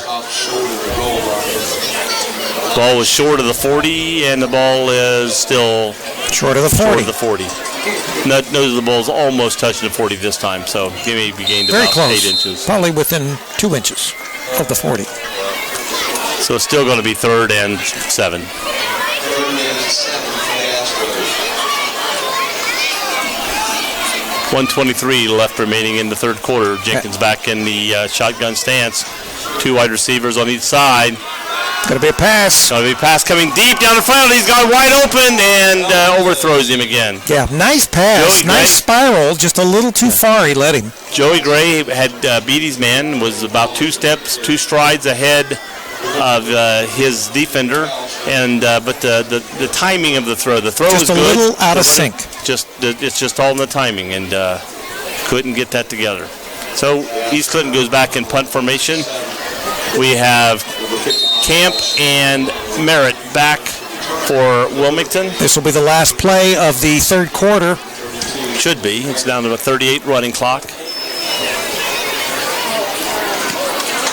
Ball was short of the 40, and the ball is still Short of the 40. short of the 40. Nose of the ball is almost touching the 40 this time, so he maybe gained Very about close. 8 inches. Probably within 2 inches of the 40. So it's still going to be 3rd and 7. 1:23 left remaining in the third quarter. Jenkins back in the shotgun stance. 2 wide receivers on each side. Going to be a pass. Going to be a pass coming deep down the front. He's got wide open and overthrows him again. Yeah, nice pass. Joey Nice spiral. Just a little too far. He let him. Joey Gray had beat his man, was about 2 strides ahead of his defender, and but the timing of the throw was good. Just a little out of sync. It's just all in the timing, and couldn't get that together. So East Clinton goes back in punt formation. We have Camp and Merritt back for Wilmington. This will be the last play of the third quarter. Should be. It's down to a 38 running clock.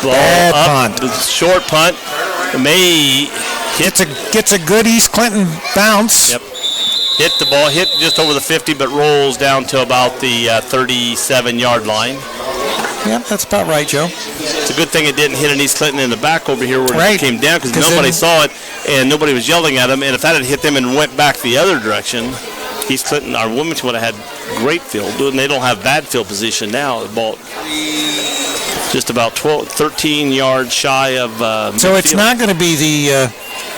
Ball Bad up, punt. short punt. May hit. Gets a good East Clinton bounce. Yep. Hit the ball, hit just over the 50, but rolls down to about the 37-yard line. Yep, that's about right, Joe. It's a good thing it didn't hit an East Clinton in the back over here where Right. it came down, because 'Cause nobody then- saw it and nobody was yelling at them. And if that had hit them and went back the other direction, East Clinton, our Wilmington would have had great field. And they don't have bad field position now. The ball just about 13 yards shy of So it's midfield. not going to be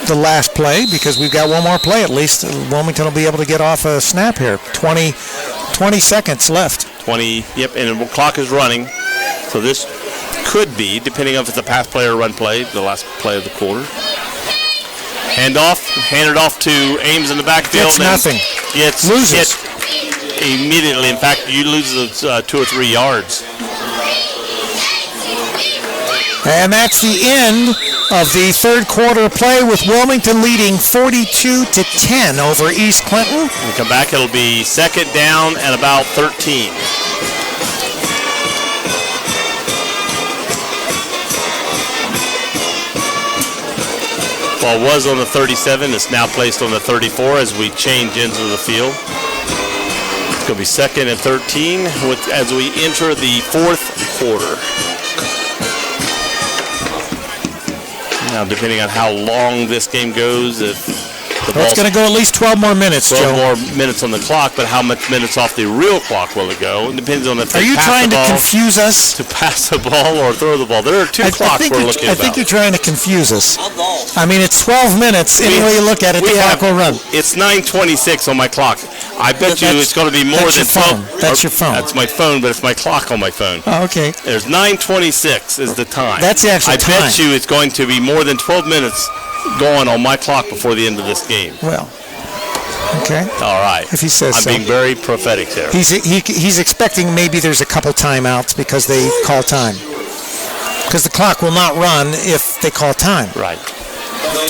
the last play, because we've got one more play at least. Wilmington will be able to get off a snap here. 20 seconds left. 20, yep, and the clock is running. So this could be, depending on if it's a pass play or run play, the last play of the quarter. Handed off to Ames in the backfield. Gets nothing. Gets Loses. hit immediately. In fact, you lose 2 or 3 yards. And that's the end of the third quarter play, with Wilmington leading 42-10 over East Clinton. When we come back, it'll be 2nd down and about 13. Ball was on the 37. It's now placed on the 34 as we change ends of the field. It's going to be 2nd and 13 as we enter the fourth quarter. Now, depending on how long this game goes, if the Well, it's ball's going to go at least 12 more minutes, 12 Joe. more minutes on the clock, but how much minutes off the real clock will it go? It depends on if Are they you pass trying the to ball, confuse us? to pass the ball or throw the ball. There are 2 clocks we're looking I think about. you're trying to confuse us. I mean, it's 12 minutes. Any way you look at it, the clock will run. It's 9:26 on my clock. I bet you it's going to be more that's than your phone. 12. That's your phone. That's my phone, but it's my clock on my phone. Oh, okay. There's 9:26 is the time. That's the actual I time. bet you it's going to be more than 12 minutes going on my clock before the end of this game. Well, okay. All right. If he says I'm so. being very prophetic there. He's expecting maybe there's a couple timeouts because they call time. Because the clock will not run if they call time, Right.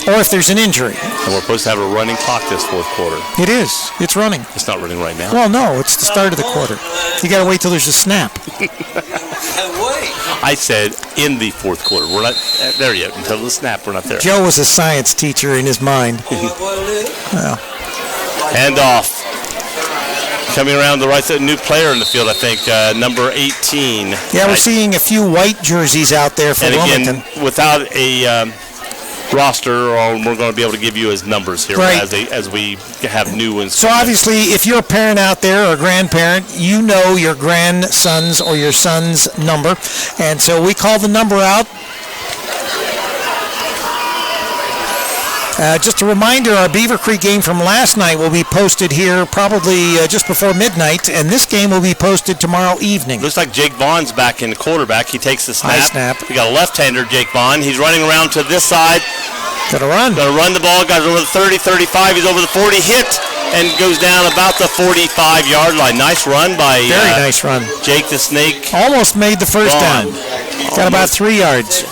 or if there's an injury. And we're supposed to have a running clock this fourth quarter. It is. It's running. It's not running right now. Well, no, it's the start of the quarter. You got to wait till there's a snap. I said in the fourth quarter. We're not there yet. Until the snap, we're not there. Joe was a science teacher in his mind. Well, Hand off. Coming around the right side, new player in the field, I think, number 18. yeah, we're seeing a few white jerseys out there for And Wilmington. again, without a roster, or we're going to be able to give you his numbers here Right. as we have new ones. So obviously, if you're a parent out there or a grandparent, you know your grandson's or your son's number. And so we call the number out. Just a reminder, our Beaver Creek game from last night will be posted here probably just before midnight, and this game will be posted tomorrow evening. Looks like Jake Vaughn's back in the quarterback. He takes the snap. High snap. We got a left-hander, Jake Vaughn. He's running around to this side. Got to run. Going to run the ball. Got over the 30, 35. He's over the 40. Hit and goes down about the 45-yard line. Nice run by Very nice run. Jake the Snake. Almost made the first Vaughn. down. Got about 3 yards.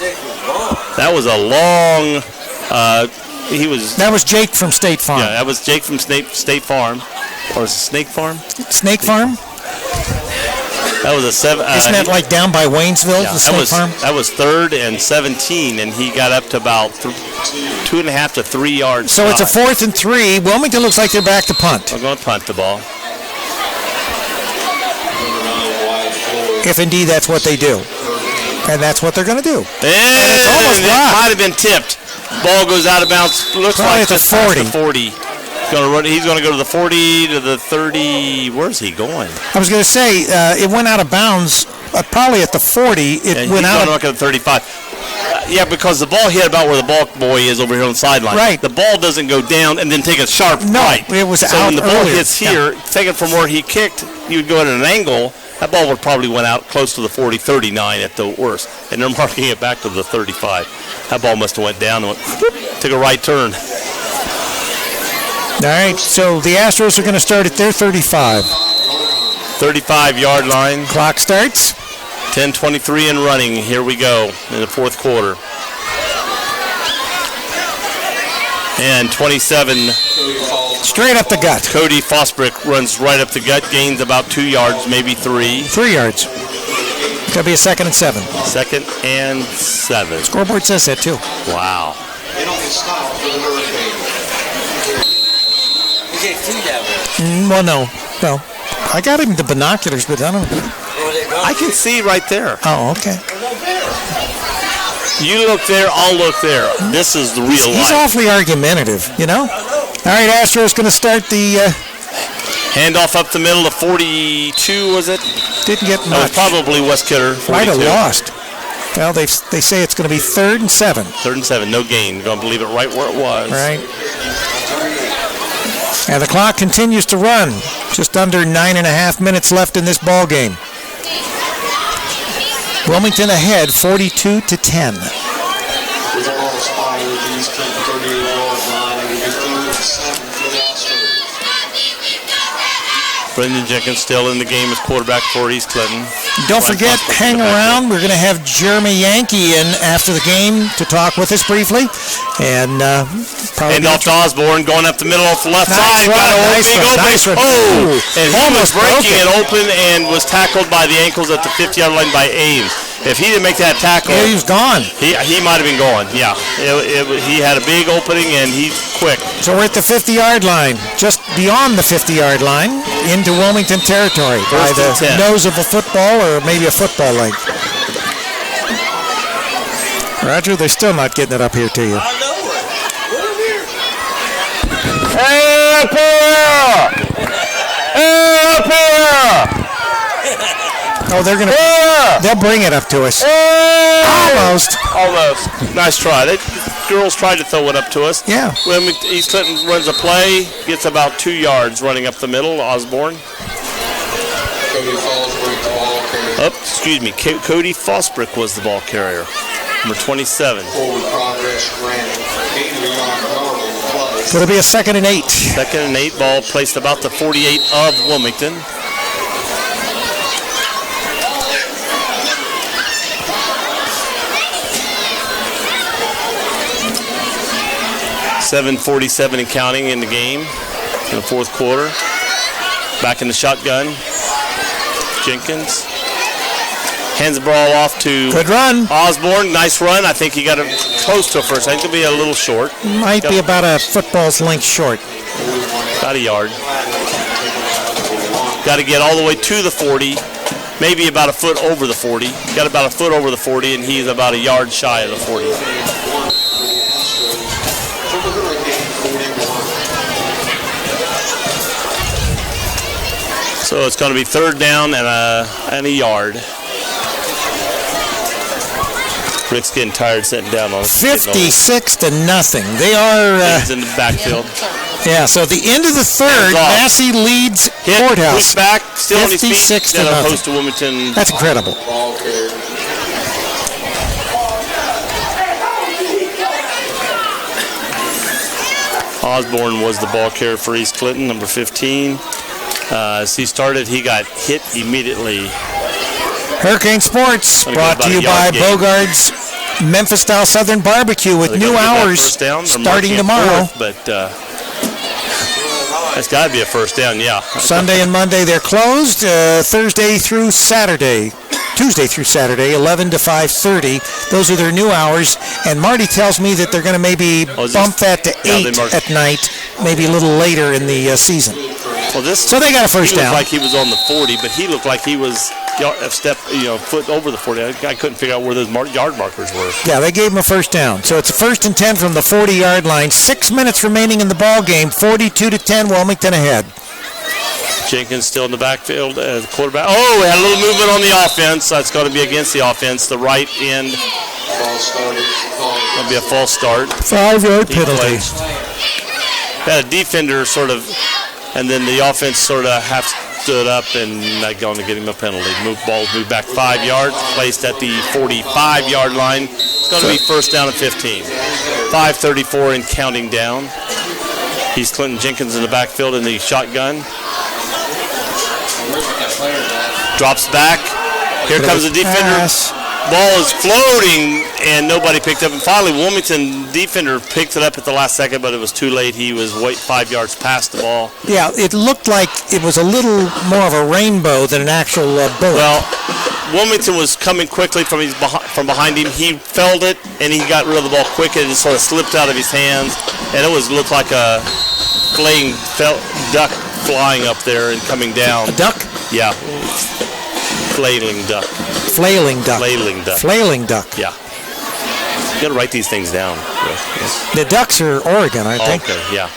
That was a long. He was. That was Jake from State Farm. Yeah, that was Jake from State Farm, or is it Snake Farm? Snake Farm? That was a 7. Isn't that like down by Waynesville, Yeah, the Snake Farm? that was 3rd and 17, and he got up to about 2.5 to 3 yards. So it's a 4th and 3. Wilmington looks like they're back to punt. I'm going to punt the ball. If indeed that's what they do. And that's what they're going to do. And it's almost it blocked. might have been tipped. Ball goes out of bounds. Looks Probably like at the just past 40. the 40. He's going to go to the 40, to the 30. Where's he going? I was going to say, it went out of bounds probably at the 40. It went out. He's going to look at the 35. Yeah, because the ball hit about where the ball boy is over here on the sideline. Right. The ball doesn't go down and then take a sharp right. It was so out when the ball earlier. hits here, taken from where he kicked, you would go at an angle. That ball would probably went out close to the 40, 39 at the worst. And they're marking it back to the 35. That ball must have went down and took a right turn. All right, so the Astros are going to start at their 35. 35-yard line. Clock starts. 10:23 and running. Here we go in the fourth quarter. And 27. Straight up the gut. Cody Fosbrick runs right up the gut, gains about 2 yards, maybe 3. 3 yards. That'll be a 2nd and 7. 2nd and 7. Scoreboard says that too. Wow. They don't get stopped for the hurricane. You can't see that way. Well, no. I got him the binoculars, but I don't. I can see right there. Oh, okay. You look there, I'll look there. This is the real He's life. awfully argumentative, you know? All right, Astros going to start the... Handoff up the middle of 42, was it? Didn't get That was much. probably West Kidder, 42. Might have lost. Well, they say it's going to be 3rd and 7. 3rd and 7, no gain. You're going to believe it right where it was. Right. And the clock continues to run. Just under 9.5 minutes left in this ball game. Wilmington ahead, 42 to 10. With all expired, these 38-yard line, it will be 3rd and 7 for the Astros. Brendan Jenkins still in the game as quarterback for East Clinton. Don't forget, hang around. We're going to have Jeremy Yankee in after the game to talk with us briefly. And probably... And off to Osborne, going up the middle off the left Nice side. run, Got a nice big run, opening. nice run. Oh! Ooh, And he was almost breaking broke it open and was tackled by the ankles at the 50-yard line by Ames. If he didn't make that tackle, Yeah, he was gone. he might have been going. Yeah, he had a big opening and he's quick. So we're at the 50-yard line, just beyond the 50-yard line, into Wilmington territory by First the and 10. nose of a football or maybe a football length. Roger, they're still not getting it up here to you. I know it. We're here. Hey, up here! Hey, up here! Oh, they'll bring it up to us. Almost. Almost. Nice try. The girls tried to throw it up to us. Yeah. Wilmington, East Clinton runs a play, gets about 2 yards running up the middle. Osborne. Cody Fosbrick, the ball carrier. Excuse me. Cody Fosbrick was the ball carrier. Number 27. Forward progress granted. 8-yard guard on the play. So it'll be a 2nd and 8. 2nd and 8, ball placed about the 48 of Wilmington. .47 and counting in the game in the fourth quarter. Back in the shotgun. Jenkins hands the ball off to Good run. Osborne. Nice run. I think he got it close to a first. I think it'll be a little short. Might be about a football's length short. About a yard. Got to get all the way to the 40. Maybe about a foot over the 40. Got about a foot over the 40, and he's about a yard shy of the 40. So it's going to be 3rd down and a yard. Rick's getting tired sitting down on it. 56 to nothing. They are... He's in the backfield. Yeah, so at the end of the 3rd, Hands off. Massey leads Hit, Courthouse. push back, still on his feet. 56 to Then nothing. opposed to Wilmington. That's incredible. Ball carrier. Osborne was the ball carrier for East Clinton, number 15. As he started, he got hit immediately. Hurricane Sports Gonna brought go to about you a by yard gain. Bogart's Memphis-style Southern Barbecue with They're new gonna get that hours first down. They're starting marking it tomorrow. fourth, but that's got to be a first down, yeah. Sunday and Monday they're closed. Thursday through Saturday Tuesday through Saturday, 11 to 5:30. Those are their new hours. And Marty tells me that they're going to maybe bump that to 8 at night, maybe a little later in the season. Well, so they got a first down. He looked like he was on the 40, but he looked like he was a step, foot over the 40. I couldn't figure out where those yard markers were. Yeah, they gave him a first down. So it's a 1st and 10 from the 40-yard line. 6 minutes remaining in the ball game. 42-10, Wilmington ahead. Jenkins still in the backfield as the quarterback. Oh, we had a little movement on the offense. That's going to be against the offense. The right end. Going to be a false start. 5-yard penalty. Had a defender sort of, and then the offense sort of half stood up and not going to get him a penalty. Ball moved back 5 yards, placed at the 45-yard line. It's going to be first down and 15. 5:34 and counting down. He's Clinton Jenkins in the backfield in the shotgun. Drops back. Here comes the defender. Ball is floating, and nobody picked up. And finally, Wilmington defender picked it up at the last second, but it was too late. He was 5 yards past the ball. Yeah, it looked like it was a little more of a rainbow than an actual bullet. Well, Wilmington was coming quickly from behind him. He felt it, and he got rid of the ball quick, and it sort of slipped out of his hands. And it looked like a flaying duck flying up there and coming down. A duck? Yeah. Flailing duck. Flailing duck. Flailing duck. Flailing duck. Yeah. You got to write these things down. The Ducks are Oregon, I think. Okay, yeah.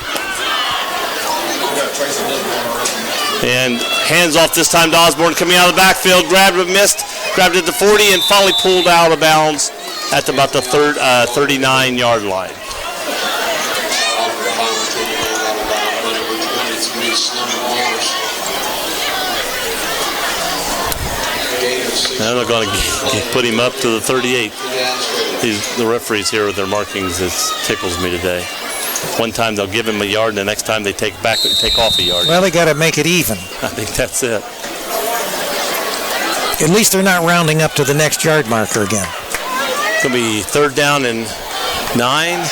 And hands off this time to Osborne coming out of the backfield. Grabbed it, missed. Grabbed it at the 40 and finally pulled out of bounds at about the 39-yard line. Now they're going to put him up to the 38. The referees here with their markings, it tickles me today. One time they'll give him a yard, and the next time they take off a yard. Well, they got to make it even. I think that's it. At least they're not rounding up to the next yard marker again. It's going to be 3rd down and 9.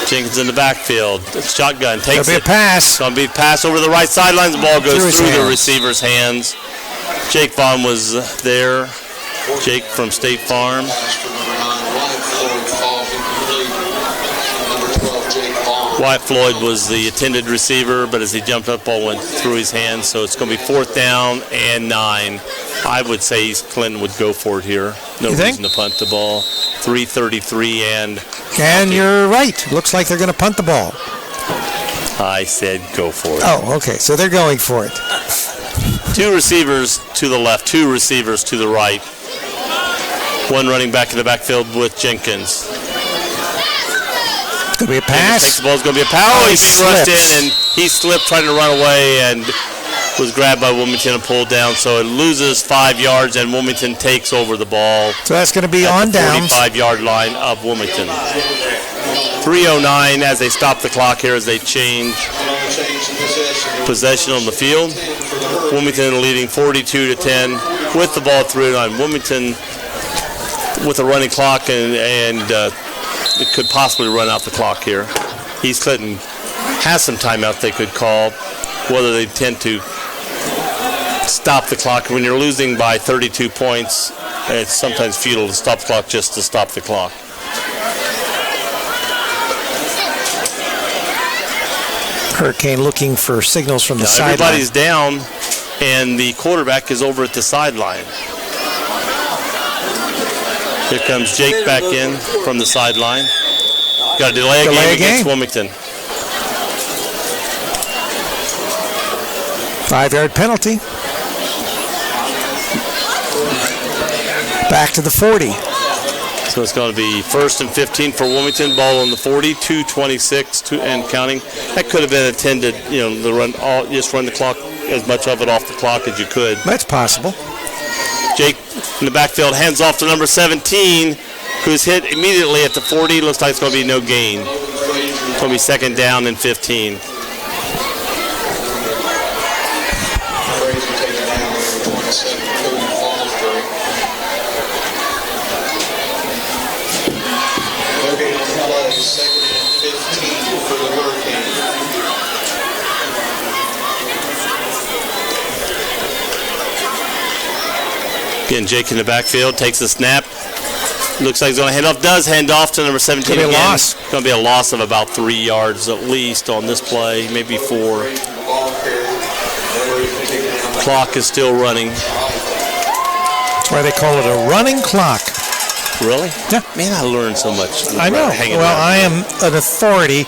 Jenkins in the backfield. Shotgun takes it. It'll be a pass. It's going to be a pass over the right sideline. The ball goes through the receiver's hands. Jake Vaughn was there. Jake from State Farm. Wyatt Floyd was the intended receiver, but as he jumped up, ball went through his hands. So it's going to be 4th down and 9. I would say East Clinton would go for it here. No reason to punt the ball. 3:33 and you're right. Looks like they're going to punt the ball. I said go for it. Oh, okay. So they're going for it. 2 receivers to the left, 2 receivers to the right. 1 running back in the backfield with Jenkins. It's going to be a pass. Takes the ball. It's going to be a pass. Oh, he's being rushed in, and he slipped trying to run away and was grabbed by Wilmington and pulled down. So it loses 5 yards, and Wilmington takes over the ball. So that's going to be on downs. 45-yard line of Wilmington. 3:09 as they stop the clock here as they change possession on the field. Wilmington leading 42-10 with the ball 3:09. Wilmington with a running clock and it could possibly run out the clock here. East Clinton has some timeout they could call. Whether they tend to stop the clock. When you're losing by 32 points, it's sometimes futile to stop the clock just to stop the clock. Hurricane looking for signals from the sideline. Everybody's down, and the quarterback is over at the sideline. Here comes Jake back in from the sideline. Got to delay a game against Wilmington. 5-yard penalty. Back to the 40. So it's going to be 1st and 15 for Wilmington. Ball on the 40, 2:26 and counting. That could have been intended, the run. Just run the clock, as much of it off the clock as you could. That's possible. Jake in the backfield hands off to number 17, who's hit immediately at the 40. Looks like it's going to be no gain. It's going to be 2nd down and 15. Getting Jake in the backfield, takes a snap. Looks like he's going to hand off. Does hand off to number 17 Could be a again. loss. Going to be a loss of about 3 yards at least on this play, maybe 4. Clock is still running. That's why they call it a running clock. Really? Yeah. Man, I learned so much. I know. Hanging Well, around. I am an authority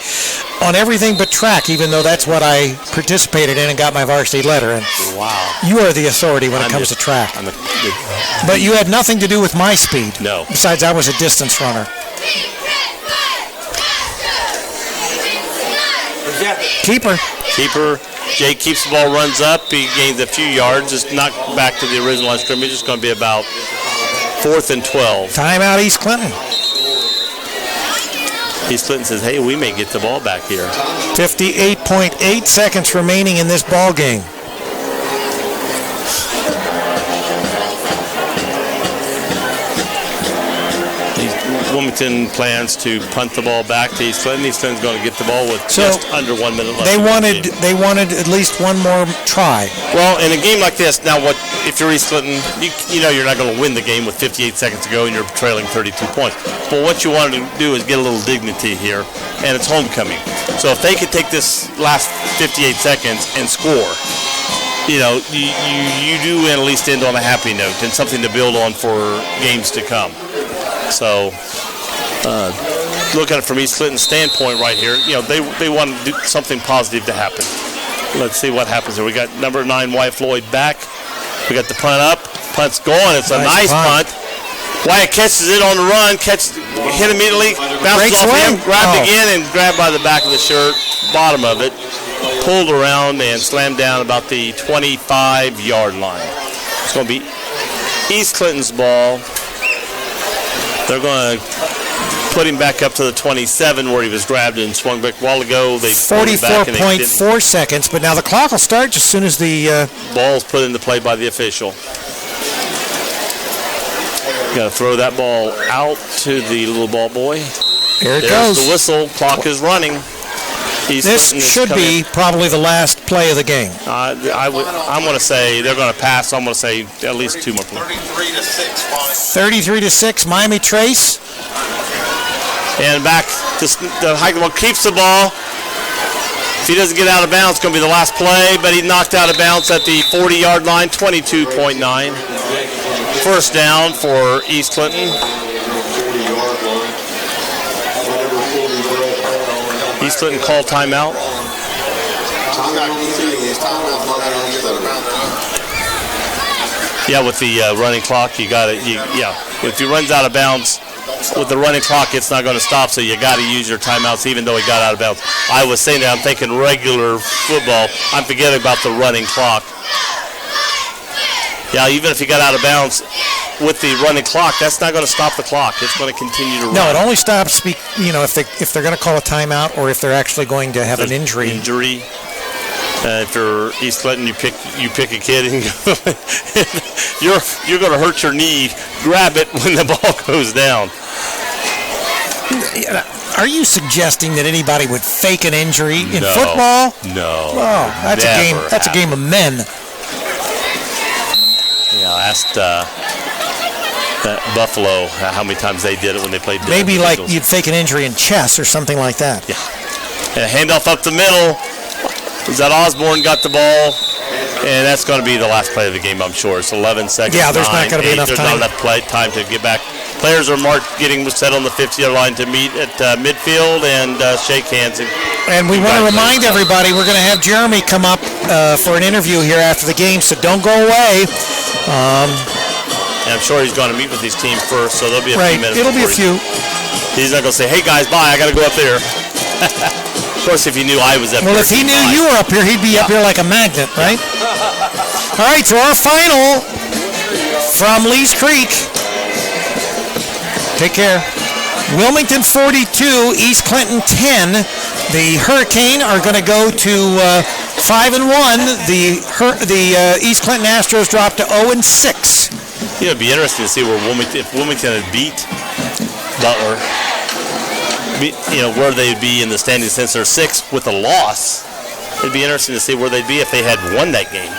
on everything but track, even though that's what I participated in and got my varsity letter. And Wow. you are the authority when it comes to track. But you had nothing to do with my speed. No. Besides, I was a distance runner. Keeper. Keeper. Jake keeps the ball, runs up. He gains a few yards. It's not back to the original line of scrimmage. It's going to be about 4th and 12. Timeout, East Clinton. East Clinton says, hey, we may get the ball back here. 58.8 seconds remaining in this ball game. Wilmington plans to punt the ball back to East Clinton. East Clinton's going to get the ball with just under 1 minute left. They in the game. wanted at least one more try. Well, in a game like this, now what if you're East Clinton, you know you're not going to win the game with 58 seconds to go and you're trailing 32 points. But what you want to do is get a little dignity here, and it's homecoming. So if they could take this last 58 seconds and score, you know, you do at least end on a happy note and something to build on for games to come. So look at it from East Clinton's standpoint right here. You know, they want to do something positive to happen. Let's see what happens here. We got number 9, Wyatt Floyd, back. We got the punt up. Punt's going. It's a nice punt. Wyatt catches it on the run, hit immediately, bounces off him, grabbed again, and grabbed by the back of the shirt, bottom of it, pulled around and slammed down about the 25-yard line. It's going to be East Clinton's ball. They're going to put him back up to the 27 where he was grabbed and swung back a while ago. They 44.4 seconds, but now the clock will start as soon as the ball's put into play by the official. Got to throw that ball out to the little ball boy. Here it There's goes. the whistle. Clock is running. This should be probably the last play of the game. I'm going to say they're going to pass. I'm going to say at least 2 more plays. 33-6, Miami Trace. And back to the Heikenwald keeps the ball. If he doesn't get out of bounds, it's going to be the last play, but he knocked out of bounds at the 40-yard line, 22.9. First down for East Clinton. East Clinton called timeout. Yeah, with the running clock, you got it. Yeah, if he runs out of bounds with the running clock, it's not going to stop. So you got to use your timeouts, even though he got out of bounds. I was saying that I'm thinking regular football. I'm forgetting about the running clock. Yeah, even if he got out of bounds with the running clock, that's not going to stop the clock. It's going to continue to run. No, it only stops, if they're going to call a timeout or if they're actually going to have an injury. If you're East Clinton, you pick a kid and you're going to hurt your knee. Grab it when the ball goes down. Are you suggesting that anybody would fake an injury in No. football? No. Oh, that's a game. Never That's a game of men. Yeah, I asked that Buffalo how many times they did it when they played. Maybe like Eagles. you'd fake an injury in chess or something like that. Yeah. And a handoff up the middle. That Osborne got the ball, and that's going to be the last play of the game, I'm sure. It's 11 seconds. Yeah, there's not going to be enough There's time. not enough time to get back. Players are getting set on the 50-yard line to meet at midfield and shake hands. And we want to remind everybody we're going to have Jeremy come up for an interview here after the game, so don't go away. And I'm sure he's going to meet with his team first, so there'll be a few minutes. It'll be a few. He's not going to say, hey, guys, bye, I got to go up there. Of course, if he knew I was up there. Well, if he knew you were up here, he'd be up here like a magnet, right? All right, so our final from Lee's Creek. Take care. Wilmington 42, East Clinton 10. The Hurricane are going to go to 5-1. The East Clinton Astros drop to 0-6. It'd be interesting to see where if Wilmington had beat Butler, where they'd be in the standings since they're 6th with a loss. It'd be interesting to see where they'd be if they had won that game.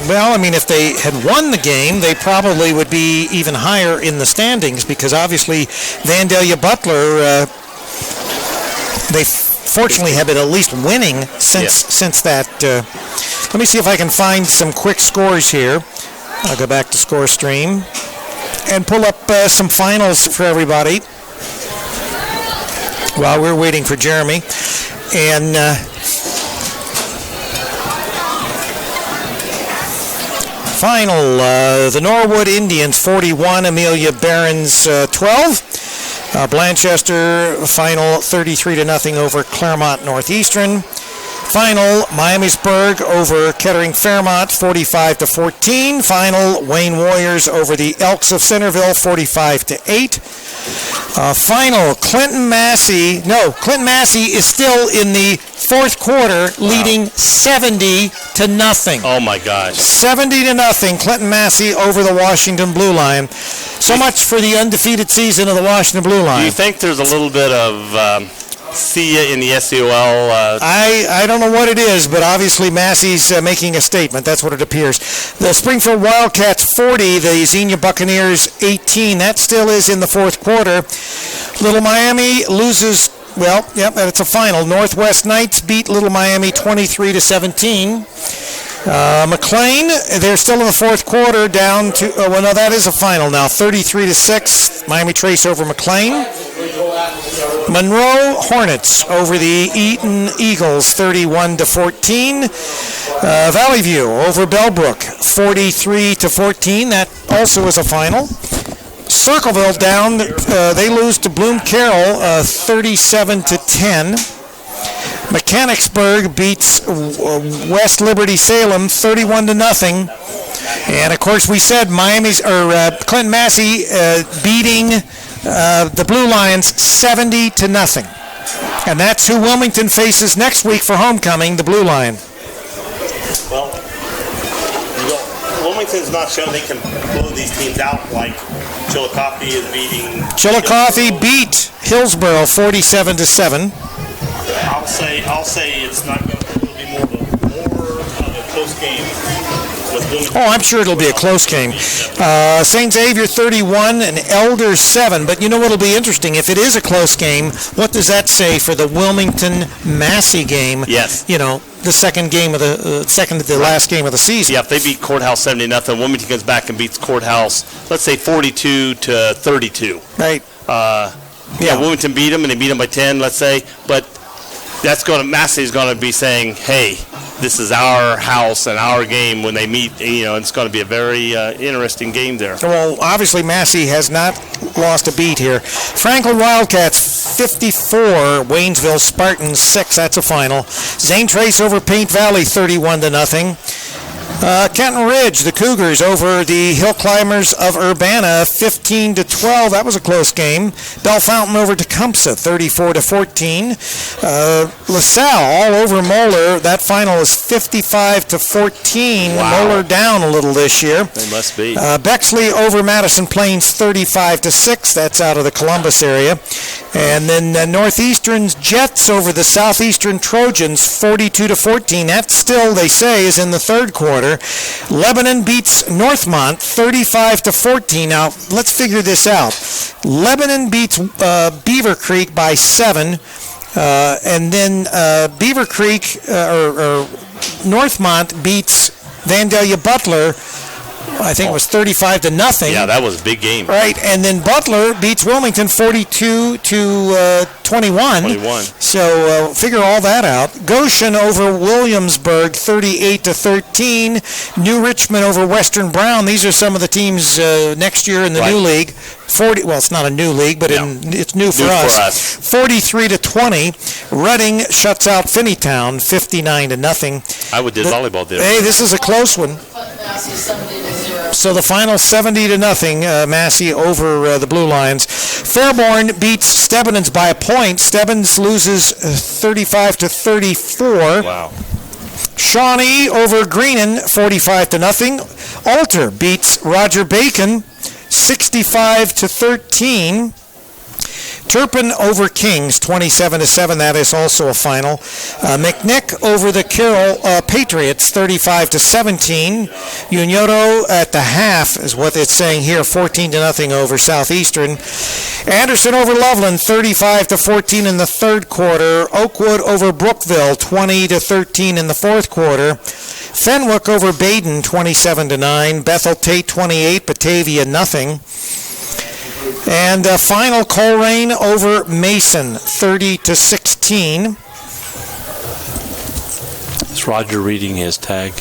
Well, I mean, if they had won the game, they probably would be even higher in the standings because obviously Vandalia Butler, they fortunately have been at least winning since that. Let me see if I can find some quick scores here. I'll go back to Score Stream and pull up some finals for everybody while we're waiting for Jeremy. And final, the Norwood Indians 41, Amelia Barons 12. Blanchester final 33-0 over Claremont Northeastern. Final, Miamisburg over Kettering Fairmont 45-14. Final, Wayne Warriors over the Elks of Centerville 45-8. Final, Clinton Massey is still in the fourth quarter, leading 70-0. Oh my gosh! 70-0. Clinton Massey over the Washington Blue Line. So much for the undefeated season of the Washington Blue Line. Do you think there's a little bit of see ya in the SEOL? I don't know what it is, but obviously Massey's making a statement. That's what it appears. The Springfield Wildcats 40, the Xenia Buccaneers 18. That still is in the fourth quarter. Little Miami loses. Well, yep, it's a final. Northwest Knights beat Little Miami 23-17. McLean, they're still in the fourth quarter, down to. Well, no, that is a final now. 33-6. Miami Trace over McLean. Monroe Hornets over the Eaton Eagles 31-14. Valley View over Bellbrook 43-14. That also is a final. Circleville down. They lose to Bloom Carroll 37-10. Mechanicsburg beats West Liberty Salem 31-0. And of course, we said Clinton Massey beating the Blue Lions 70-0. And that's who Wilmington faces next week for homecoming, the Blue Line. Well, Wilmington's not shown they can blow these teams out like Chillicothe is beating. Chillicothe beat Hillsborough 47-7. I'll say it's not going to be more of a close game. Oh, I'm sure it'll be a close game. St. Xavier 31 and Elder 7. But you know what'll be interesting? If it is a close game, what does that say for the Wilmington-Massey game? Yes. You know, the second game of the last game of the season. Yeah, if they beat Courthouse 70-0, Wilmington comes back and beats Courthouse, let's say 42-32. Right. Yeah, Wilmington beat them, and they beat them by 10, let's say. But Massey's going to be saying, hey, this is our house and our game when they meet. It's going to be a very interesting game there. Well, obviously Massey has not lost a beat here. Franklin Wildcats 54, Waynesville Spartans 6. That's a final. Zane Trace over Paint Valley 31-0. Kenton Ridge, the Cougars over the Hill Climbers of Urbana 15-12. That was a close game. Bell Fountain over Tecumseh 34-14. LaSalle all over Moeller. That final is 55-14. Wow. Moeller down a little this year. They must be. Bexley over Madison Plains 35-6. That's out of the Columbus area. And then Northeastern's Jets over the Southeastern Trojans 42-14. That still, they say, is in the third quarter. Lebanon beats Northmont 35-14. Now, let's figure this out. Lebanon beats Beaver Creek by 7. And then Beaver Creek or Northmont beats Vandalia Butler. I think it was 35-0. Yeah, that was a big game. Right, and then Butler beats Wilmington 42-21. So figure all that out. Goshen over Williamsburg 38-13. New Richmond over Western Brown. These are some of the teams next year in the new league. Well, it's not a new league, but it's new for us. 43-20. Reading shuts out Finneytown 59-0. I did volleyball there. Hey, this is a close one. So the final 70-0, Massey over the Blue Lions. Fairborn beats Stebbins by a point. Stebbins loses 35-34. Wow. Shawnee over Greenan 45-0. Alter beats Roger Bacon 65-13. Turpin over Kings, 27-7. That is also a final. McNick over the Carroll Patriots, 35-17. Unyoto at the half is what it's saying here, 14-0 over Southeastern. Anderson over Loveland, 35-14 in the third quarter. Oakwood over Brookville, 20-13 in the fourth quarter. Fenwick over Baden, 27-9. Bethel Tate, 28. Batavia, nothing. And final, Coleraine over Mason, 30-16. Is Roger reading his tag?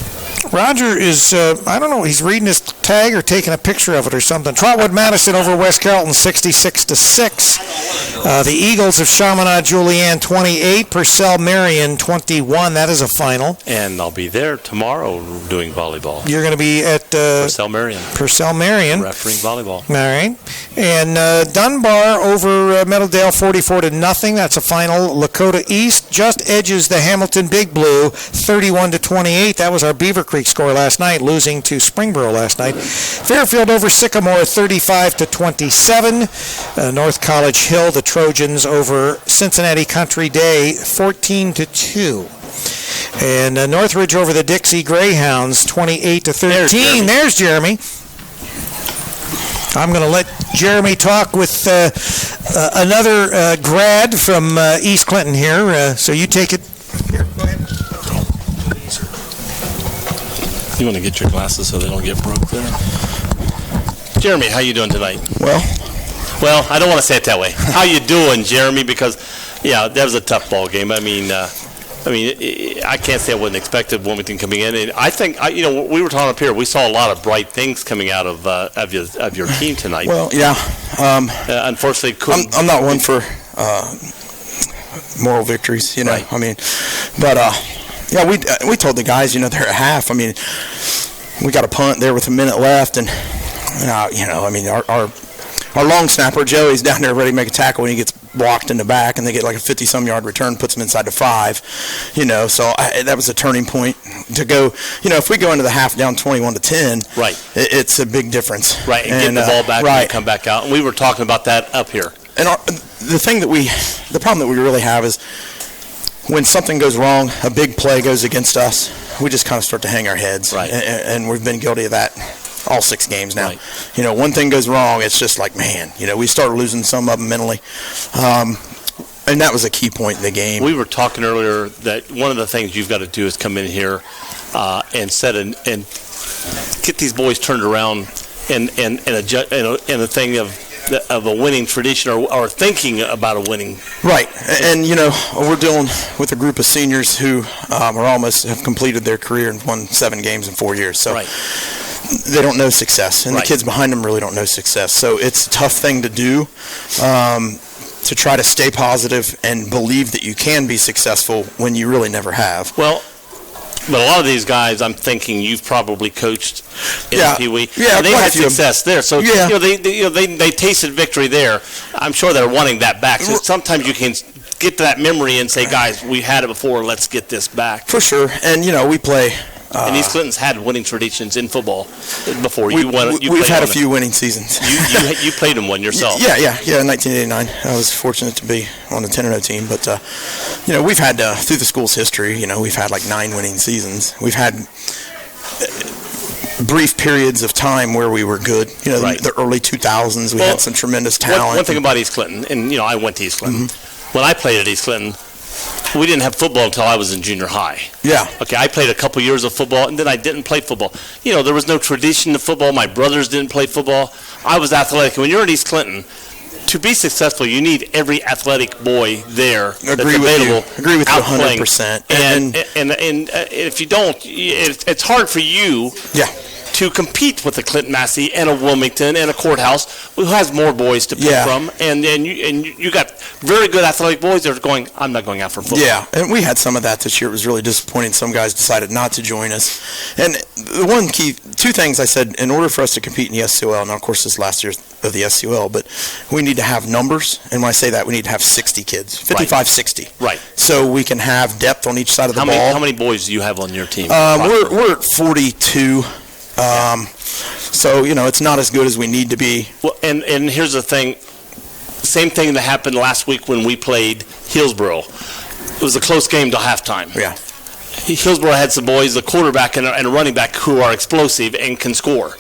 Roger is, I don't know, he's reading his tag or taking a picture of it or something. Trotwood Madison over West Carrollton, 66-6. The Eagles of Chaminade Julienne, 28. Purcell Marion, 21. That is a final. And I'll be there tomorrow doing volleyball. You're going to be at Purcell Marion. Refereeing volleyball. All right. And Dunbar over Meadowdale, 44-0. That's a final. Lakota East just edges the Hamilton Big Blue, 31-28. That was our Beaver Creek score last night, losing to Springboro last night. Fairfield over Sycamore, 35-27. North College Hill, the Trojans over Cincinnati Country Day, 14-2. And Northridge over the Dixie Greyhounds, 28-13. There's Jeremy. I'm going to let Jeremy talk with another grad from East Clinton here. So you take it. Here, go ahead. You want to get your glasses so they don't get broke there? Jeremy, how you doing tonight? Well, I don't want to say it that way. How you doing, Jeremy? Because, yeah, that was a tough ball game. I mean, I can't say I wouldn't expected Wilmington coming in. And I think, we were talking up here. We saw a lot of bright things coming out of your team tonight. well, yeah. Unfortunately, couldn't. I'm not one for moral victories, Right. I mean, but yeah, we told the guys, they're at half. I mean, we got a punt there with a minute left, and our long snapper Joey's down there ready to make a tackle when he gets blocked in the back, and they get like a 50-some yard return, puts them inside the 5. So that was a turning point to go. If we go into the half down 21-10, right, it's a big difference. Right, and get the ball back and come back out. And we were talking about that up here. And the problem that we really have is when something goes wrong, a big play goes against us, we just kind of start to hang our heads. Right. And we've been guilty of that all 6 games now. Right. One thing goes wrong, it's just like, man, we start losing some of them mentally. And that was a key point in the game. We were talking earlier that one of the things you've got to do is come in here and get these boys turned around and adjust, and a thing of a winning tradition or thinking about a winning. Right. And, we're dealing with a group of seniors who have completed their career and won 7 games in 4 years. So right. They don't know success, and right. the kids behind them really don't know success. So it's a tough thing to do, to try to stay positive and believe that you can be successful when you really never have. Well, but a lot of these guys, I'm thinking you've probably coached in Pee Wee. Yeah, and they had success there. So yeah. They tasted victory there. I'm sure they're wanting that back. So sometimes you can get to that memory and say, guys, we had it before. Let's get this back. For sure. And we play. And East Clinton's had winning traditions in football before. We've had a few winning seasons. You played in one yourself. Yeah. In 1989, I was fortunate to be on the 10-0 team. But we've had through the school's history, we've had like 9 winning seasons. We've had brief periods of time where we were good. Right. The early 2000s, we had some tremendous talent. One thing about East Clinton, and I went to East Clinton. Mm-hmm. When I played at East Clinton, we didn't have football until I was in junior high. Yeah. Okay, I played a couple years of football, and then I didn't play football. There was no tradition of football. My brothers didn't play football. I was athletic. When you're at East Clinton, to be successful, you need every athletic boy there that's available. Agree with you 100%. And if you don't, it's hard for you. Yeah. To compete with a Clinton Massey and a Wilmington and a Courthouse who has more boys to pick from, and you got very good athletic boys that are going, I'm not going out for football. Yeah, and we had some of that this year. It was really disappointing. Some guys decided not to join us. And the 2 things I said, in order for us to compete in the SCOL, now of course this last year of the SCOL, but we need to have numbers, and when I say that, we need to have 60 kids, 55, 60. Right. So we can have depth on each side of the ball. How many boys do you have on your team? We're at 42. So, it's not as good as we need to be. Well, and here's the thing. same thing that happened last week when we played Hillsboro. It was a close game till halftime. Yeah. Hillsboro had some boys, a quarterback and a running back, who are explosive and can score.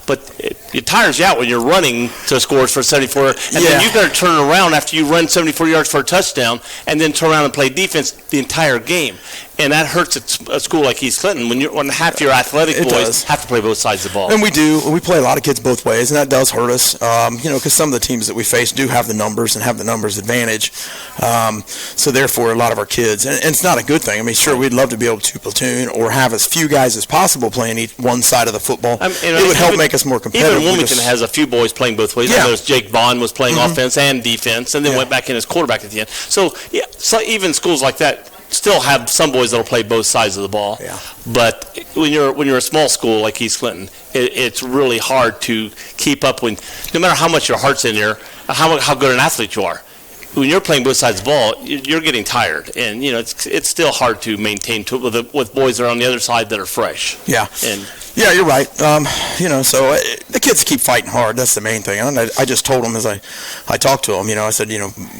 But it tires you out when you're running to scores for 74, and then you got to turn around after you run 74 yards for a touchdown, and then turn around and play defense the entire game. And that hurts a school like East Clinton when half your athletic boys have to play both sides of the ball. And we do. We play a lot of kids both ways, and that does hurt us. Because some of the teams that we face do have the numbers and have the numbers advantage. So therefore, a lot of our kids, and it's not a good thing. I mean, sure, we'd love to be able to platoon or have as few guys as possible playing one side of the football. It would help make us more competitive. Even Wilmington has a few boys playing both ways. Yeah. There's Jake Vaughn was playing offense and defense, and then went back in as quarterback at the end. So even schools like that still have some boys that'll play both sides of the ball. Yeah. But when you're a small school like East Clinton, it's really hard to keep up when, no matter how much your heart's in there, how good an athlete you are. When you're playing both sides of the ball, you're getting tired, and it's still hard to maintain with boys that are on the other side that are fresh. Yeah. And yeah, you're right. So the kids keep fighting hard. That's the main thing. And I just told them as I talked to them, I said,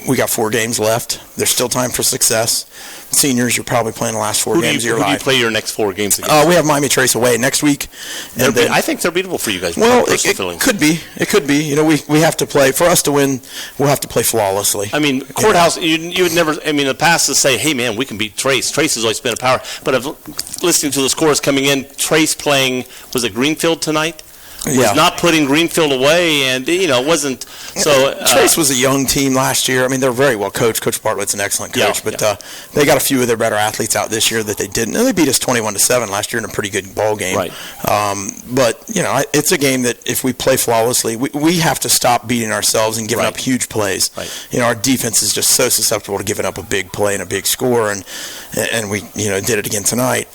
we got 4 games left. There's still time for success. Seniors, you're probably playing the last 4 games of your life. Who do you play your next 4 games against? We have Miami Trace away next week. And I think they're beatable for you guys. Well, it could be. It could be. We have to play. For us to win, we'll have to play flawlessly. I mean, Courthouse, you would never, in the past to say, hey, man, we can beat Trace. Trace has always been a power. But listening to the scores coming in, Trace playing, was it Greenfield tonight? Was not putting Greenfield away, and it wasn't so. Trace was a young team last year. I mean, they're very well coached. Coach Bartlett's an excellent coach, but they got a few of their better athletes out this year that they didn't. And they beat us 21-7 last year in a pretty good ball game. Right. But it's a game that if we play flawlessly, we have to stop beating ourselves and giving up huge plays. Right. Our defense is just so susceptible to giving up a big play and a big score, and we did it again tonight.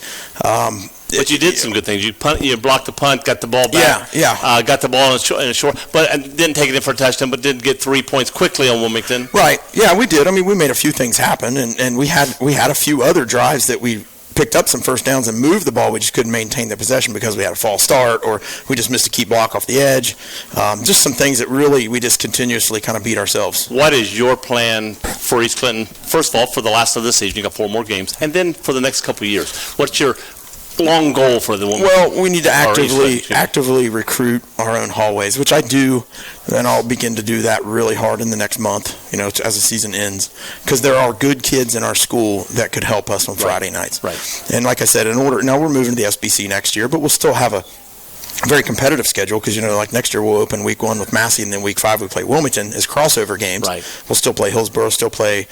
But you did some good things. You blocked the punt, got the ball back. Got the ball in a short, but didn't take it in for a touchdown, but did get 3 points quickly on Wilmington. Right. Yeah, we did. I mean, we made a few things happen, and we had a few other drives that we picked up some first downs and moved the ball. We just couldn't maintain the possession because we had a false start, or we just missed a key block off the edge. Just some things that really we just continuously kind of beat ourselves. What is your plan for East Clinton? First of all, for the last of the season, you got 4 more games, and then for the next couple of years, what's your long goal for the woman? Well, we need to actively recruit our own hallways, which I do, and I'll begin to do that really hard in the next month, as the season ends, because there are good kids in our school that could help us on Friday nights. Right. And like I said, now we're moving to the SBC next year, but we'll still have a very competitive schedule because, like next year we'll open week 1 with Massey, and then week 5 we play Wilmington as crossover games. Right. We'll still play Hillsboro, still play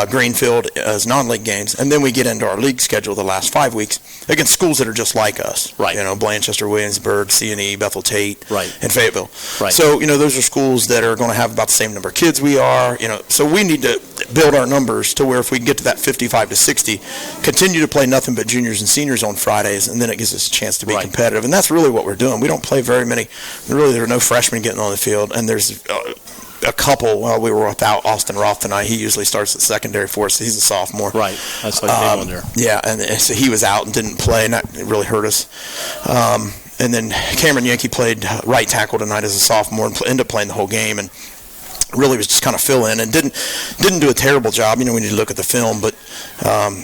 Greenfield as non-league games, and then we get into our league schedule the last 5 weeks against schools that are just like us. Right. Blanchester, Williamsburg, C&E, Bethel Tate, and Fayetteville. Right. So, those are schools that are going to have about the same number of kids we are. So we need to build our numbers to where if we can get to that 55 to 60, continue to play nothing but juniors and seniors on Fridays, and then it gives us a chance to be competitive. And that's really what we're doing. We don't play very many. Really, there are no freshmen getting on the field, and there's a couple. Well, we were without Austin Roth tonight. He usually starts at secondary for us. He's a sophomore. Right. That's what I on there. Yeah, and so he was out and didn't play, and that really hurt us. And then Cameron Yankee played right tackle tonight as a sophomore and ended up playing the whole game, and really was just kind of fill in and didn't do a terrible job. We need to look at the film, but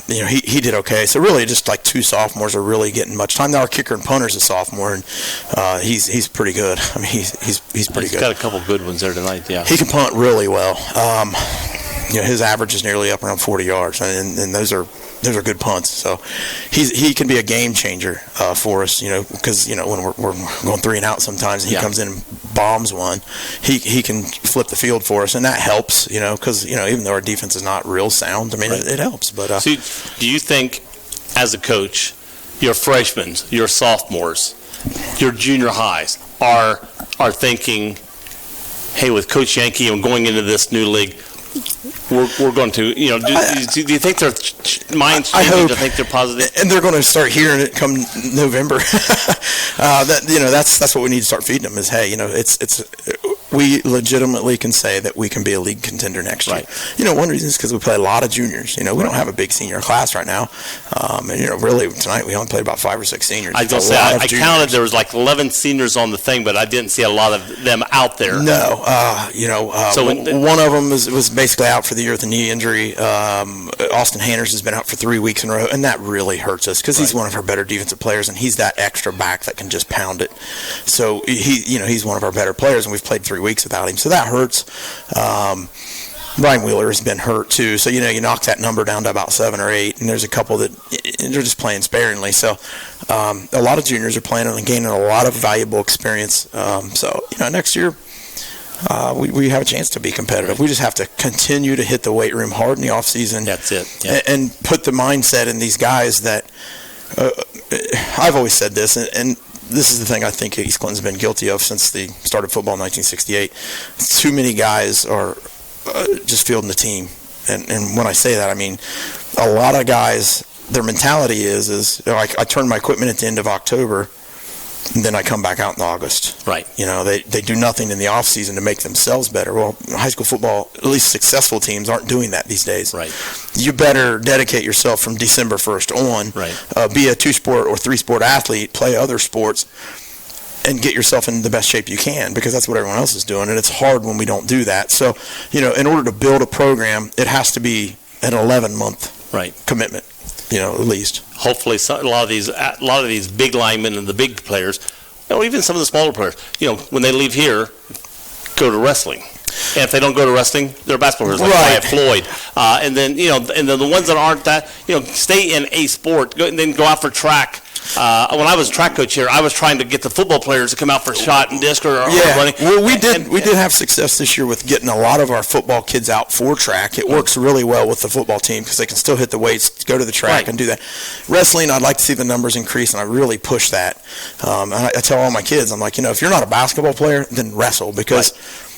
he did okay. So really, just like 2 sophomores are really getting much time. Now our kicker and punter's a sophomore, and he's pretty good. I mean, he's pretty good. He's got a couple good ones there tonight. Yeah, he can punt really well. His average is nearly up around 40 yards, and those are good punts. So he can be a game changer for us, because when we're going 3 and out sometimes, and he comes in and bombs one, he can flip the field for us, and that helps, because even though our defense is not real sound, I mean it helps. But so do you think, as a coach, your freshmen, your sophomores, your junior highs are thinking, hey, with Coach Yankee and going into this new league, we're going to, do you think their minds changing to think they're positive? And they're going to start hearing it come November. That's what we need to start feeding them is, hey, we legitimately can say that we can be a league contender next year. One reason is because we play a lot of juniors. We don't have a big senior class right now. And really tonight we only played about 5 or 6 seniors. I was going to say, I counted there was like 11 seniors on the thing, but I didn't see a lot of them out there. No. One of them was basically out for the year with a knee injury. Austin Hanners has been out for 3 weeks in a row, and that really hurts us because he's one of our better defensive players, and he's that extra back that can just pound it. So he's one of our better players, and we've played 3 weeks without him, so that hurts. Brian Wheeler has been hurt too, so you knock that number down to about 7 or 8, and there's a couple that they're just playing sparingly. So a lot of juniors are playing and gaining a lot of valuable experience. So next year we have a chance to be competitive. We just have to continue to hit the weight room hard in the off season. That's it. Yeah. And put the mindset in these guys that I've always said this, and this is the thing I think East Clinton's been guilty of since the start of football in 1968. Too many guys are just fielding the team. And when I say that, I mean a lot of guys, their mentality is I turn my equipment at the end of October, and then I come back out in August. Right. They do nothing in the off season to make themselves better. Well, high school football, at least successful teams, aren't doing that these days. Right. You better dedicate yourself from December 1st on. Right. Be a 2-sport or 3-sport athlete, play other sports, and get yourself in the best shape you can, because that's what everyone else is doing, and it's hard when we don't do that. So, in order to build a program, it has to be an 11-month commitment, at least. Hopefully, a lot of these big linemen and the big players, even some of the smaller players, when they leave here, go to wrestling. And if they don't go to wrestling, they're basketball players, like Wyatt Floyd. And then the ones that aren't that, stay in a sport, and then go out for track. When I was track coach here, I was trying to get the football players to come out for shot and disc or running. Well, we did have success this year with getting a lot of our football kids out for track. It works really well with the football team because they can still hit the weights, go to the track, and do that. Wrestling, I'd like to see the numbers increase, and I really push that. I tell all my kids, I'm like, if you're not a basketball player, then wrestle, because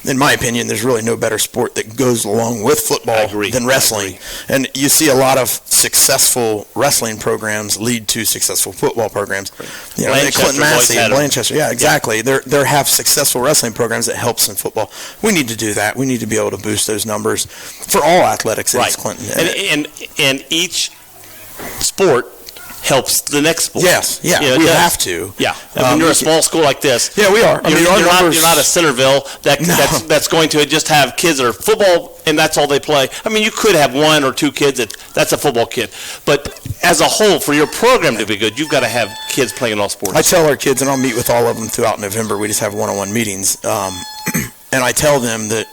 in my opinion, there's really no better sport that goes along with football than wrestling. And you see a lot of successful wrestling programs lead to successful football programs. Clinton Massey, Blanchester, exactly. They have successful wrestling programs that helps in football. We need to do that. We need to be able to boost those numbers for all athletics in East Clinton. And each sport helps the next sport. Yes, we have to. Yeah, when you're a small school like this. Yeah, we are. You're not a Centerville that's going to just have kids that are football and that's all they play. I mean, you could have 1 or 2 kids that's a football kid, but as a whole, for your program to be good, you've got to have kids playing all sports. I tell our kids, and I'll meet with all of them throughout November. We just have one-on-one meetings, and I tell them that,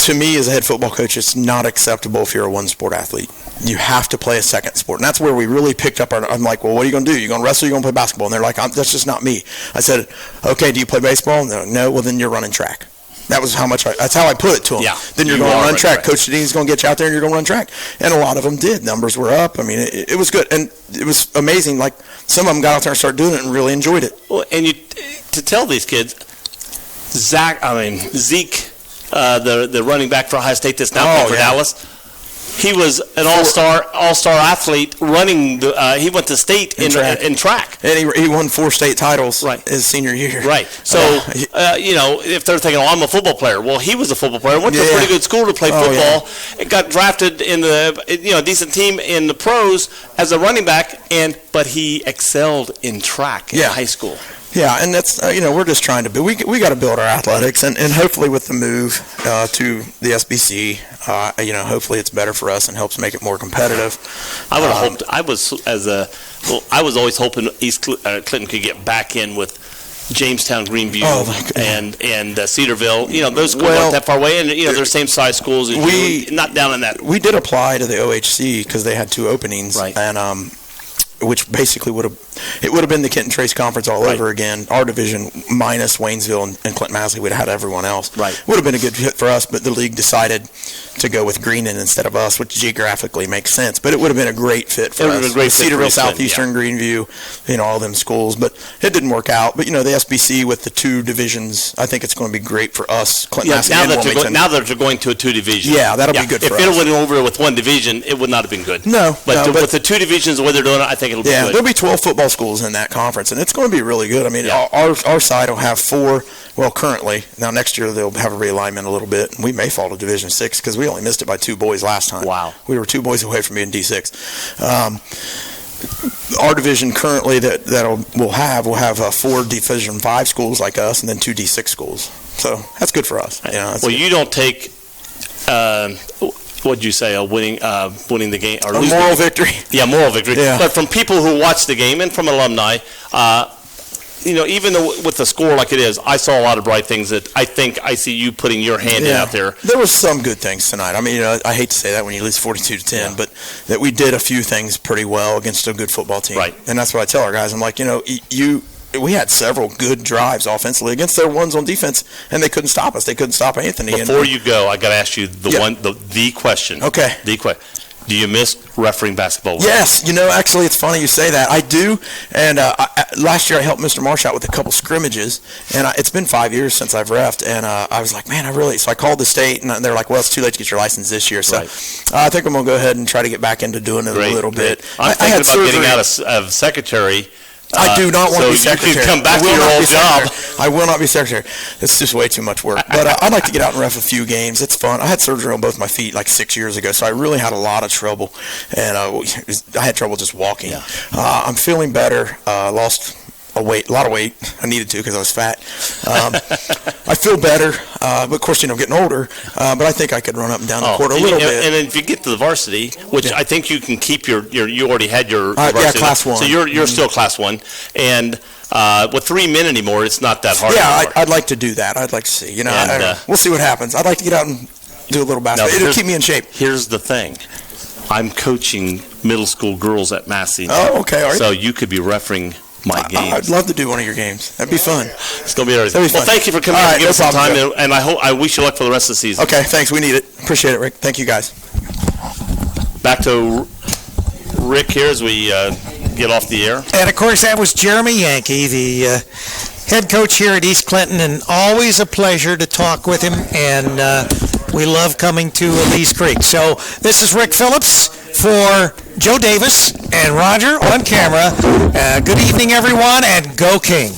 to me, as a head football coach, it's not acceptable if you're a one-sport athlete. You have to play a second sport. And that's where we really picked up I'm like, well, what are you going to do? You going to wrestle or you going to play basketball? And they're like, that's just not me. I said, okay, do you play baseball? No, well, then you're running track. That was that's how I put it to them. Yeah, then you're going to run track. Coach Dean's going to get you out there and you're going to run track. And a lot of them did. Numbers were up. I mean, it was good. And it was amazing. Like, some of them got out there and started doing it and really enjoyed it. Well, and to tell these kids, Zeke, the running back for Ohio State that's now playing for Dallas, he was an all-star athlete running. He went to state in track. And he won 4 state titles his senior year. Right. So, if they're thinking, I'm a football player. Well, he was a football player. Went to a pretty good school to play football. And got drafted in the decent team in the pros as a running back. But he excelled in track in high school. Yeah, and that's we're just trying to we got to build our athletics, and hopefully with the move to the SBC, hopefully it's better for us and helps make it more competitive. I would have hoped. I was always hoping East Clinton could get back in with Jamestown, Greenview, and Cedarville. Those schools aren't that far away, and they're same size schools. Not down in that. We did apply to the OHC because they had 2 openings, and which basically would have been the Kent and Trace Conference all over again. Our division minus Waynesville and Clinton Massey would have had everyone else. Right. Would have been a good fit for us, but the league decided to go with Greenon instead of us, which geographically makes sense. But it would have been a great fit for us. Cedarville, Southeastern, Greenview, all them schools. But it didn't work out. But, the SBC with the 2 divisions, I think it's going to be great for us, Clinton Massey and Wilmington. Now that they're going to a 2 division. Yeah, that'll be good for us. If it went over with 1 division, it would not have been good. No. But with the 2 divisions, the way they're doing it, I think it'll be Yeah, good. there'll be 12 football schools in that conference, and it's going to be really good. I mean, our side will have 4. Well, currently, now next year they'll have a realignment a little bit. We may fall to Division 6 because we only missed it by 2 boys last time. Wow. We were 2 boys away from being D6. Our division currently we'll have 4 Division 5 schools like us, and then 2 D6 schools. So that's good for us. Well, you don't take, what'd you say, winning the game or a losing moral victory. Yeah, moral victory. Yeah. But from people who watch the game and from alumni, even though with the score like it is, I saw a lot of bright things that I think I see you putting your hand in out there. There was some good things tonight. I mean, I hate to say that when you lose 42-10, but that we did a few things pretty well against a good football team. Right. And that's what I tell our guys. I'm like, we had several good drives offensively against their ones on defense, and they couldn't stop us. They couldn't stop Anthony. Before you go, I got to ask you the question. Okay. The question. Do you miss refereeing basketball? Yes, actually, it's funny you say that. I do, and last year I helped Mr. Marsh out with a couple scrimmages, and it's been 5 years since I've refed, and I was like, man, so I called the state, and they're like, well, it's too late to get your license this year, so I think I'm going to go ahead and try to get back into doing it a little bit. I'm thinking about getting out of secretary. I do not want to be secretary. So you can come back to your old job. I will not be secretary. It's just way too much work. But I'd like to get out and ref a few games. It's fun. I had surgery on both my feet like 6 years ago, so I really had a lot of trouble. And I had trouble just walking. Yeah. I'm feeling better. Lost a lot of weight. I needed to because I was fat. I feel better. But of course, I'm getting older. But I think I could run up and down the court a little bit. And if you get to the varsity, which I think you can keep you already had your varsity. Class 1. So you're still Class 1. And with 3 men anymore, it's not that hard. Yeah, I'd like to do that. I'd like to see. We'll see what happens. I'd like to get out and do a little basketball. It'll keep me in shape. Here's the thing. I'm coaching middle school girls at Massey. Oh, okay. All right. So you could be refereeing my games. I'd love to do one of your games. That'd be fun. It's going to be everything. Well, thank you for coming in and giving us some time, and I wish you luck for the rest of the season. Okay, thanks. We need it. Appreciate it, Rick. Thank you, guys. Back to Rick here as we get off the air. And, of course, that was Jeremy Yankee, the head coach here at East Clinton, and always a pleasure to talk with him, and we love coming to Lee's Creek. So this is Rick Phillips for Joe Davis and Roger on camera. Good evening, everyone, and go King.